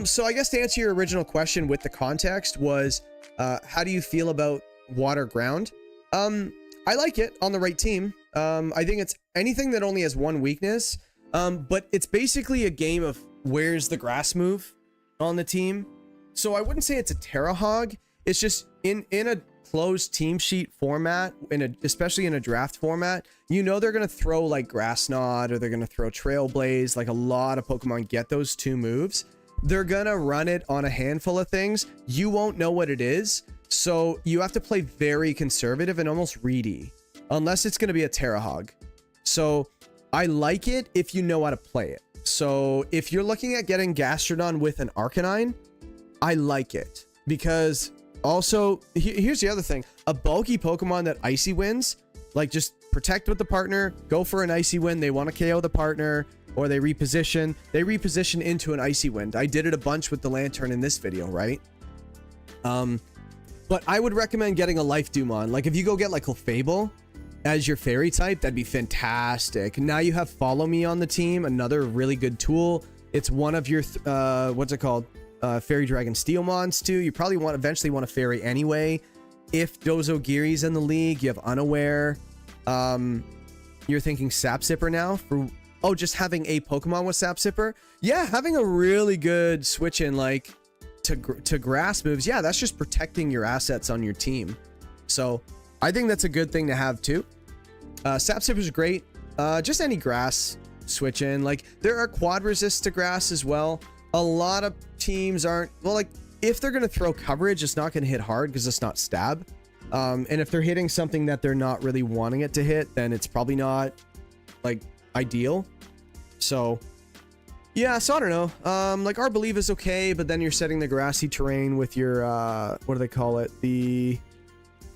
So I guess to answer your original question with the context was, how do you feel about water ground? I like it on the right team. I think it's anything that only has one weakness. But it's basically a game of where's the grass move on the team. So I wouldn't say it's a Terra Hog. It's just in closed team sheet format, especially in a draft format, you know they're going to throw like Grass Knot or they're going to throw Trailblaze. Like a lot of Pokemon get those 2 moves. They're going to run it on a handful of things. You won't know what it is. So you have to play very conservative and almost reedy, unless it's going to be a Terrahog. So I like it if you know how to play it. So if you're looking at getting Gastrodon with an Arcanine, I like it because also here's the other thing. A bulky Pokemon that Icy wins, like just protect with the partner, go for an Icy Wind. They want to KO the partner or they reposition. They reposition into an Icy Wind. I did it a bunch with the Lantern in this video, right? But I would recommend getting a Life Dumon. Like if you go get like Clefable as your fairy type, that'd be fantastic. Now you have Follow Me on the team, another really good tool. It's one of your what's it called, Fairy Dragon Steelmons too. You probably eventually want a fairy anyway. If Dozogiri's in the league, you have Unaware. You're thinking Sap Sipper now for just having a Pokemon with Sap Sipper. Yeah, having a really good switch in like to grass moves. Yeah, that's just protecting your assets on your team. So I think that's a good thing to have too. Sap Sipper's great. Just any grass switch in. Like there are quad resists to grass as well. A lot of teams aren't, well, like if they're going to throw coverage, it's not going to hit hard because it's not stab. And if they're hitting something that they're not really wanting it to hit, then it's probably not like ideal. So yeah, so I don't know. Like Arbolive is okay, but then you're setting the grassy terrain with your what do they call it?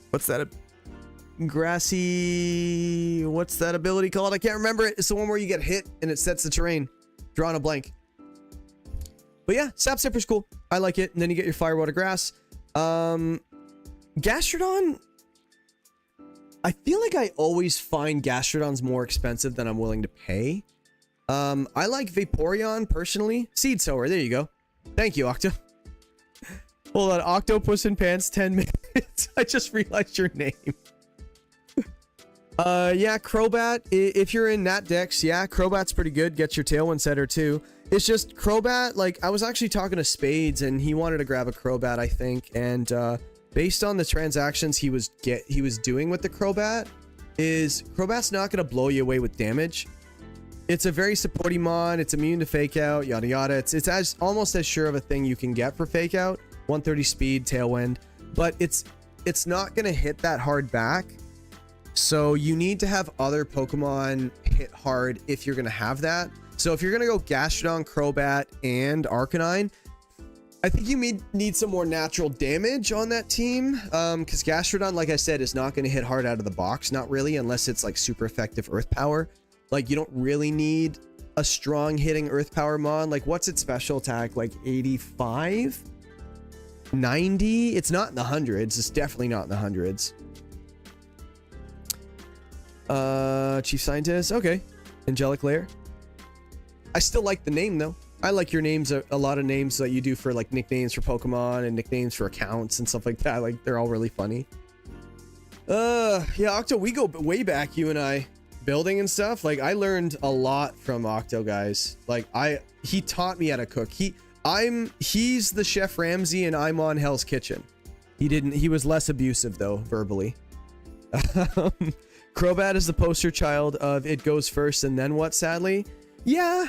What's that ability called? I can't remember it. It's the one where you get hit and it sets the terrain. Drawing a blank. But yeah, Sap Sipper's cool. I like it. And then you get your Fire Water Grass. Gastrodon, I feel like I always find Gastrodon's more expensive than I'm willing to pay. I like Vaporeon personally. Seed Sower, there you go. Thank you, Octo. Hold on, Octopus in Pants, 10 minutes. I just realized your name. Yeah, Crobat, if you're in Nat Dex, yeah, Crobat's pretty good. Get your Tailwind Setter too. It's just Crobat, like, I was actually talking to Spades and he wanted to grab a Crobat, I think, and based on the transactions he was doing with the Crobat's not going to blow you away with damage. It's a very supporty mon, it's immune to Fake Out, yada yada. It's almost as sure of a thing you can get for Fake Out. 130 speed, Tailwind, but it's not going to hit that hard back. So you need to have other Pokemon hit hard if you're going to have that. So if you're going to go Gastrodon, Crobat, and Arcanine, I think you need some more natural damage on that team. Because Gastrodon, like I said, is not going to hit hard out of the box. Not really, unless it's like super effective Earth Power. Like you don't really need a strong hitting Earth Power mon. Like what's its special attack? Like 85? 90? It's not in the hundreds. It's definitely not in the hundreds. Chief Scientist. Okay. Angelic Lair. I still like the name though. I like your names, a lot of names that you do for like nicknames for Pokemon and nicknames for accounts and stuff like that. Like they're all really funny. Yeah, Octo, we go way back, you and I, building and stuff. Like I learned a lot from Octo, guys. Like he taught me how to cook. He's the Chef Ramsay and I'm on Hell's Kitchen. He was less abusive though, verbally. Crobat is the poster child of it goes first and then what, sadly. Yeah,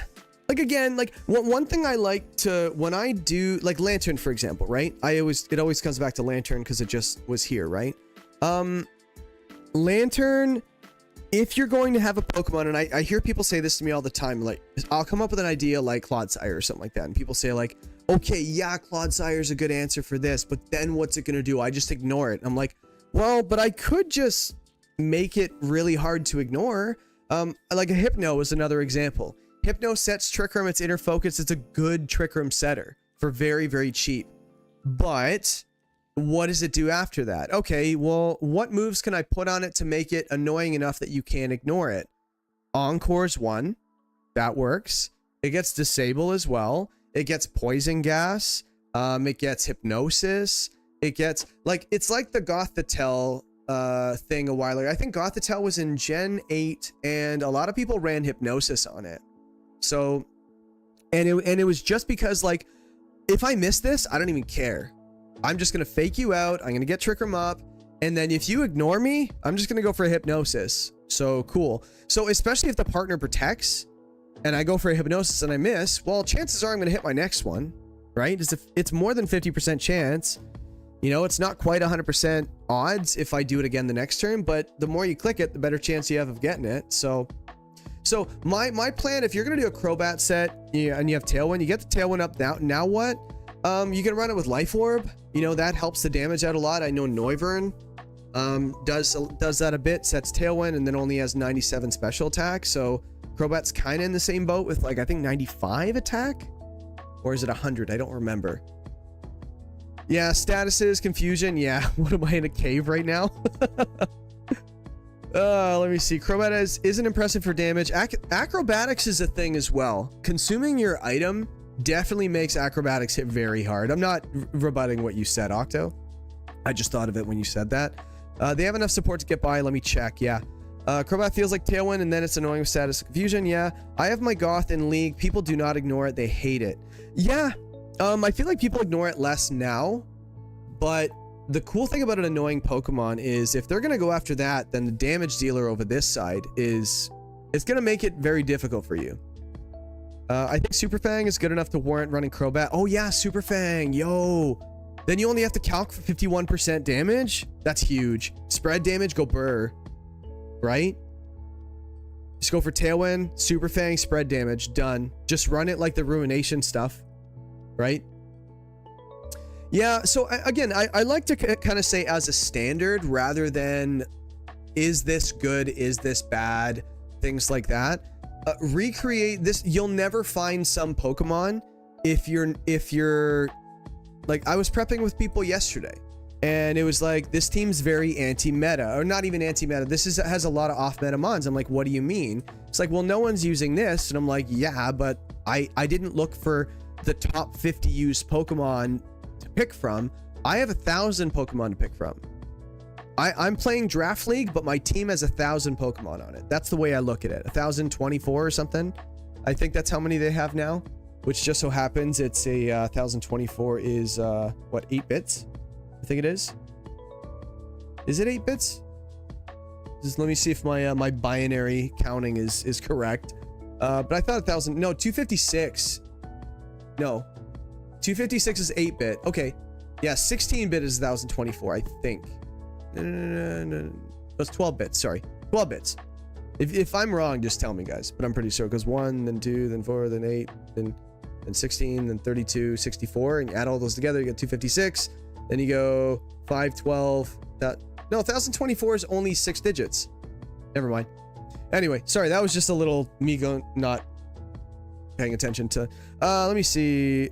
like again, like one thing I like to, when I do like Lantern, for example, right? It always comes back to Lantern because it just was here, right? Lantern, if you're going to have a Pokemon, and I hear people say this to me all the time, like I'll come up with an idea like Clodsire or something like that, and people say like, okay, yeah, Clodsire is a good answer for this, but then what's it gonna do? I just ignore it. I'm like, well, but I could just make it really hard to ignore. Like a Hypno is another example. Hypno sets Trick Room, its Inner Focus. It's a good Trick Room setter for very, very cheap. But what does it do after that? Okay, well, what moves can I put on it to make it annoying enough that you can't ignore it? Encore's one. That works. It gets Disable as well. It gets Poison Gas. It gets Hypnosis. It gets, like, it's like the Gothitelle thing a while ago. I think Gothitelle was in Gen 8 and a lot of people ran Hypnosis on it. So, and it was just because, like, if I miss this, I don't even care. I'm just going to fake you out. I'm going to get Trick Room up. And then if you ignore me, I'm just gonna go for a hypnosis. So cool. So especially if the partner protects and I go for a hypnosis and I miss, well, chances are I'm gonna hit my next one, right? It's more than 50% chance. You know, it's not quite 100% odds if I do it again the next turn, but the more you click it, the better chance you have of getting it. So my plan, if you're gonna do a Crobat set, and you have Tailwind, you get the Tailwind up now. Now what? You can run it with Life Orb. You know, that helps the damage out a lot. I know Noivern does that a bit, sets Tailwind, and then only has 97 special attack. So Crobat's kind of in the same boat with, like, I think 95 attack, or is it 100? I don't remember. Yeah, statuses, confusion. Yeah, what am I, in a cave right now? Let me see. Crobat isn't impressive for damage. Acrobatics is a thing as well. Consuming your item definitely makes acrobatics hit very hard. I'm not rebutting what you said, Octo. I just thought of it when you said that. They have enough support to get by. Let me check. Yeah. Crobat feels like Tailwind, and then it's annoying with status confusion. Yeah. I have my Goth in League. People do not ignore it. They hate it. Yeah. I feel like people ignore it less now, but the cool thing about an annoying Pokemon is if they're going to go after that, then the damage dealer over this side it's going to make it very difficult for you. I think Super Fang is good enough to warrant running Crobat. Oh yeah, Super Fang, yo. Then you only have to calc for 51% damage. That's huge. Spread damage, go Burr. Right? Just go for Tailwind, Super Fang, spread damage, done. Just run it like the Ruination stuff. Right? Yeah, so again, I like to kind of say as a standard rather than is this good, is this bad, things like that. Recreate this. You'll never find some Pokemon if you're like, I was prepping with people yesterday and it was like, this team's very anti-meta, or not even anti-meta. This has a lot of off-meta mons. I'm like, what do you mean? It's like, well, no one's using this. And I'm like, yeah, but I didn't look for the top 50 used Pokemon to pick from. I have 1,000 Pokemon to pick from. I'm playing Draft League, but my team has 1,000 Pokemon on it. That's the way I look at it. 1,024 or something. I think that's how many they have now, which just so happens it's a 1,024 is what, 8 bits? I think it is. Is it 8 bits? Just let me see if my my binary counting is correct. But I thought 1,000. No, 256. No, 256 is 8-bit. Okay, yeah, 16-bit is 1,024. I think. No, that's 12 bits. Sorry, 12 bits. If I'm wrong, just tell me, guys. But I'm pretty sure, because 1, then 2, then 4, then 8, then 16, then 32, 64, and you add all those together, you get 256. Then you go 5, 12. No, 1,024 is only 6 digits. Never mind. Anyway, sorry, that was just a little me not paying attention to. Let me see.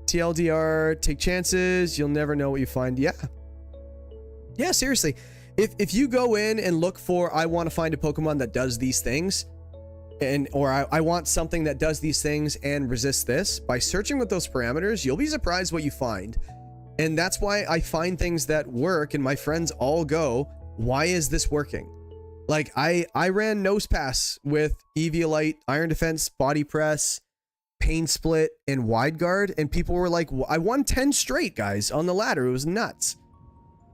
TLDR, take chances. You'll never know what you find. Yeah, seriously. If you go in and look for, I want to find a Pokemon that does these things, or I want something that does these things and resists this, by searching with those parameters, you'll be surprised what you find. And that's why I find things that work and my friends all go, why is this working? Like I ran Nose Pass with Eviolite, Iron Defense, Body Press, Pain Split, and Wide Guard, and people were like, I won 10 straight, guys, on the ladder. It was nuts.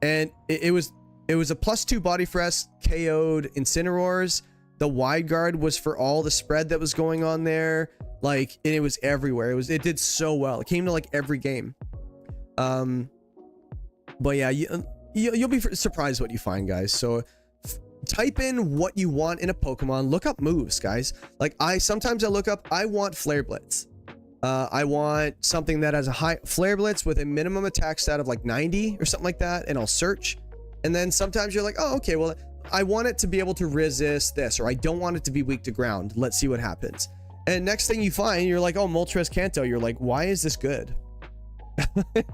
And it was a +2 Body Press, KO'd Incineroars. The Wide Guard was for all the spread that was going on there. Like, and it was everywhere. It did so well. It came to like every game. But yeah, you'll be surprised what you find, guys. So type in what you want in a Pokemon. Look up moves, guys. Like sometimes I look up, I want Flare Blitz. I want something that has a high Flare Blitz with a minimum attack stat of like 90 or something like that, and I'll search. And then sometimes you're like, oh, okay, well, I want it to be able to resist this, or I don't want it to be weak to ground. Let's see what happens. And next thing you find, you're like, oh, Moltres Kanto. You're like, why is this good?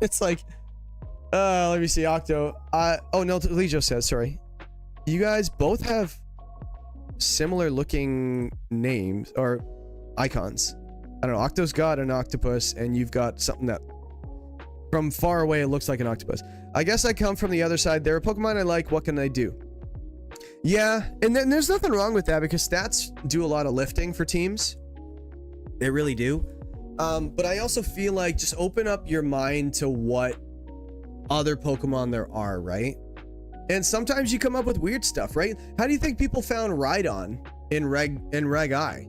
It's like, let me see, Octo. Oh, no, Legio says, sorry. You guys both have similar looking names or icons. I don't know. Octo's got an octopus, and you've got something that from far away it looks like an octopus. I guess I come from the other side. They're a Pokemon I like. What can I do? Yeah, and then there's nothing wrong with that because stats do a lot of lifting for teams. They really do. But I also feel like just open up your mind to what other Pokemon there are, right? And sometimes you come up with weird stuff, right? How do you think people found Rhydon in Reg I?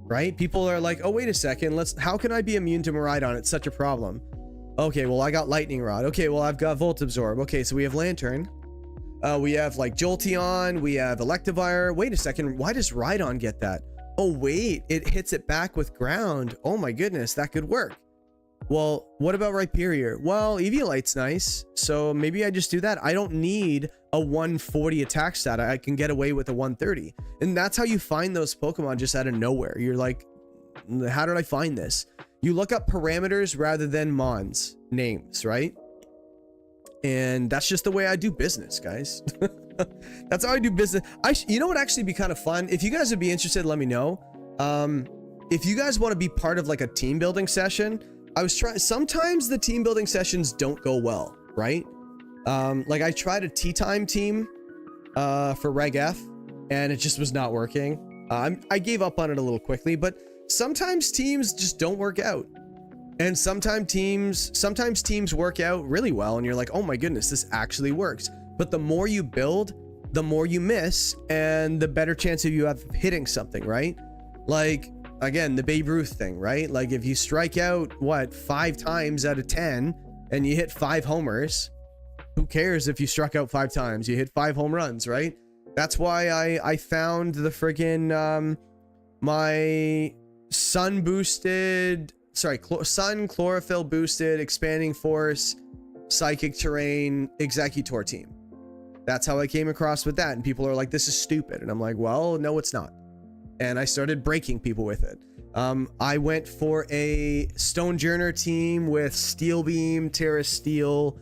Right? People are like, oh, wait a second. How can I be immune to Miraidon? It's such a problem. Okay, well, I got Lightning Rod. Okay, well, I've got Volt Absorb. Okay, so we have Lantern. We have like Jolteon. We have Electivire. Wait a second. Why does Rhydon get that? Oh, wait, it hits it back with ground. Oh my goodness, that could work. Well, what about Rhyperior? Well, Eviolite's nice, so maybe I just do that. I don't need a 140 attack stat. I can get away with a 130. And that's how you find those Pokemon just out of nowhere. You're like, how did I find this? You look up parameters rather than Mons names, right? And that's just the way I do business, guys. That's how I do business. You know what actually be kind of fun? If you guys would be interested, let me know. If you guys want to be part of like a team building session, sometimes the team building sessions don't go well, right? Like I tried a tea time team for Reg F and it just was not working. I gave up on it a little quickly, but sometimes teams just don't work out. And sometimes teams work out really well and you're like, oh my goodness, this actually works. But the more you build, the more you miss and the better chance of you have hitting something, right? Like, again, the Babe Ruth thing, right? Like if you strike out, 5 times out of 10 and you hit 5 homers, who cares if you struck out 5 times? You hit 5 home runs, right? That's why I found the friggin' my sun chlorophyll boosted expanding force psychic terrain executor team. That's how I came across with that. And people are like, this is stupid. And I'm like, well, no, it's not. And I started breaking people with it. I went for a Stonejourner team with Steel Beam, Terra Steel,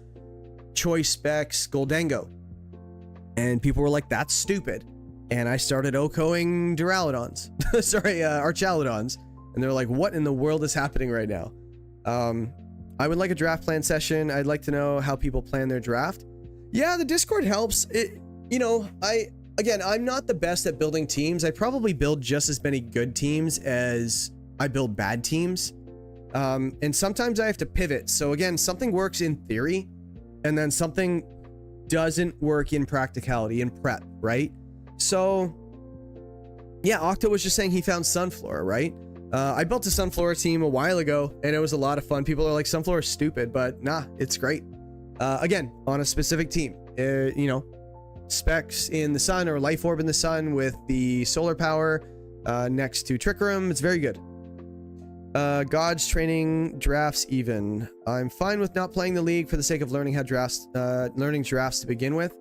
Choice Specs, Goldengo. And people were like, that's stupid. And I started OHKOing Duraludons. Sorry, Archaludons. And they're like, what in the world is happening right now? I would like a draft plan session. I'd like to know how people plan their draft. Yeah, the Discord helps. I'm not the best at building teams. I probably build just as many good teams as I build bad teams. And sometimes I have to pivot. So again, something works in theory and then something doesn't work in practicality, in prep, right? So yeah, Octo was just saying he found Sunflora, right? I built a Sunflora team a while ago and it was a lot of fun. People are like, Sunflora is stupid, but nah, it's great. Again, on a specific team, specs in the sun or life orb in the sun with the solar power next to Trick Room. It's very good. God's training drafts even. I'm fine with not playing the league for the sake of learning how drafts to begin with.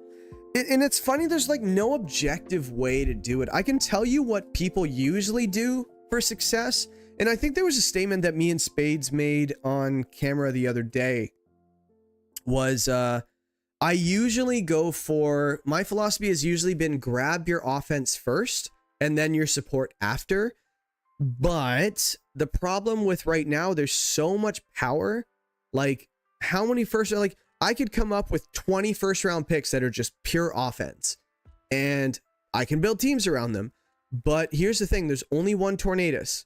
And it's funny, there's like no objective way to do it. I can tell you what people usually do for success. And I think there was a statement that me and Spades made on camera the other day was, I usually go for, my philosophy has usually been grab your offense first and then your support after. But the problem with right now, there's so much power. Like how many I could come up with 20 first round picks that are just pure offense and I can build teams around them. But here's the thing. There's only one Tornadus.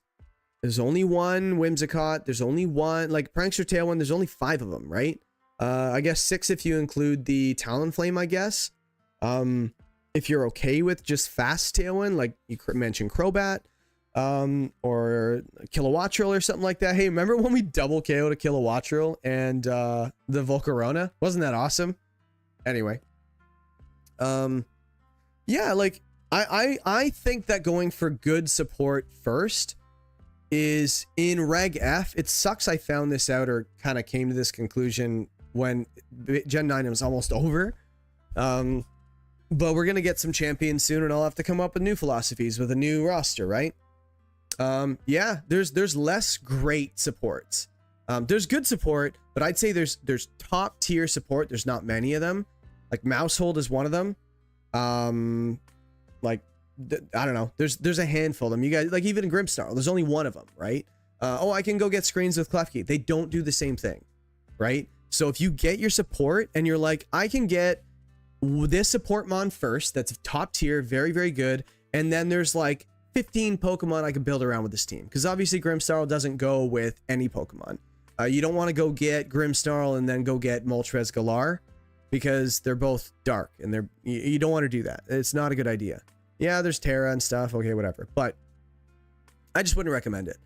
There's only one Whimsicott. There's only one like Prankster Tailwind. There's only 5 of them, right? I guess 6 if you include the Talonflame, I guess. If you're okay with just fast Tailwind, like you mentioned Crobat, or Kilowattrel or something like that. Hey, remember when we double KO'd a Kilowattrel and the Volcarona? Wasn't that awesome? Anyway. Yeah, like I think that going for good support first is in Reg F. It sucks I found this out or kind of came to this conclusion when Gen 9 was almost over. But we're going to get some champions soon and I'll have to come up with new philosophies with a new roster, right? Yeah, there's less great supports. There's good support, but I'd say there's top tier support. There's not many of them. Like Mousehold is one of them. I don't know. There's a handful of them. You guys, like even Grimmsnarl, there's only one of them, right? I can go get screens with Klefki. They don't do the same thing, right? So if you get your support and you're like, I can get this support mon first, that's top tier, very, very good. And then there's like 15 Pokemon I could build around with this team. Because obviously Grimmsnarl doesn't go with any Pokemon. You don't want to go get Grimmsnarl and then go get Moltres Galar. because they're both dark and you don't want to do that. It's not a good idea. Yeah, there's Terra and stuff. Okay, whatever. But I just wouldn't recommend it.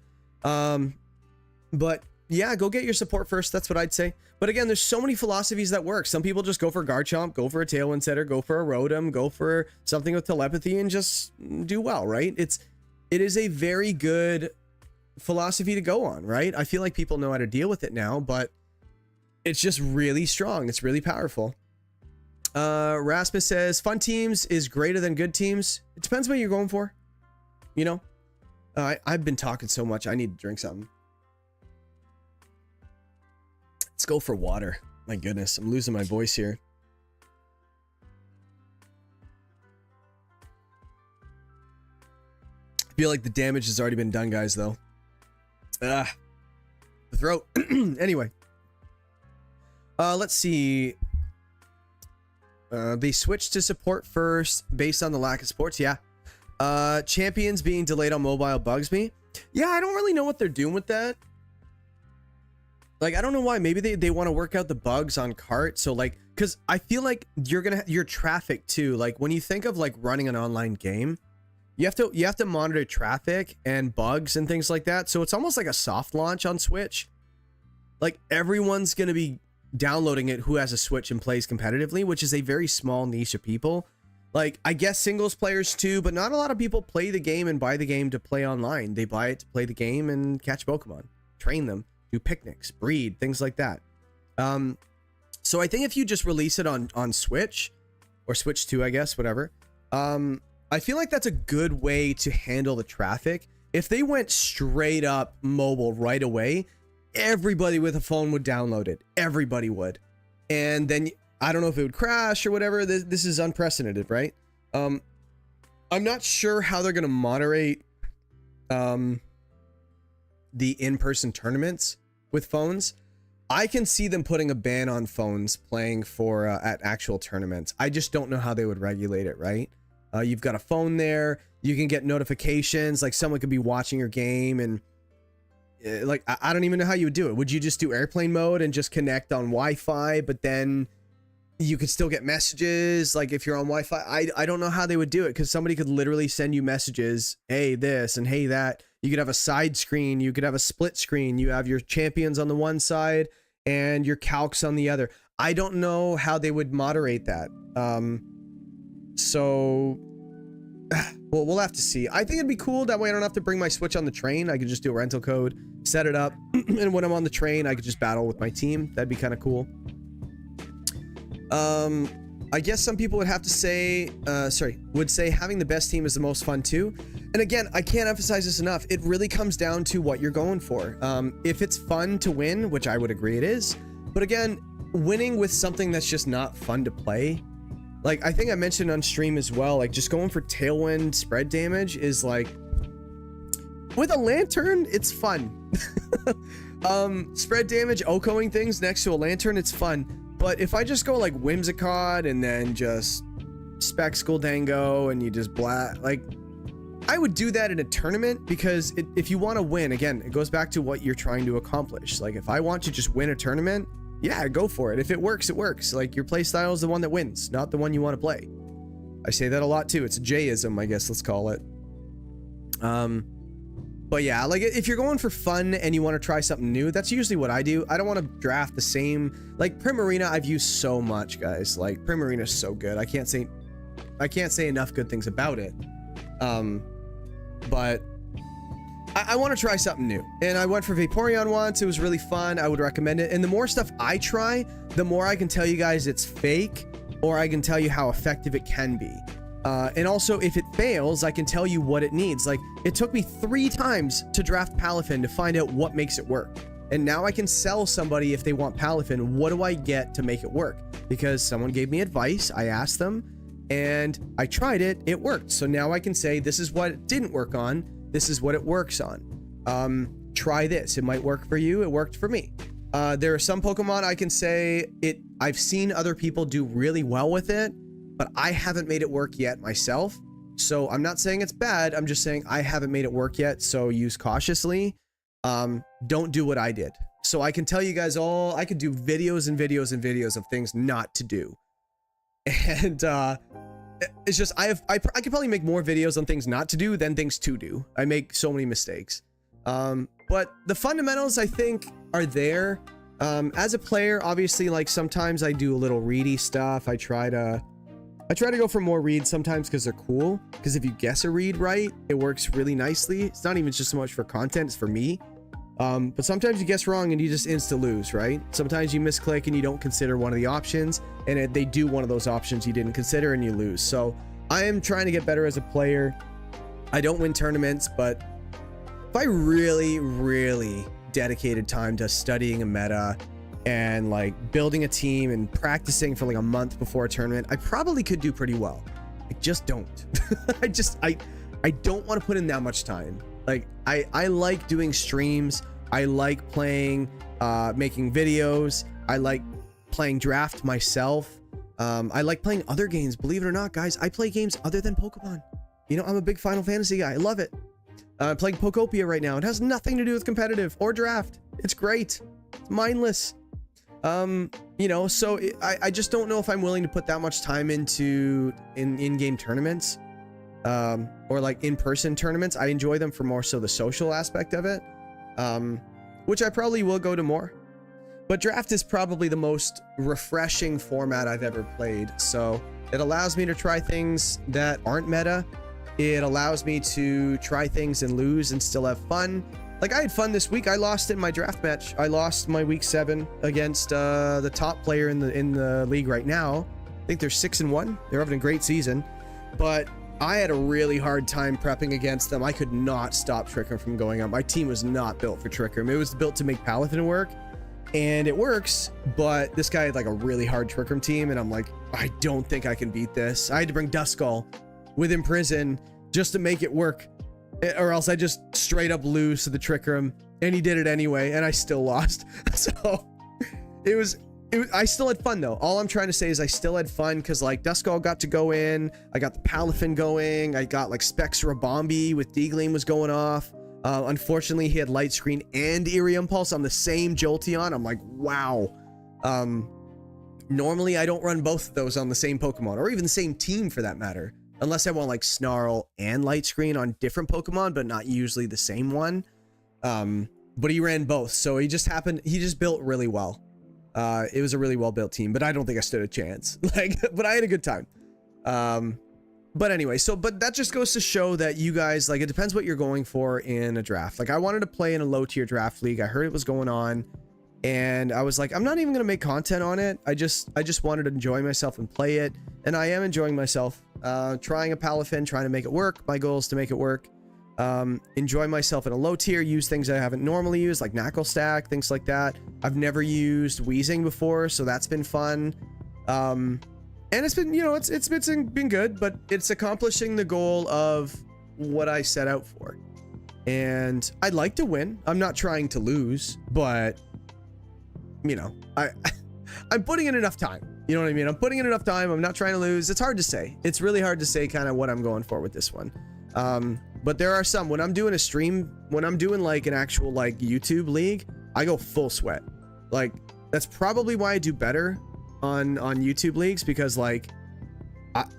But yeah, go get your support first. That's what I'd say. But again, there's so many philosophies that work. Some people just go for Garchomp, go for a Tailwind Setter, go for a Rotom, go for something with telepathy and just do well, right? It is a very good philosophy to go on, right? I feel like people know how to deal with it now, but it's just really strong. It's really powerful. Rasmus says, fun teams is greater than good teams. It depends what you're going for. You know? I've been talking so much. I need to drink something. Let's go for water. My goodness, I'm losing my voice here. I feel like the damage has already been done, guys, though. The throat. Anyway. Let's see. They switched to support first based on the lack of supports. Yeah. Champions being delayed on mobile bugs me. Yeah, I don't really know what they're doing with that. Like, I don't know why. Maybe they want to work out the bugs on cart. So like, because I feel like your traffic too. Like when you think of like running an online game, you have to monitor traffic and bugs and things like that. So it's almost like a soft launch on Switch. Like everyone's going to be downloading it who has a Switch and plays competitively, which is a very small niche of people. Like, I guess singles players too, but not a lot of people play the game and buy the game to play online. They buy it to play the game and catch Pokemon, train them, do picnics, breed, things like that. So I think if you just release it on Switch or Switch 2, I guess, whatever. I feel like that's a good way to handle the traffic. If they went straight up mobile right away, everybody with a phone would download it. Everybody would. And then I don't know if it would crash or whatever. This is unprecedented, right? I'm not sure how they're going to moderate the in-person tournaments with phones. I can see them putting a ban on phones playing for at actual tournaments. I just don't know how they would regulate it, right? You've got a phone there. You can get notifications. Like someone could be watching your game and like, I don't even know how you would do it. Would you just do airplane mode and just connect on Wi-Fi, but then you could still get messages? Like if you're on Wi-Fi, I don't know how they would do it, because somebody could literally send you messages. Hey, this and hey, that. You could have a side screen. You could have a split screen. You have your champions on the one side and your calcs on the other. I don't know how they would moderate that. So, well, we'll have to see. I think it'd be cool. That way I don't have to bring my Switch on the train. I could just do a rental code, set it up, and when I'm on the train, I could just battle with my team. That'd be kind of cool. I guess some people would have to say, would say having the best team is the most fun too. And again, I can't emphasize this enough. It really comes down to what you're going for. If it's fun to win, which I would agree it is, but again, winning with something that's just not fun to play. Like, I think I mentioned on stream as well, like just going for Tailwind spread damage is like, with a Lantern, it's fun. Spread damage, OHKOing things next to a Lantern, it's fun. But if I just go like Whimsicott and then just Speckle Dango and you just like, I would do that in a tournament, because if you want to win, again, it goes back to what you're trying to accomplish. Like if I want to just win a tournament, yeah, go for it. If it works, it works. Like your play style is the one that wins, not the one you want to play. I say that a lot too. It's a J-ism, I guess, let's call it. But yeah, like if you're going for fun and you want to try something new, that's usually what I do. I don't want to draft the same, like Primarina I've used so much, guys. Like Primarina is so good. I can't say enough good things about it. But I want to try something new, and I went for Vaporeon once. It was really fun. I would recommend it. And the more stuff I try, the more I can tell you guys it's fake, or I can tell you how effective it can be. And also, if it fails, I can tell you what it needs. Like, it took me 3 times to draft Palafin to find out what makes it work. And now I can sell somebody, if they want Palafin, what do I get to make it work? Because someone gave me advice, I asked them, and I tried it, it worked. So now I can say, this is what it didn't work on, this is what it works on. Try this, it might work for you, it worked for me. There are some Pokemon I can say, I've seen other people do really well with it, but I haven't made it work yet myself. So I'm not saying it's bad, I'm just saying I haven't made it work yet, so use cautiously. Don't do what I did. So I can tell you guys all, I could do videos and videos and videos of things not to do. And it's just, I could probably make more videos on things not to do than things to do. I make so many mistakes. But the fundamentals, I think, are there. As a player, obviously, like sometimes I do a little ready stuff. I try to go for more reads sometimes because they're cool. Because if you guess a read right, it works really nicely. It's not even just so much for content, it's for me. But sometimes you guess wrong and you just insta lose, right? Sometimes you misclick and you don't consider one of the options, and they do one of those options you didn't consider and you lose. So I am trying to get better as a player. I don't win tournaments, but if I really dedicated time to studying a meta and like building a team and practicing for like a month before a tournament, I probably could do pretty well. I just don't. I don't want to put in that much time. Like I like doing streams. I like playing, making videos. I like playing draft myself. I like playing other games. Believe it or not, guys, I play games other than Pokemon. You know, I'm a big Final Fantasy guy. I love it. I'm playing Pokopia right now. It has nothing to do with competitive or draft. It's great. It's mindless. You know, so I just don't know if I'm willing to put that much time into in-game tournaments, or like in-person tournaments. I enjoy them for more so the social aspect of it, which I probably will go to more. But draft is probably the most refreshing format I've ever played. So it allows me to try things that aren't meta. It allows me to try things and lose and still have fun. Like I had fun this week. I lost in my draft match. I lost my week 7 against the top player in the league right now. I think they're 6-1. They're having a great season, but I had a really hard time prepping against them. I could not stop Trick Room from going up. My team was not built for Trick Room. It was built to make Paladin work, and it works, but this guy had like a really hard Trick Room team, and I'm like, I don't think I can beat this. I had to bring Duskull with Imprison just to make it work, or else I just straight up lose to the Trick Room, and he did it anyway, and I still lost. So I still had fun though. All I'm trying to say is I still had fun because like Duskull got to go in, I got the Palafin going, I got like Spectra Bombi with D-Gleam was going off. Unfortunately, he had Light Screen and Eerie Impulse on the same Jolteon. I'm like, wow. Normally I don't run both of those on the same Pokemon, or even the same team for that matter. Unless I want like Snarl and Light Screen on different Pokemon, but not usually the same one. But he ran both, so he just built really well. It was a really well built team, but I don't think I stood a chance. Like, but I had a good time. But anyway, but that just goes to show that you guys, like, it depends what you're going for in a draft. Like I wanted to play in a low tier draft league. I heard it was going on, and I was like, I'm not even gonna make content on it. I just wanted to enjoy myself and play it, and I am enjoying myself. Trying a Palafin, trying to make it work. My goal is to make it work. Enjoy myself in a low tier, use things I haven't normally used, like Knuckle Stack, things like that. I've never used Weezing before, so that's been fun. And it's been, you know, it's been good, but it's accomplishing the goal of what I set out for. And I'd like to win. I'm not trying to lose, but you know, I'm putting in enough time. You know what I mean? I'm putting in enough time. I'm not trying to lose. It's hard to say. It's really hard to say kind of what I'm going for with this one. But there are some, when I'm doing a stream, when I'm doing like an actual like YouTube league, I go full sweat. Like that's probably why I do better on YouTube leagues, because like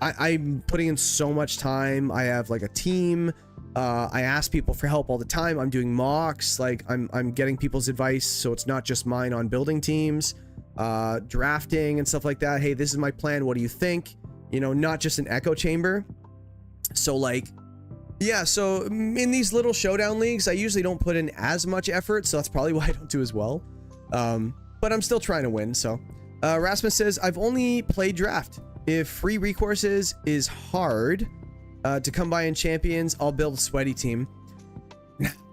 I'm putting in so much time. I have like a team. I ask people for help all the time. I'm doing mocks. Like I'm getting people's advice, so it's not just mine on building teams, drafting and stuff like that. Hey, this is my plan. What do you think? You know, not just an echo chamber. So like, yeah, so in these little showdown leagues, I usually don't put in as much effort, so that's probably why I don't do as well. But I'm still trying to win. So Rasmus says, I've only played draft. If free recourses is hard to come by in champions, I'll build a sweaty team.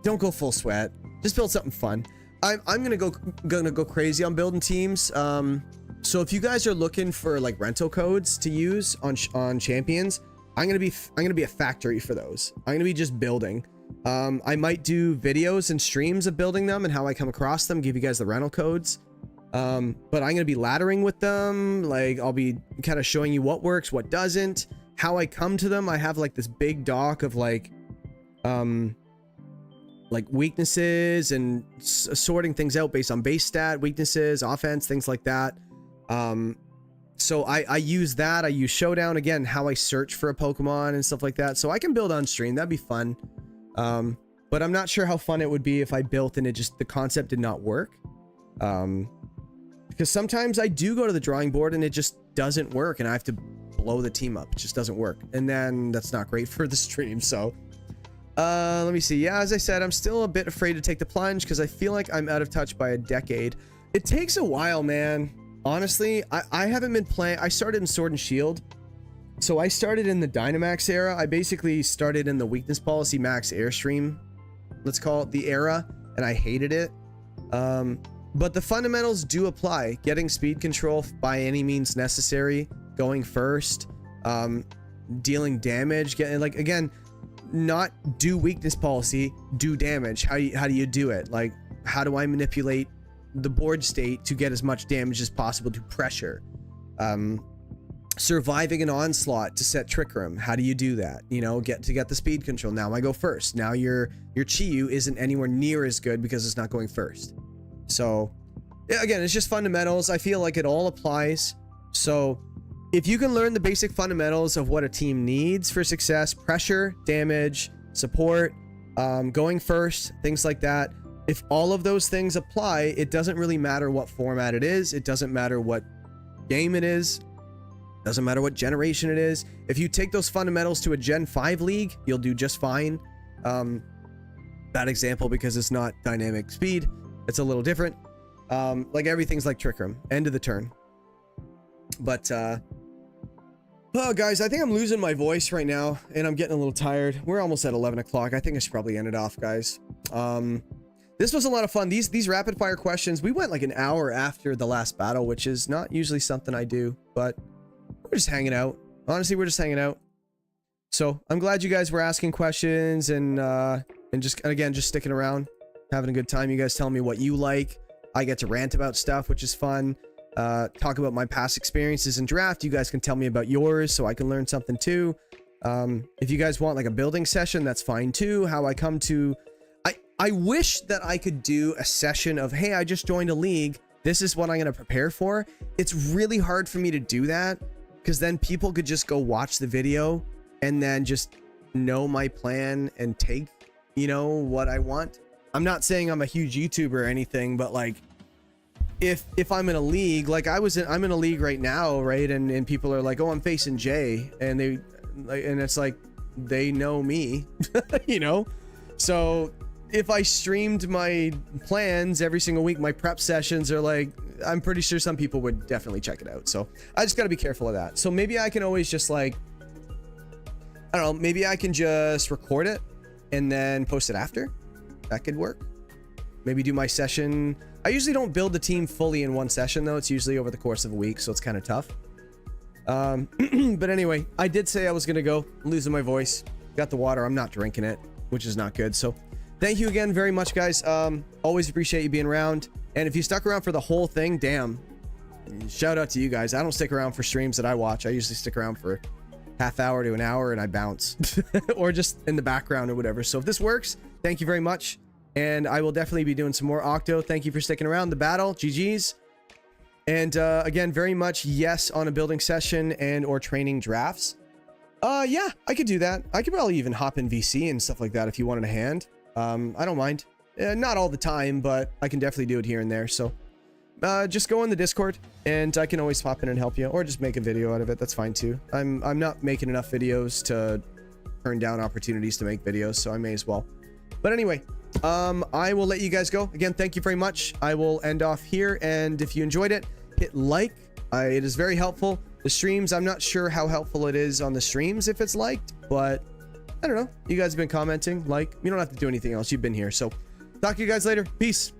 Don't go full sweat. Just build something fun. I'm gonna go crazy on building teams. So if you guys are looking for like rental codes to use on champions, I'm gonna be a factory for those. I'm gonna be just building. I might do videos and streams of building them and how I come across them, give you guys the rental codes. But I'm gonna be laddering with them. Like I'll be kind of showing you what works, what doesn't, how I come to them. I have like this big doc of like like weaknesses and sorting things out based on base stat, weaknesses, offense, things like that. So I use that. I use Showdown, again, how I search for a Pokemon and stuff like that. So I can build on stream. That'd be fun. But I'm not sure how fun it would be if I built and the concept did not work. Because sometimes I do go to the drawing board and it just doesn't work and I have to blow the team up. It just doesn't work. And then that's not great for the stream. So let me see. Yeah, as I said, I'm still a bit afraid to take the plunge because I feel like I'm out of touch by a decade. It takes a while, man. Honestly, I haven't been playing. I started in Sword and Shield. So I started in the Dynamax era. I basically started in the Weakness Policy Max Airstream, let's call it, the era, and I hated it. But the fundamentals do apply. Getting speed control by any means necessary, going first, dealing damage, getting, like, again, not do weakness policy, do damage. How do you do it? Like, how do I manipulate the board state to get as much damage as possible to pressure? Surviving an onslaught to set Trick Room. How do you do that? You know, get the speed control. Now I go first. Now your Chi-Yu isn't anywhere near as good because it's not going first. So yeah, again, it's just fundamentals. I feel like it all applies. So if you can learn the basic fundamentals of what a team needs for success, pressure, damage, support, going first, things like that. If all of those things apply, it doesn't really matter what format it is. It doesn't matter what game it is. Doesn't matter what generation it is. If you take those fundamentals to a Gen 5 league, you'll do just fine. Bad example because it's not dynamic speed. It's a little different. Like everything's like Trick Room. End of the turn. But, oh, guys, I think I'm losing my voice right now, and I'm getting a little tired. We're almost at 11 o'clock. I think I should probably end it off, guys. This was a lot of fun. These rapid fire questions, we went like an hour after the last battle, which is not usually something I do, but we're just hanging out. Honestly, we're just hanging out. So I'm glad you guys were asking questions and just sticking around, having a good time. You guys telling me what you like. I get to rant about stuff, which is fun. Talk about my past experiences in draft. You guys can tell me about yours so I can learn something too. If you guys want like a building session, that's fine too. How I come to... I wish that I could do a session of, hey, I just joined a league. This is what I'm going to prepare for. It's really hard for me to do that because then people could just go watch the video and then just know my plan and take, you know, what I want. I'm not saying I'm a huge YouTuber or anything, but like if I'm in a league, like I'm in a league right now, right? And people are like, oh, I'm facing Jay, and it's like they know me, you know? So if I streamed my plans every single week, my prep sessions are like, I'm pretty sure some people would definitely check it out. So I just got to be careful of that. So maybe I can always just like, I don't know, maybe I can just record it and then post it after. That could work. Maybe do my session. I usually don't build the team fully in one session though. It's usually over the course of a week. So it's kind of tough. But anyway, I did say I was going to go. I'm losing my voice. Got the water. I'm not drinking it, which is not good. So thank you again very much, guys. Always appreciate you being around. And if you stuck around for the whole thing, damn, shout out to you guys. I don't stick around for streams that I watch. I usually stick around for half hour to an hour and I bounce or just in the background or whatever. So if this works, thank you very much. And I will definitely be doing some more Octo. Thank you for sticking around. The battle, GG's. And again, very much yes on a building session and or training drafts. Yeah, I could do that. I could probably even hop in VC and stuff like that if you wanted a hand. I don't mind. Not all the time, but I can definitely do it here and there. So just go in the Discord and I can always pop in and help you, or just make a video out of it. That's fine too. I'm not making enough videos to turn down opportunities to make videos, so I may as well. But anyway, I will let you guys go. Again, thank you very much. I will end off here, and if you enjoyed it, hit like. It is very helpful. The streams, I'm not sure how helpful it is on the streams if it's liked, but I don't know. You guys have been commenting. Like, you don't have to do anything else. You've been here. So talk to you guys later. Peace.